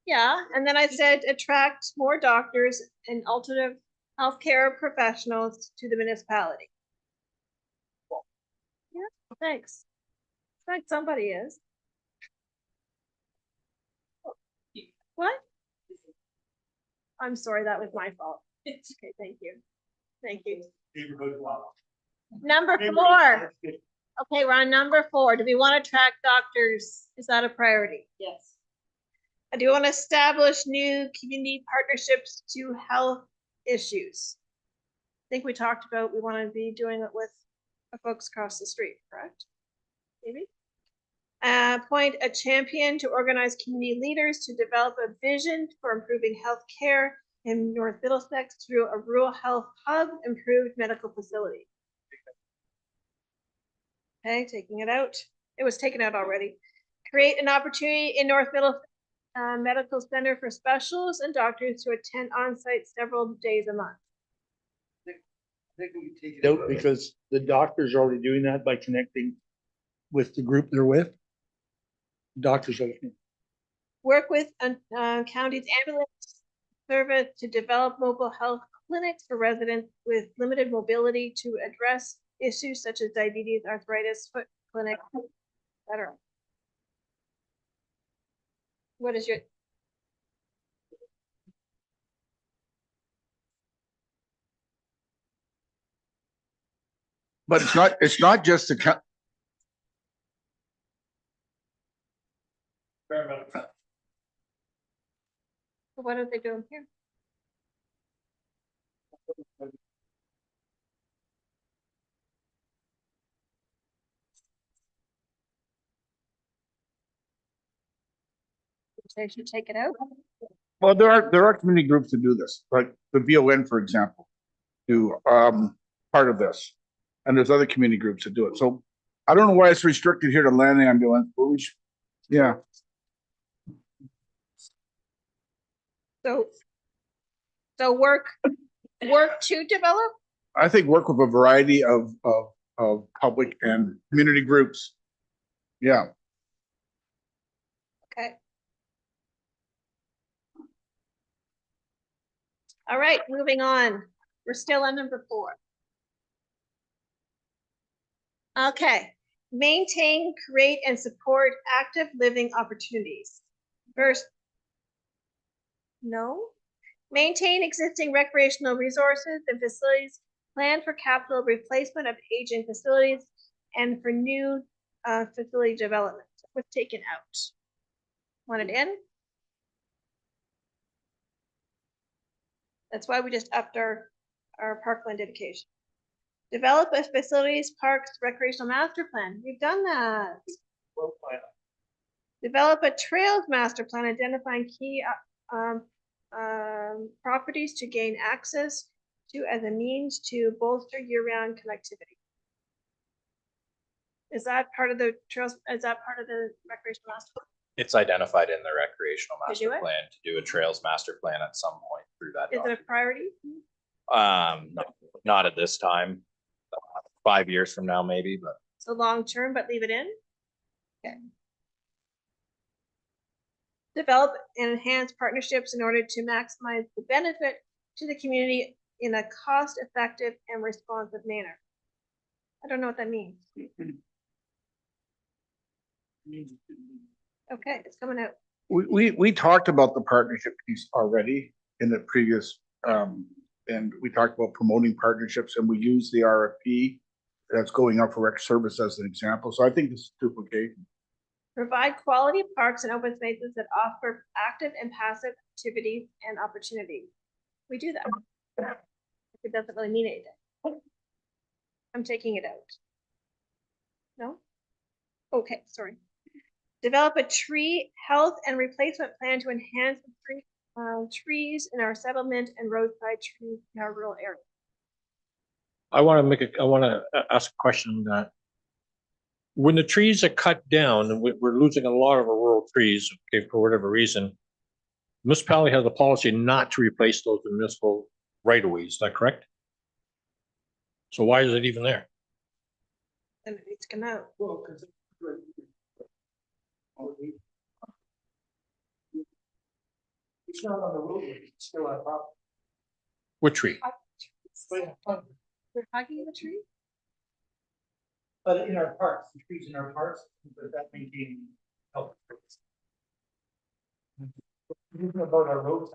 Yeah, and then I said attract more doctors and alternative healthcare professionals to the municipality. Yeah, thanks. Thanks, somebody is. What? I'm sorry, that was my fault. Okay, thank you. Thank you. Number 4. Okay, we're on number 4. Do we want to attract doctors? Is that a priority?
Yes.
Do you want to establish new community partnerships to health issues? I think we talked about we want to be doing it with the folks across the street, correct? Maybe. Appoint a champion to organize community leaders to develop a vision for improving health care in North Middlesex through a rural health hub, improved medical facility. Okay, taking it out. It was taken out already. Create an opportunity in North Middlesex Medical Center for specialists and doctors to attend on-site several days a month.
Out because the doctors are already doing that by connecting with the group they're with. Doctors are.
Work with county's ambulance service to develop mobile health clinics for residents with limited mobility to address issues such as diabetes, arthritis, foot clinic, etc. What is your?
But it's not just the,
What are they doing here? They should take it out.
well, there are community groups that do this, like the VON, for example, do part of this. And there's other community groups that do it. So I don't know why it's restricted here to land ambulance, but we should, yeah.
So work to develop.
I think work with a variety of public and community groups. Yeah.
Okay. All right, moving on. We're still on number 4. Okay, maintain, create, and support active living opportunities. First, no. Maintain existing recreational resources and facilities, plan for capital replacement of aging facilities, and for new facility development. Was taken out. Want it in? That's why we just upped our parkland dedication. Develop a facilities, parks, recreational master plan. We've done that. Develop a trails master plan, identifying key properties to gain access to as a means to bolster year-round connectivity. Is that part of the trails? Is that part of the recreational master plan?
It's identified in the recreational
To do
master
it?
plan to do a trails master plan at some point through that.
Is it a
document.
priority?
Not at this time. 5 years from now, maybe, but
So long-term, but leave it in? Okay. Develop and enhance partnerships in order to maximize the benefit to the community in a cost-effective and responsive manner. I don't know what that means. Okay, it's coming out.
We talked about the partnership piece already in the previous, and we talked about promoting partnerships, and we use the RFP that's going up for rec service as an example. So I think this is duplication.
Provide quality parks and open spaces that offer active and passive activities and opportunities. We do that. It doesn't really mean anything. I'm taking it out. No? Okay, sorry. Develop a tree health and replacement plan to enhance the trees in our settlement and roadside trees in our rural area.
I want to ask a question on that. When the trees are cut down, and we're losing a lot of our rural trees, okay, for whatever reason, municipality has a policy not to replace those in municipal right of ways. Is that correct? So why is it even there?
And it needs to come out.
It's not on the road, it's still on property.
What tree?
We're hugging the tree?
But in our parks, the trees in our parks, but that maintaining health. About our roads.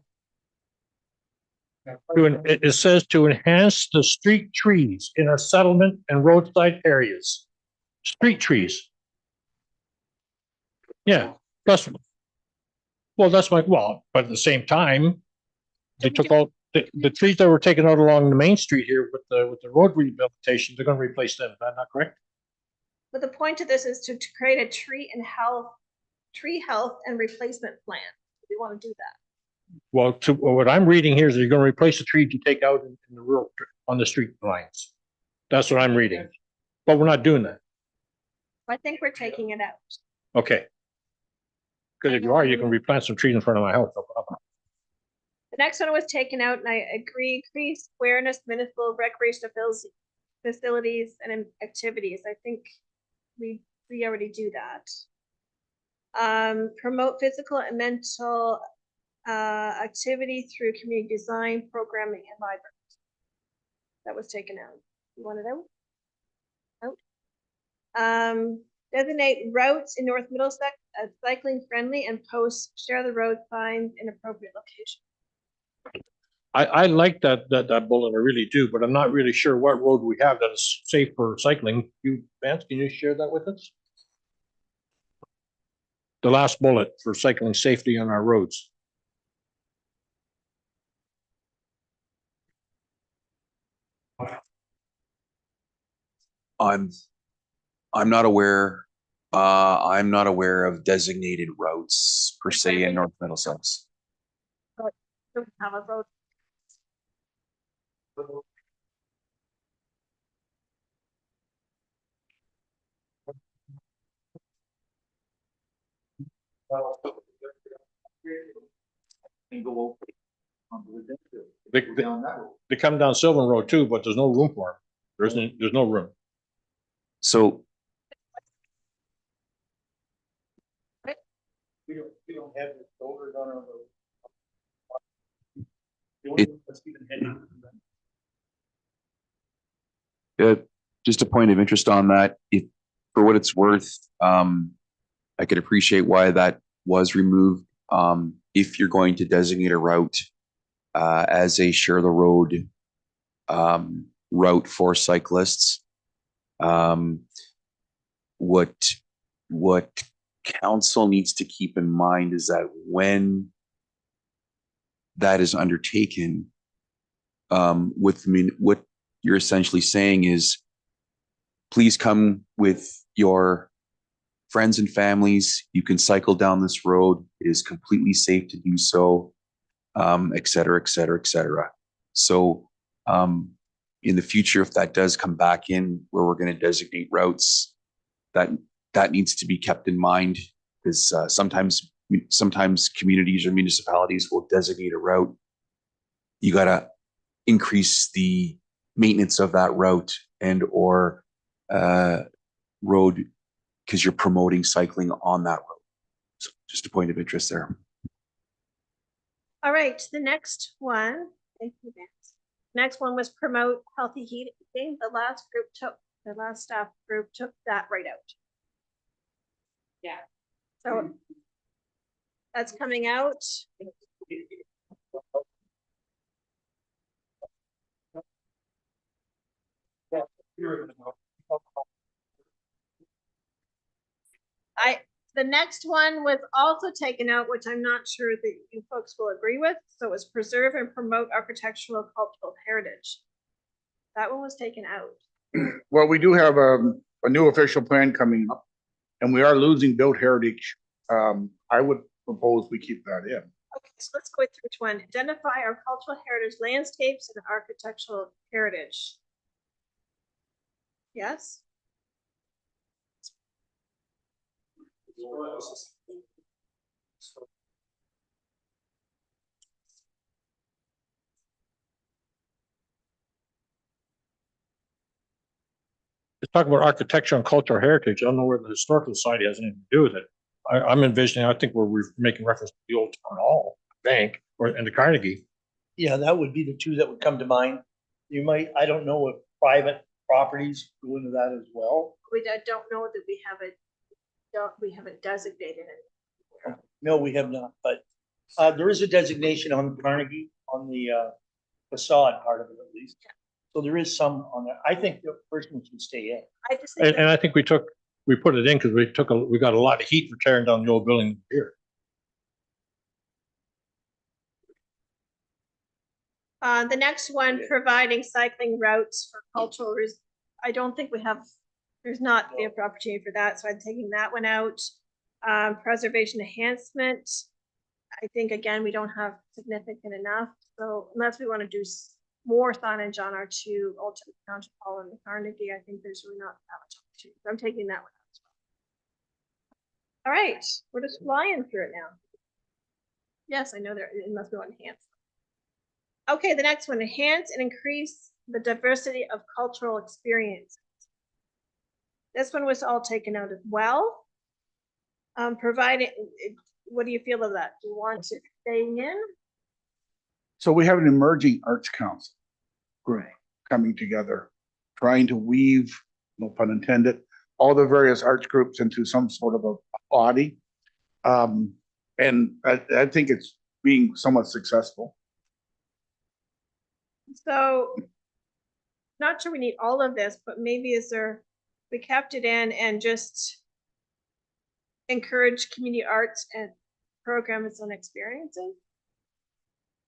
It says to enhance the street trees in our settlement and roadside areas. Street trees. Yeah, that's, well, that's but at the same time, they took all, the trees that were taken out along the main street here with the road rehabilitation, they're gonna replace them. Is that not correct?
But the point of this is to create a tree health and replacement plan. We want to do that.
Well, what I'm reading here is you're gonna replace the trees you take out in the rural, on the street lines. That's what I'm reading. But we're not doing that.
I think we're taking it out.
Okay. Because if you are, you can replant some trees in front of my house.
The next one was taken out, and I agree, increase awareness, municipal recreational facilities and activities. I think we already do that. Promote physical and mental activity through community design, programming, and libraries. That was taken out. You want it out? Designate routes in North Middlesex as cycling friendly and post share the road signs in appropriate locations.
I like that bullet, I really do, but I'm not really sure what road we have that is safe for cycling. Vance, can you share that with us? The last bullet for cycling safety on our roads.
I'm not aware of designated routes per se in North Middlesex.
Don't have a road.
They come down Sylvan Road too, but there's no room for them. There's no room.
So
We don't have the shoulders on our road.
just a point of interest on that, if, for what it's worth, I could appreciate why that was removed. If you're going to designate a route as a share the road route for cyclists, what council needs to keep in mind is that when that is undertaken, what you're essentially saying is, please come with your friends and families. You can cycle down this road. It is completely safe to do so, et cetera, et cetera, et cetera. So in the future, if that does come back in where we're going to designate routes, that needs to be kept in mind, Because sometimes communities or municipalities will designate a route. You gotta increase the maintenance of that route and or road because you're promoting cycling on that road. So just a point of interest there.
All right, the next one, thank you, Vance. Next one was promote healthy eating. The last staff group took that right out.
Yeah.
So that's coming out. The next one was also taken out, which I'm not sure that you folks will agree with. So it was preserve and promote architectural cultural heritage. That one was taken out.
Well, we do have a new official plan coming up, and we are losing built heritage. I would propose we keep that in.
Okay, so let's go through each one. Identify our cultural heritage landscapes and architectural heritage. Yes?
Let's talk about architecture and cultural heritage. I don't know where the historical society has anything to do with it. I'm envisioning, I think we're making reference to the old town hall bank and the Carnegie.
Yeah, that would be the two that would come to mind. You might, I don't know if private properties go into that as well.
Don't know that we haven't designated it.
No, we have not, but there is a designation on Carnegie on the facade part of it at least. So there is some on there. I think the first one should stay in.
I just think
And I think we put it in because we got a lot of heat for tearing down the old building here.
the next one, providing cycling routes for cultural, I don't think there's not the opportunity for that, so I'm taking that one out. Preservation enhancement, I think, again, we don't have significant enough, so unless we want to do more signage on our two, Old Township Hall and the Carnegie, I think there's really not that much opportunity. So I'm taking that one out as well. All right, we're just flying through it now. Yes, I know there, unless we want to enhance. Okay, the next one, enhance and increase the diversity of cultural experiences. This one was all taken out as well. Provided, what do you feel of that? Do you want to stay in?
So we have an emerging arts council group coming together, trying to weave, no pun intended, all the various arts groups into some sort of a body. And I think it's being somewhat successful.
So, not sure we need all of this, but maybe we kept it in and just encourage community arts and programs and experiences.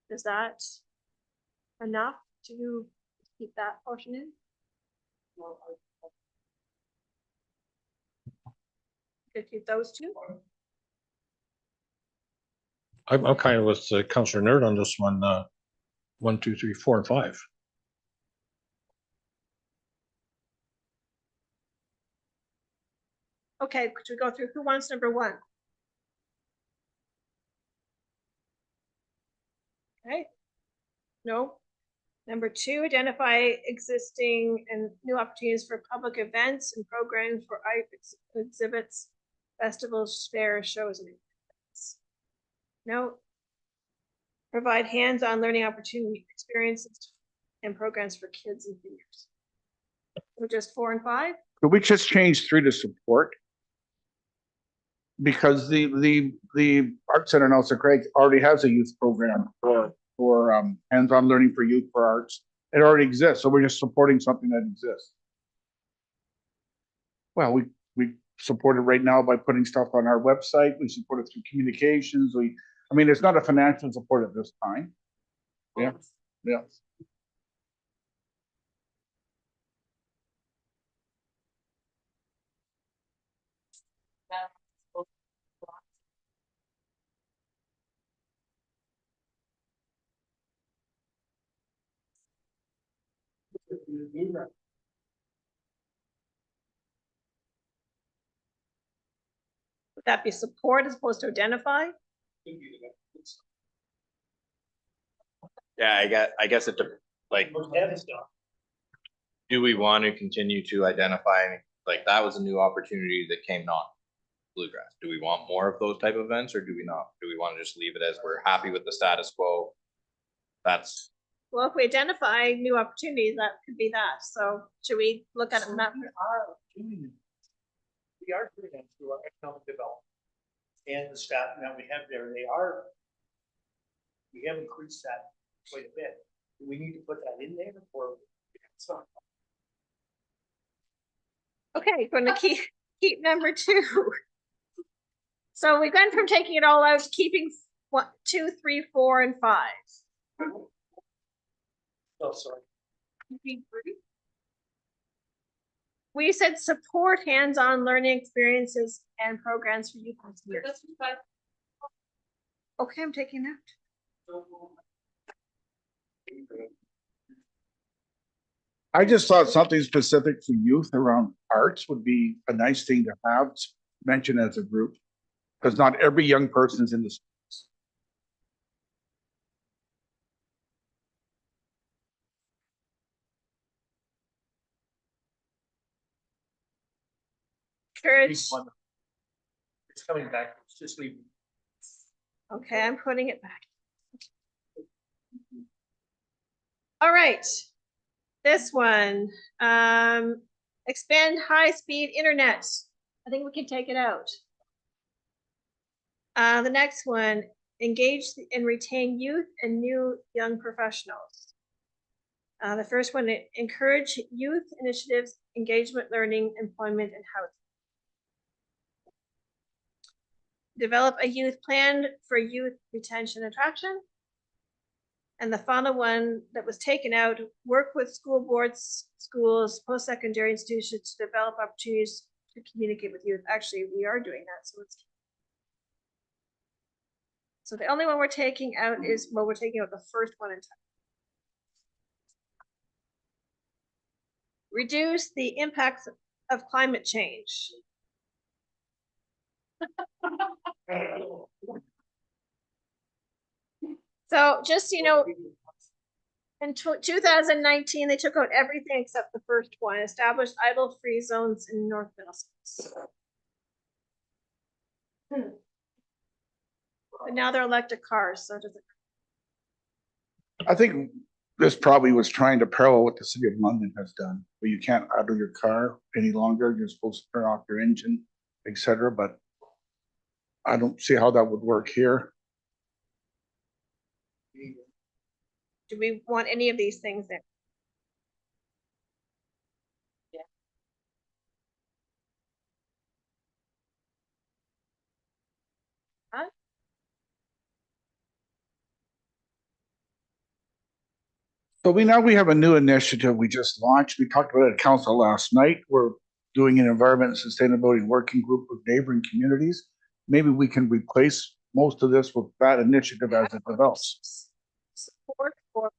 Is that enough to keep that portion in? Could keep those two?
I'm kind of with Councillor Nerd on this one. 1, 2, 3, 4, and 5.
Okay, could we go through who wants number 1? Okay. No. Number 2, identify existing and new opportunities for public events and programs for exhibits, festivals, fairs, shows, and events. No. Provide hands-on learning opportunity experiences and programs for kids and seniors. So just 4 and 5?
Could we just change 3 to support? Because the Art Center in Elsa Craig already has a youth program for hands-on learning for youth for arts. It already exists, so we're just supporting something that exists. Well, we support it right now by putting stuff on our website. We support it through communications. I mean, it's not a financial support at this time. Yeah, yeah.
Would that be support as opposed to identify?
Yeah, I guess it, like, do we want to continue to identify, like, that was a new opportunity that came on Bluegrass. Do we want more of those type of events or do we not? Do we want to just leave it as we're happy with the status quo? That's,
Well, if we identify new opportunities, that could be that. So should we look at it? Not,
We are doing that through our economic development. And the staff that we have there, we have increased that quite a bit. Do we need to put that in there or? It's not.
okay, going to keep number 2. So we've gone from taking it all out to keeping 1, 2, 3, 4, and 5.
Oh, sorry.
We said support hands-on learning experiences and programs for youth. Okay, I'm taking that.
I just thought something specific for youth around arts would be a nice thing to have mentioned as a group. Because not every young person is in this.
Courage.
It's coming back. It's just leaving.
Okay, I'm putting it back. All right. This one, expand high-speed internet. I think we can take it out. The next one, engage and retain youth and new young professionals. The first one, encourage youth initiatives, engagement, learning, employment, and housing. Develop a youth plan for youth retention and attraction. And the final one that was taken out, work with school boards, schools, post-secondary institutions to develop opportunities to communicate with youth. Actually, we are doing that, so it's. So the only one we're taking out is, well, we're taking out the first one in time. Reduce the impacts of climate change. So just, so you know, in 2019, they took out everything except the first one, established idle-free zones in North Middlesex. But now they're electric cars, so does it?
I think this probably was trying to parallel what the city of London has done, where you can't idle your car any longer. You're supposed to turn off your engine, etc. But I don't see how that would work here.
Do we want any of these things there?
Yeah.
Huh?
So we have a new initiative we just launched. We talked about it at council last night. We're doing an environment and sustainability working group with neighboring communities. Maybe we can replace most of this with that initiative as it develops.
Support for.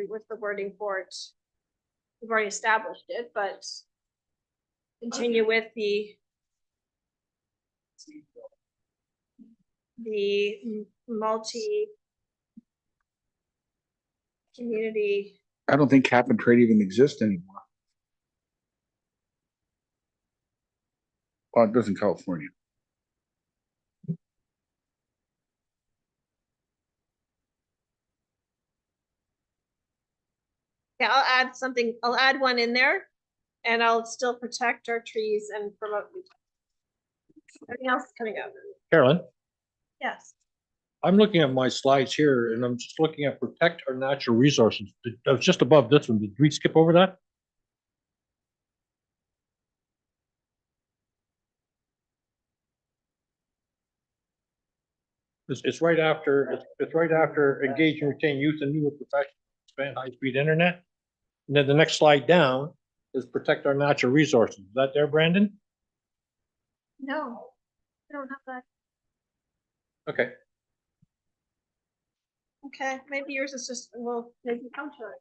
What's the wording for it? We've already established it, but continue with the multi community.
I don't think cap and trade even exists anymore. Well, it does in California.
Yeah, I'll add something. I'll add one in there, and I'll still protect our trees and promote. Everything else is coming out.
Carolyn,
Yes.
I'm looking at my slides here and I'm just looking at protect our natural resources. That was just above this one. Did we skip over that? It's right after, it's right after engage and retain youth and new professionals, expand high-speed internet. And then the next slide down is protect our natural resources. Is that there, Brandon?
No, I don't have that.
Okay.
Okay, maybe yours is just, well, maybe come to it.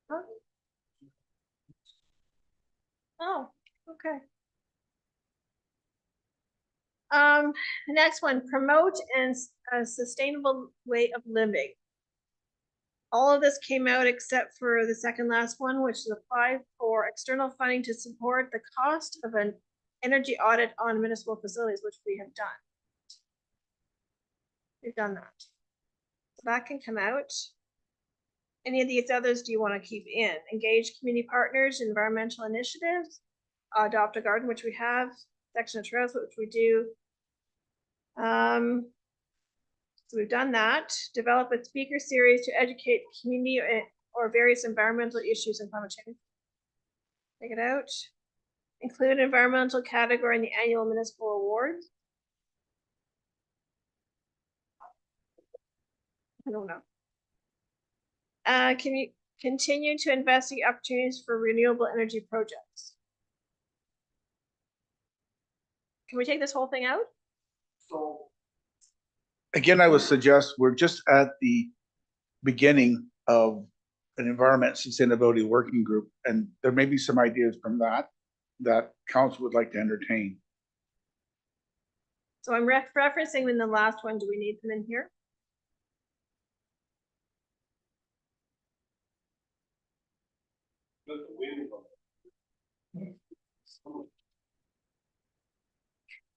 Huh? Oh, Okay. The next one, promote a sustainable way of living. All of this came out except for the second last one, which is apply for external funding to support the cost of an energy audit on municipal facilities, which we have done. We've done that. So that can come out. Any of these others do you want to keep in? Engage community partners, environmental initiatives, adopt a garden, which we have, section of trails, which we do. So we've done that. Develop a speaker series to educate the community or various environmental issues and climate change. Take it out. Include environmental category in the annual municipal awards. I don't know. Can you continue to investigate opportunities for renewable energy projects? Can we take this whole thing out?
So again, I would suggest we're just at the beginning of an environment sustainability working group, and there may be some ideas from that council would like to entertain.
So I'm referencing in the last one. Do we need them in here?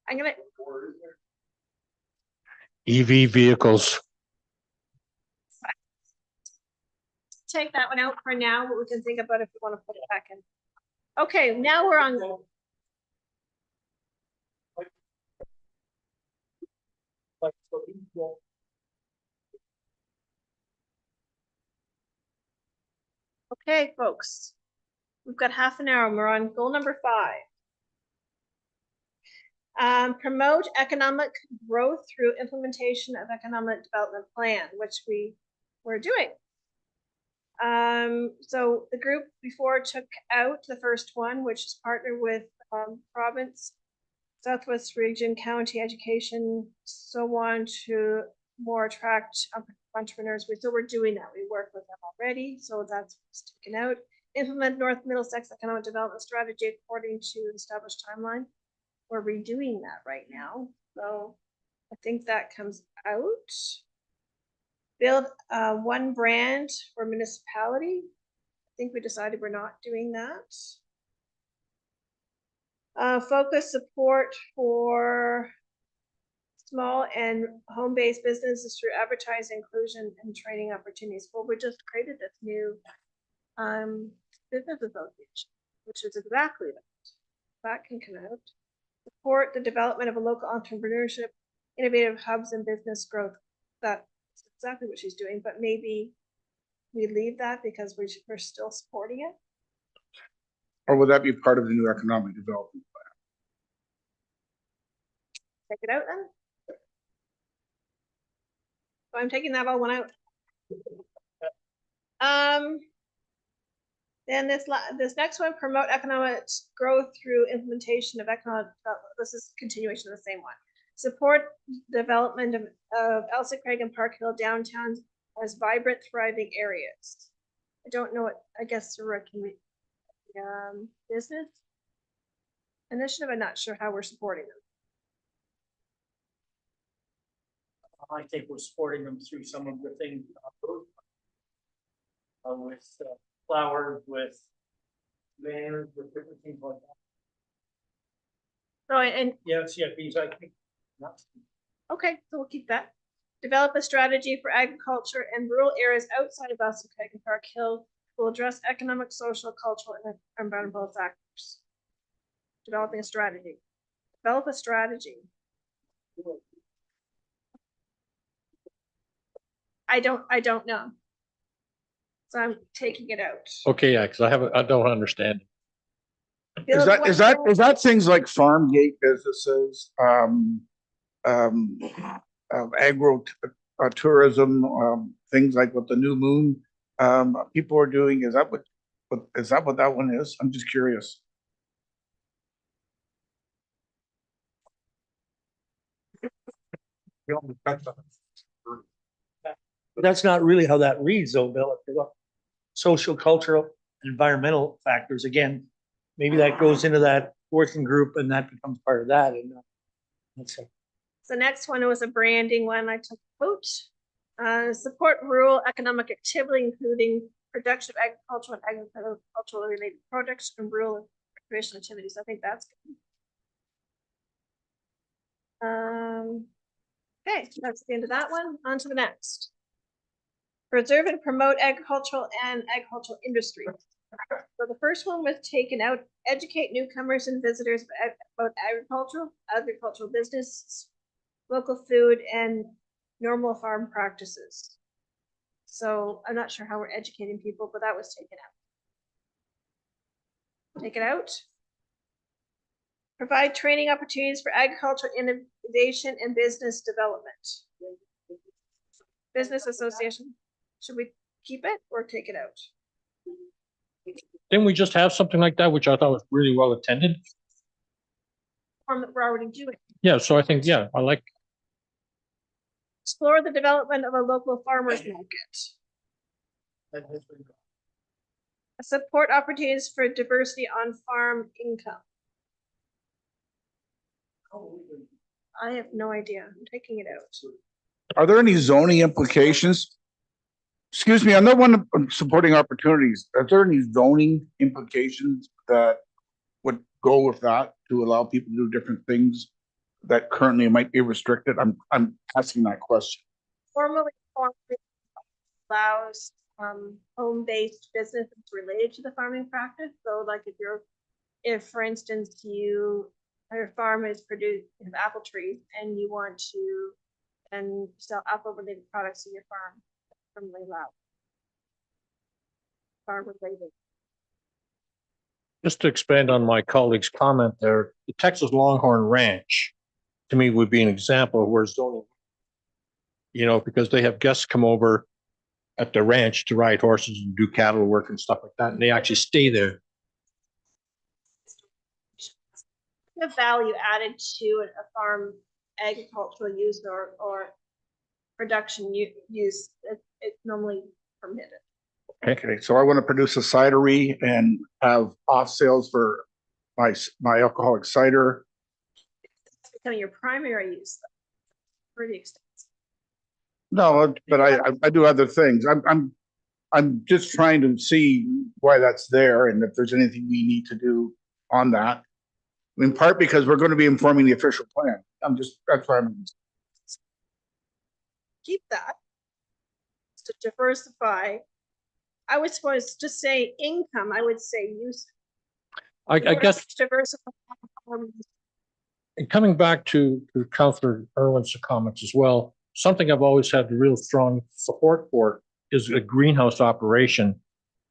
I'm gonna.
EV vehicles.
Take that one out for now, but we can think about if we want to put it back in. Okay, now we're on. Okay, folks, we've got half an hour and we're on goal number 5. Promote economic growth through implementation of economic development plan, which we're doing. So the group before took out the first one, which is partner with province, Southwest Region, county education, so on, to more attract entrepreneurs. So we're doing that. We work with them already, so that's taken out. Implement North Middlesex economic development strategy according to the established timeline. We're redoing that right now, so I think that comes out. Build one brand for municipality. I think we decided we're not doing that. Focus support for small and home-based businesses through advertising, inclusion, and training opportunities. Well, we just created this new business association, which is exactly that. That can come out. Support the development of a local entrepreneurship, innovative hubs, and business growth. That's exactly what she's doing, but maybe we leave that because we're still supporting it.
Or would that be part of the new economic development plan?
Take it out then. So I'm taking that all one out. Then this next one, promote economic growth through implementation of economic development. This is continuation of the same one. Support development of Elsa Craig and Park Hill downtowns as vibrant, thriving areas. I don't know what, I guess the business initiative. I'm not sure how we're supporting them.
I think we're supporting them through some of the things with flowers, with banners, with different things like that.
So, and
Yes, yeah, these I think.
okay, so we'll keep that. Develop a strategy for agriculture and rural areas outside of Elsa Craig and Park Hill will address economic, social, cultural, and environmental factors. Developing a strategy. Develop a strategy. I don't know. So I'm taking it out.
Okay, yeah, because I don't understand.
Is that things like farm gate businesses, agro tourism, things like what the New Moon people are doing? Is that what that one is? I'm just curious.
But that's not really how that reads though, Bill. If you look, social, cultural, environmental factors, again, maybe that goes into that working group and that becomes part of that and that's it.
The next one was a branding one. I took out. Support rural economic activity, including production of agricultural and agricultural related products and rural recreational activities. I think that's good. Okay, that's the end of that one. On to the next. Preserve and promote agricultural and agricultural industry. So the first one was taken out, educate newcomers and visitors about agricultural business, local food, and normal farm practices. So I'm not sure how we're educating people, but that was taken out. Take it out. Provide training opportunities for agricultural innovation and business development. Business association, should we keep it or take it out?
Didn't we just have something like that, which I thought was really well attended?
Form that we're already doing.
Yeah, so I think, yeah, I like,
Explore the development of a local farmers market. Support opportunities for diversity on farm income. I have no idea. I'm taking it out.
Are there any zoning implications? Excuse me, on that one, supporting opportunities, are there any zoning implications that would go with that to allow people to do different things that currently might be restricted? I'm asking that question.
Formally allows home-based businesses related to the farming practice. So like if for instance, your farm is produced of apple trees and you want to then sell apple related products in your farm, formally allowed. Farm related.
just to expand on my colleague's comment there, the Texas Longhorn Ranch, to me, would be an example of where zoning, because they have guests come over at the ranch to ride horses and do cattle work and stuff like that, and they actually stay there.
The value added to a farm agricultural use or production use, it's normally permitted.
Okay, so I want to produce a cidery and have off sales for my alcoholic cider.
It's becoming your primary use. Pretty extensive.
No, but I do other things. I'm just trying to see why that's there and if there's anything we need to do on that. In part because we're going to be informing the official plan. That's why I'm.
Keep that. To diversify. I was supposed to say income, I would say use.
I guess,
Diversify.
and coming back to Councillor Irwin's comments as well, something I've always had real strong support for is a greenhouse operation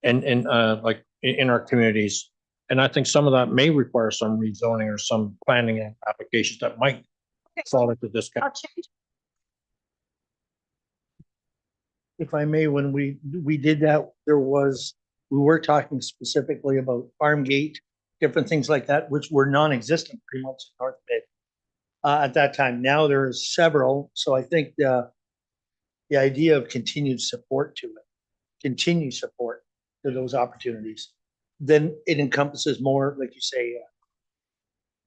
and like in our communities. And I think some of that may require some rezoning or some planning applications that might fall into this.
I'll change.
If I may, when we did that, we were talking specifically about farm gate, different things like that, which were non-existent pretty much in North Bay at that time. Now there's several, so I think the idea of continued support to those opportunities, then it encompasses more, like you say.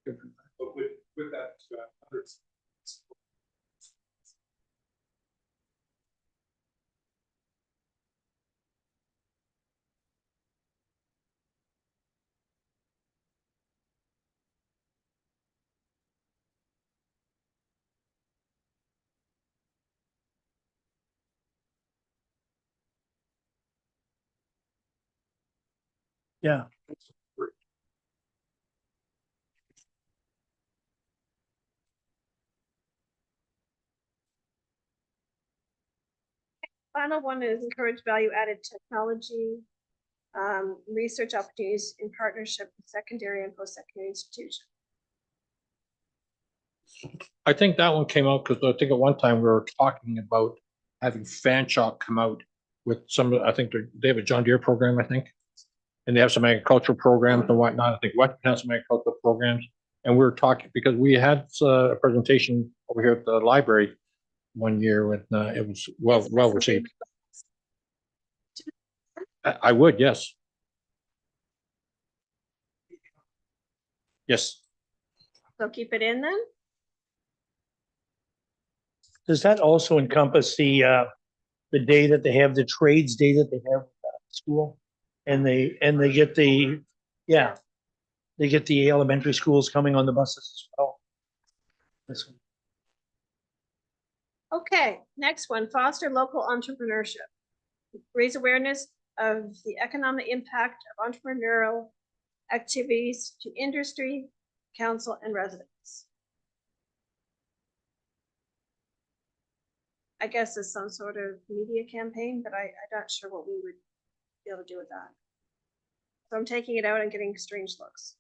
Different.
But with that, others.
Yeah.
Final one is encourage value added technology, research opportunities in partnership with secondary and post-secondary institutions.
I think that one came out because I think at one time we were talking about having Fan Shop come out with I think they have a John Deere program, I think. And they have some agricultural programs and whatnot. I think Western has some agricultural programs. And we were talking because we had a presentation over here at the library one year when it was well received. I would, yes. Yes.
So keep it in then?
Does that also encompass the day that they have, the trades day that they have at school? And they get the, yeah, they get the elementary schools coming on the buses as well. This one.
Okay, next one, foster local entrepreneurship. Raise awareness of the economic impact of entrepreneurial activities to industry, council, and residents. I guess it's some sort of media campaign, but I'm not sure what we would be able to do with that. So I'm taking it out and getting strange looks.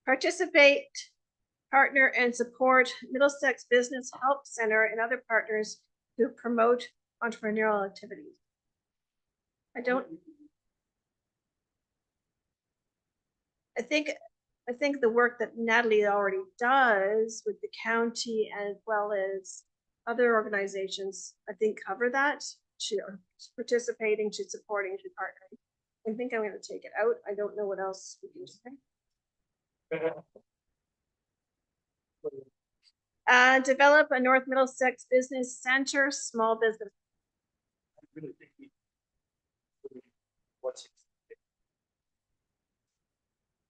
Participate, partner, and support Middlesex Business Help Center and other partners who promote entrepreneurial activities. I think the work that Natalie already does with the county as well as other organizations, I think cover that, to participating, to supporting, to partnering. I think I'm going to take it out. I don't know what else we can say. Develop a North Middlesex Business Center, small business.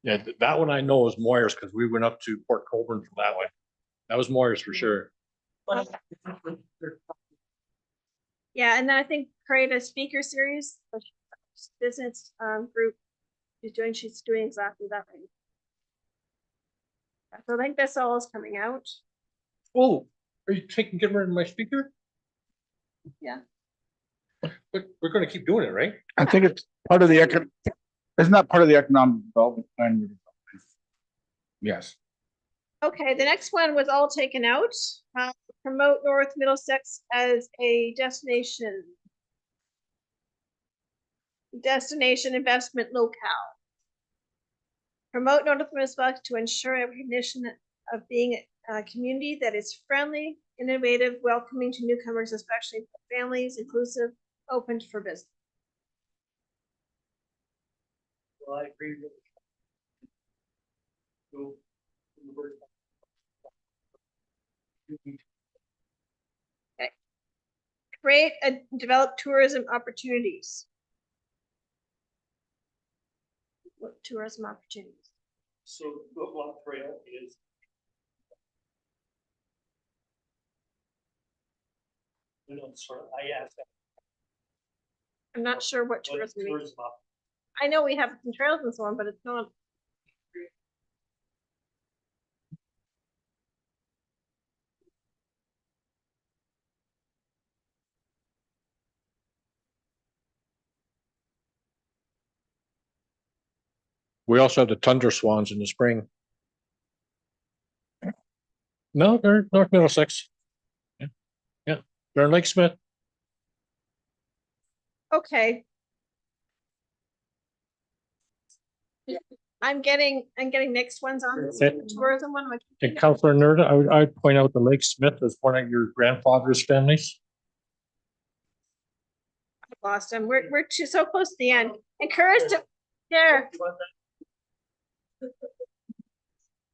Yeah, that one I know is Moyers because we went up to Port Colborne for that one. That was Moyers for sure.
Yeah, and then I think create a speaker series, a business group. She's doing exactly that right. So I think this all is coming out.
Oh, are you getting rid of my speaker?
Yeah.
But we're gonna keep doing it, right?
I think it's part of the it's not part of the economic development plan. Yes.
Okay, the next one was all taken out. Promote North Middlesex as a destination investment locale. Promote North Middlesex to ensure recognition of being a community that is friendly, innovative, welcoming to newcomers, especially for families, inclusive, open for business.
Well, I agree with
Okay. Create and develop tourism opportunities. What tourism opportunities?
So Block Trail is. I asked that.
I'm not sure what
What
tourism means.
tourism op-
I know we have some trails and so on, but it's not.
We also have the Tundra Swans in the spring. No, they're North Middlesex. Yeah, they're in Lake Smith.
Okay. I'm getting next ones on this
Okay.
tourism one.
And Councilor Nerda, I would point out the Lake Smith as one of your grandfather's families.
I lost them. We're so close to the end. Encourage to there.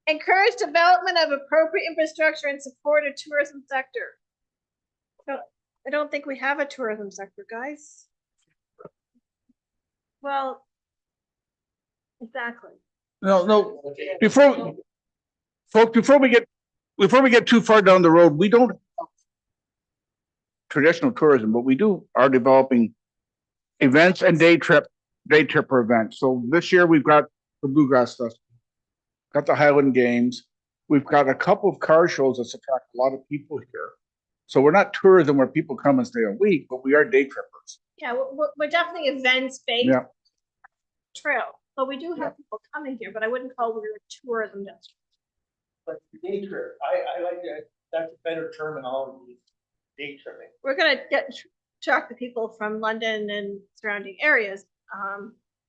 Encourage development of appropriate infrastructure and support a tourism sector. I don't think we have a tourism sector, guys. Well, exactly.
No, before we get too far down the road, we don't have traditional tourism, but we are developing events and day tripper events. So this year we've got the Bluegrass Festival, got the Highland Games. We've got a couple of car shows that attract a lot of people here. So we're not tourism where people come and stay a week, but we are day trippers.
Yeah, we're definitely events-based
Yeah.
trail. So we do have people coming here, but I wouldn't call it a tourism destination.
But day trip, I like that. That's a better terminology. Day tripping.
We're gonna attract the people from London and surrounding areas,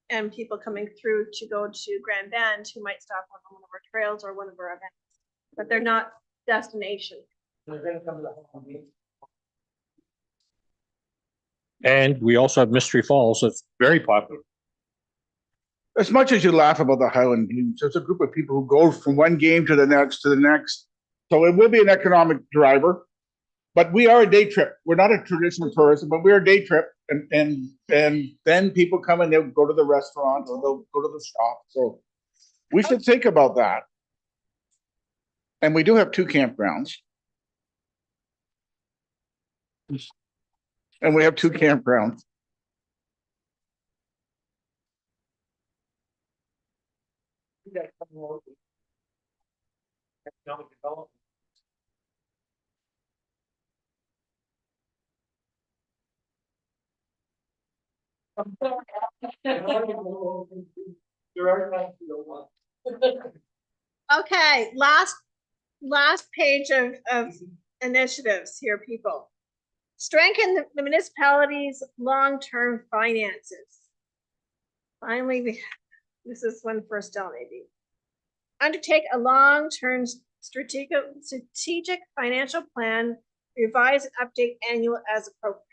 and people coming through to go to Grand Bend who might stop on one of our trails or one of our events, but they're not destination.
They're gonna come to the home game.
And we also have Mystery Falls. That's very popular.
as much as you laugh about the Highland Games, there's a group of people who go from one game to the next to the next. So it will be an economic driver. But we are a day trip. We're not a traditional tourism, but we're a day trip. And then people come and they'll go to the restaurant or they'll go to the shop. So we should think about that. And we do have 2 campgrounds. And we have 2 campgrounds.
Economic development.
Okay, last page of initiatives here, people. Strengthen the municipality's long-term finances. Finally, this is one for Estelle maybe. Undertake a long-term strategic financial plan, revise and update annual as appropriate.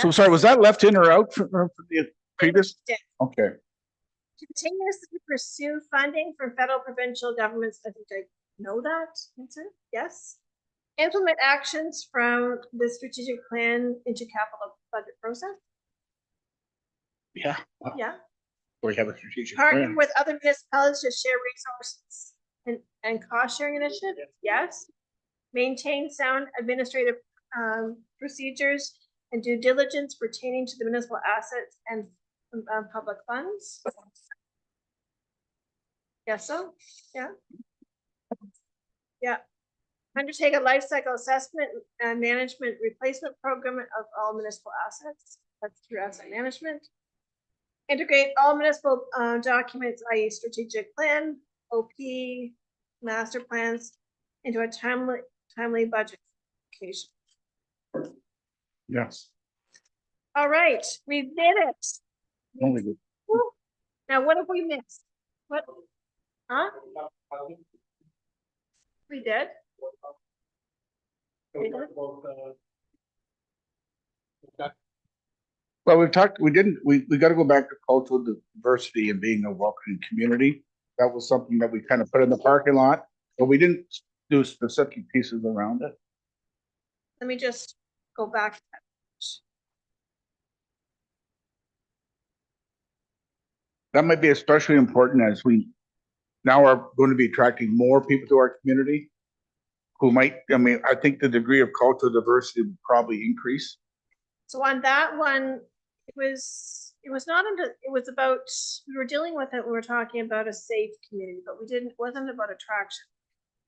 So
Yeah.
sorry, was that left in or out from the previous?
Yeah.
Okay.
Continuously pursue funding from federal, provincial governments. I think I know that answer. Yes. Implement actions from the strategic plan into capital budget process.
Yeah.
Yeah.
We have a strategic
Partner
plan.
with other municipalities to share resources and cost sharing initiative. Yes. Maintain sound administrative procedures and due diligence pertaining to the municipal assets and public funds. Yes, so, yeah. Yeah. Undertake a life cycle assessment and management replacement program of all municipal assets. That's through asset management. Integrate all municipal documents, i.e. strategic plan, OP, master plans, into a timely budget application.
Yes.
All right, we did it.
Only good.
Woo. Now, what have we missed? What? Huh? We did? We did?
Well, we got to go back to cultural diversity and being a welcoming community. That was something that we kind of put in the parking lot, but we didn't do specific pieces around it.
Let me just go back to that.
That might be especially important as we now are going to be attracting more people to our community who might, I mean, I think the degree of cultural diversity would probably increase.
So on that one, it was not into, it was about, we were dealing with it, we were talking about a safe community, but wasn't about attraction.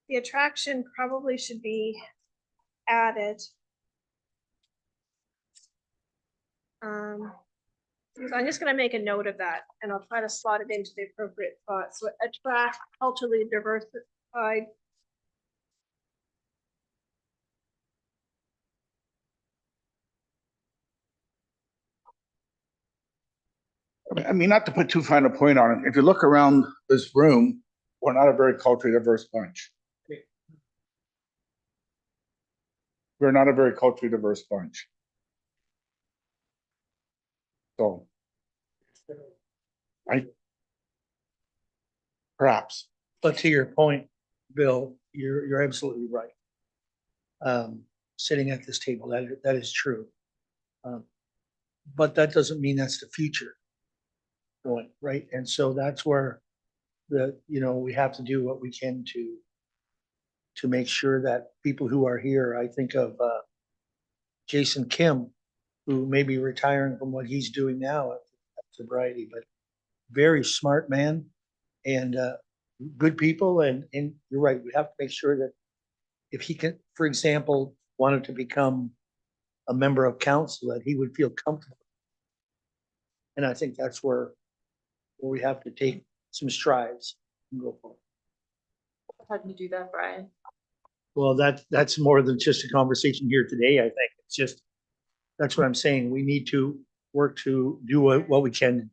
The attraction probably should be added. So I'm just gonna make a note of that and I'll try to slot it into the appropriate spot. So attract culturally diversified.
I mean, not to put too fine a point on it, if you look around this room, we're not a very culturally diverse bunch. We're not a very culturally diverse bunch. So perhaps.
But to your point, Bill, you're absolutely right. Sitting at this table, that is true. But that doesn't mean that's the future going, right? And so that's where we have to do what we can to make sure that people who are here, I think of Jason Kim, who may be retiring from what he's doing now at Sobriety, but very smart man and good people. And you're right, we have to make sure that if he can, for example, wanted to become a member of council, that he would feel comfortable. And I think that's where we have to take some strides and go forward.
How do you do that, Brian?
Well, that's more than just a conversation here today, I think. It's just, that's what I'm saying. We need to work to do what we can.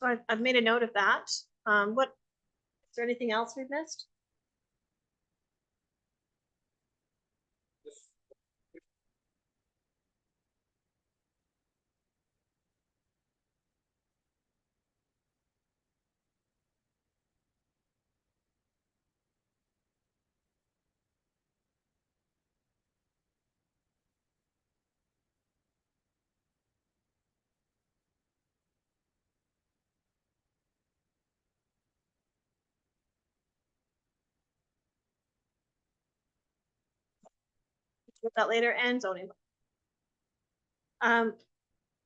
So I've made a note of that. Is there anything else we've missed? with that later, and zoning.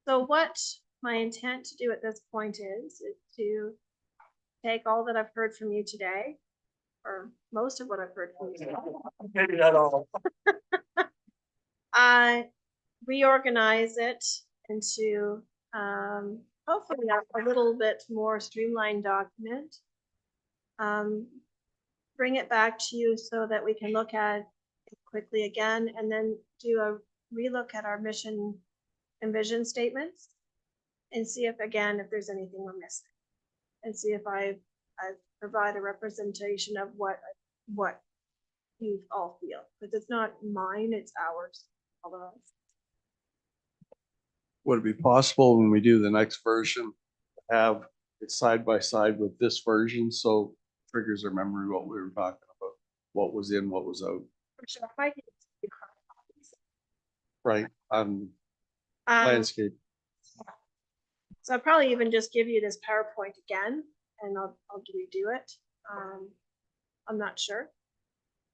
So what my intent to do at this point is to take all that I've heard from you today, or most of what I've heard from you today.
Maybe not all.
Reorganize it into, hopefully a little bit more streamlined document. Bring it back to you so that we can look at it quickly again, and then do a relook at our mission and vision statements and see if, again, if there's anything we're missing, and see if I provide a representation of what you all feel, because it's not mine, it's ours, all of us.
Would it be possible when we do the next version, to have it side by side with this version, so triggers our memory what we were talking about, what was in, what was out,
For sure, if I could do copies.
right? Landscape.
So I'll probably even just give you this PowerPoint again, and I'll redo it. I'm not sure.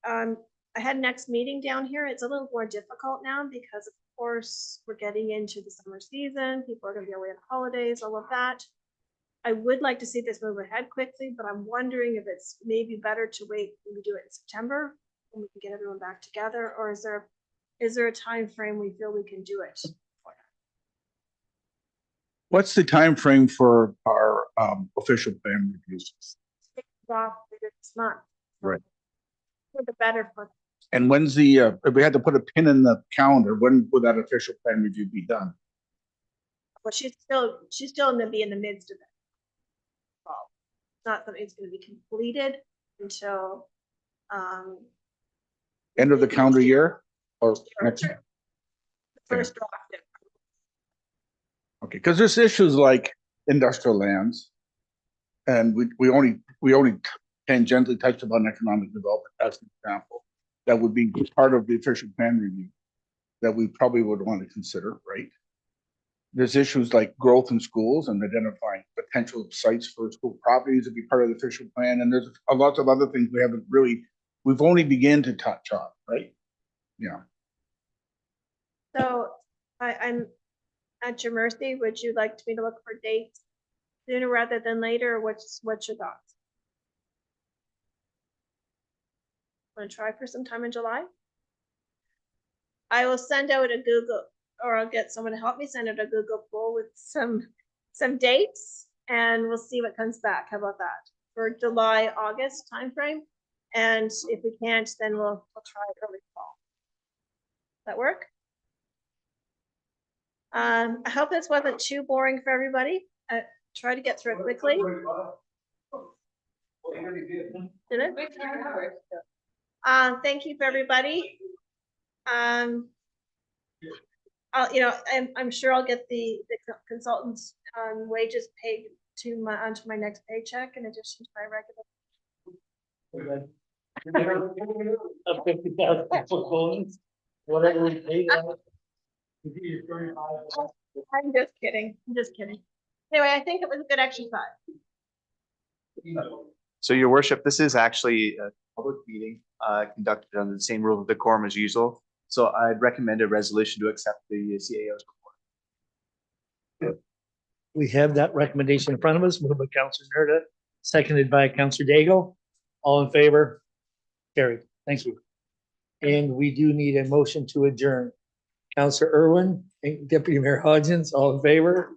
I had next meeting down here. It's a little more difficult now because of course we're getting into the summer season. People are gonna be away on holidays, all of that. I would like to see this move ahead quickly, but I'm wondering if it's maybe better to wait when we do it in September, when we can get everyone back together, or is there a time frame we feel we can do it?
What's the time frame for our official plan reviews?
Off later this month.
Right.
For the better for.
And when's the, if we had to put a pin in the calendar, when would that official plan review be done?
Well, she's still gonna be in the midst of it. Well, it's not something that's gonna be completed until,
End of the calendar year or next?
the first draft.
Okay, because there's issues like industrial lands. And we only tangentially touched upon economic development as an example. That would be part of the official plan review that we probably would want to consider, right? There's issues like growth in schools and identifying potential sites for school properties to be part of the official plan. And there's a lot of other things we've only begun to touch on, right? Yeah.
So I'm at your mercy. Would you like me to look for dates sooner rather than later? Or what's your thoughts? Want to try for some time in July? I will send out a Google, or I'll get someone to help me send out a Google poll with some dates, and we'll see what comes back. How about that? For July, August timeframe. And if we can't, then we'll try early fall. That work? I hope this wasn't too boring for everybody. Try to get through it quickly. Did it? Thank you for everybody. I'm sure I'll get the consultants wages paid onto my next paycheck in addition to my regular.
Whatever we pay.
I'm just kidding. Anyway, I think it was a good exercise.
So your worship, this is actually a public meeting conducted under the same rule of decorum as usual. So I'd recommend a resolution to accept the CAO's report.
We have that recommendation in front of us, moved by Councilor Nerda, seconded by Councilor Daigle. All in favor? Carried. Thank you. And we do need a motion to adjourn. Councilor Irwin, and Deputy Mayor Hodgins, all in favor?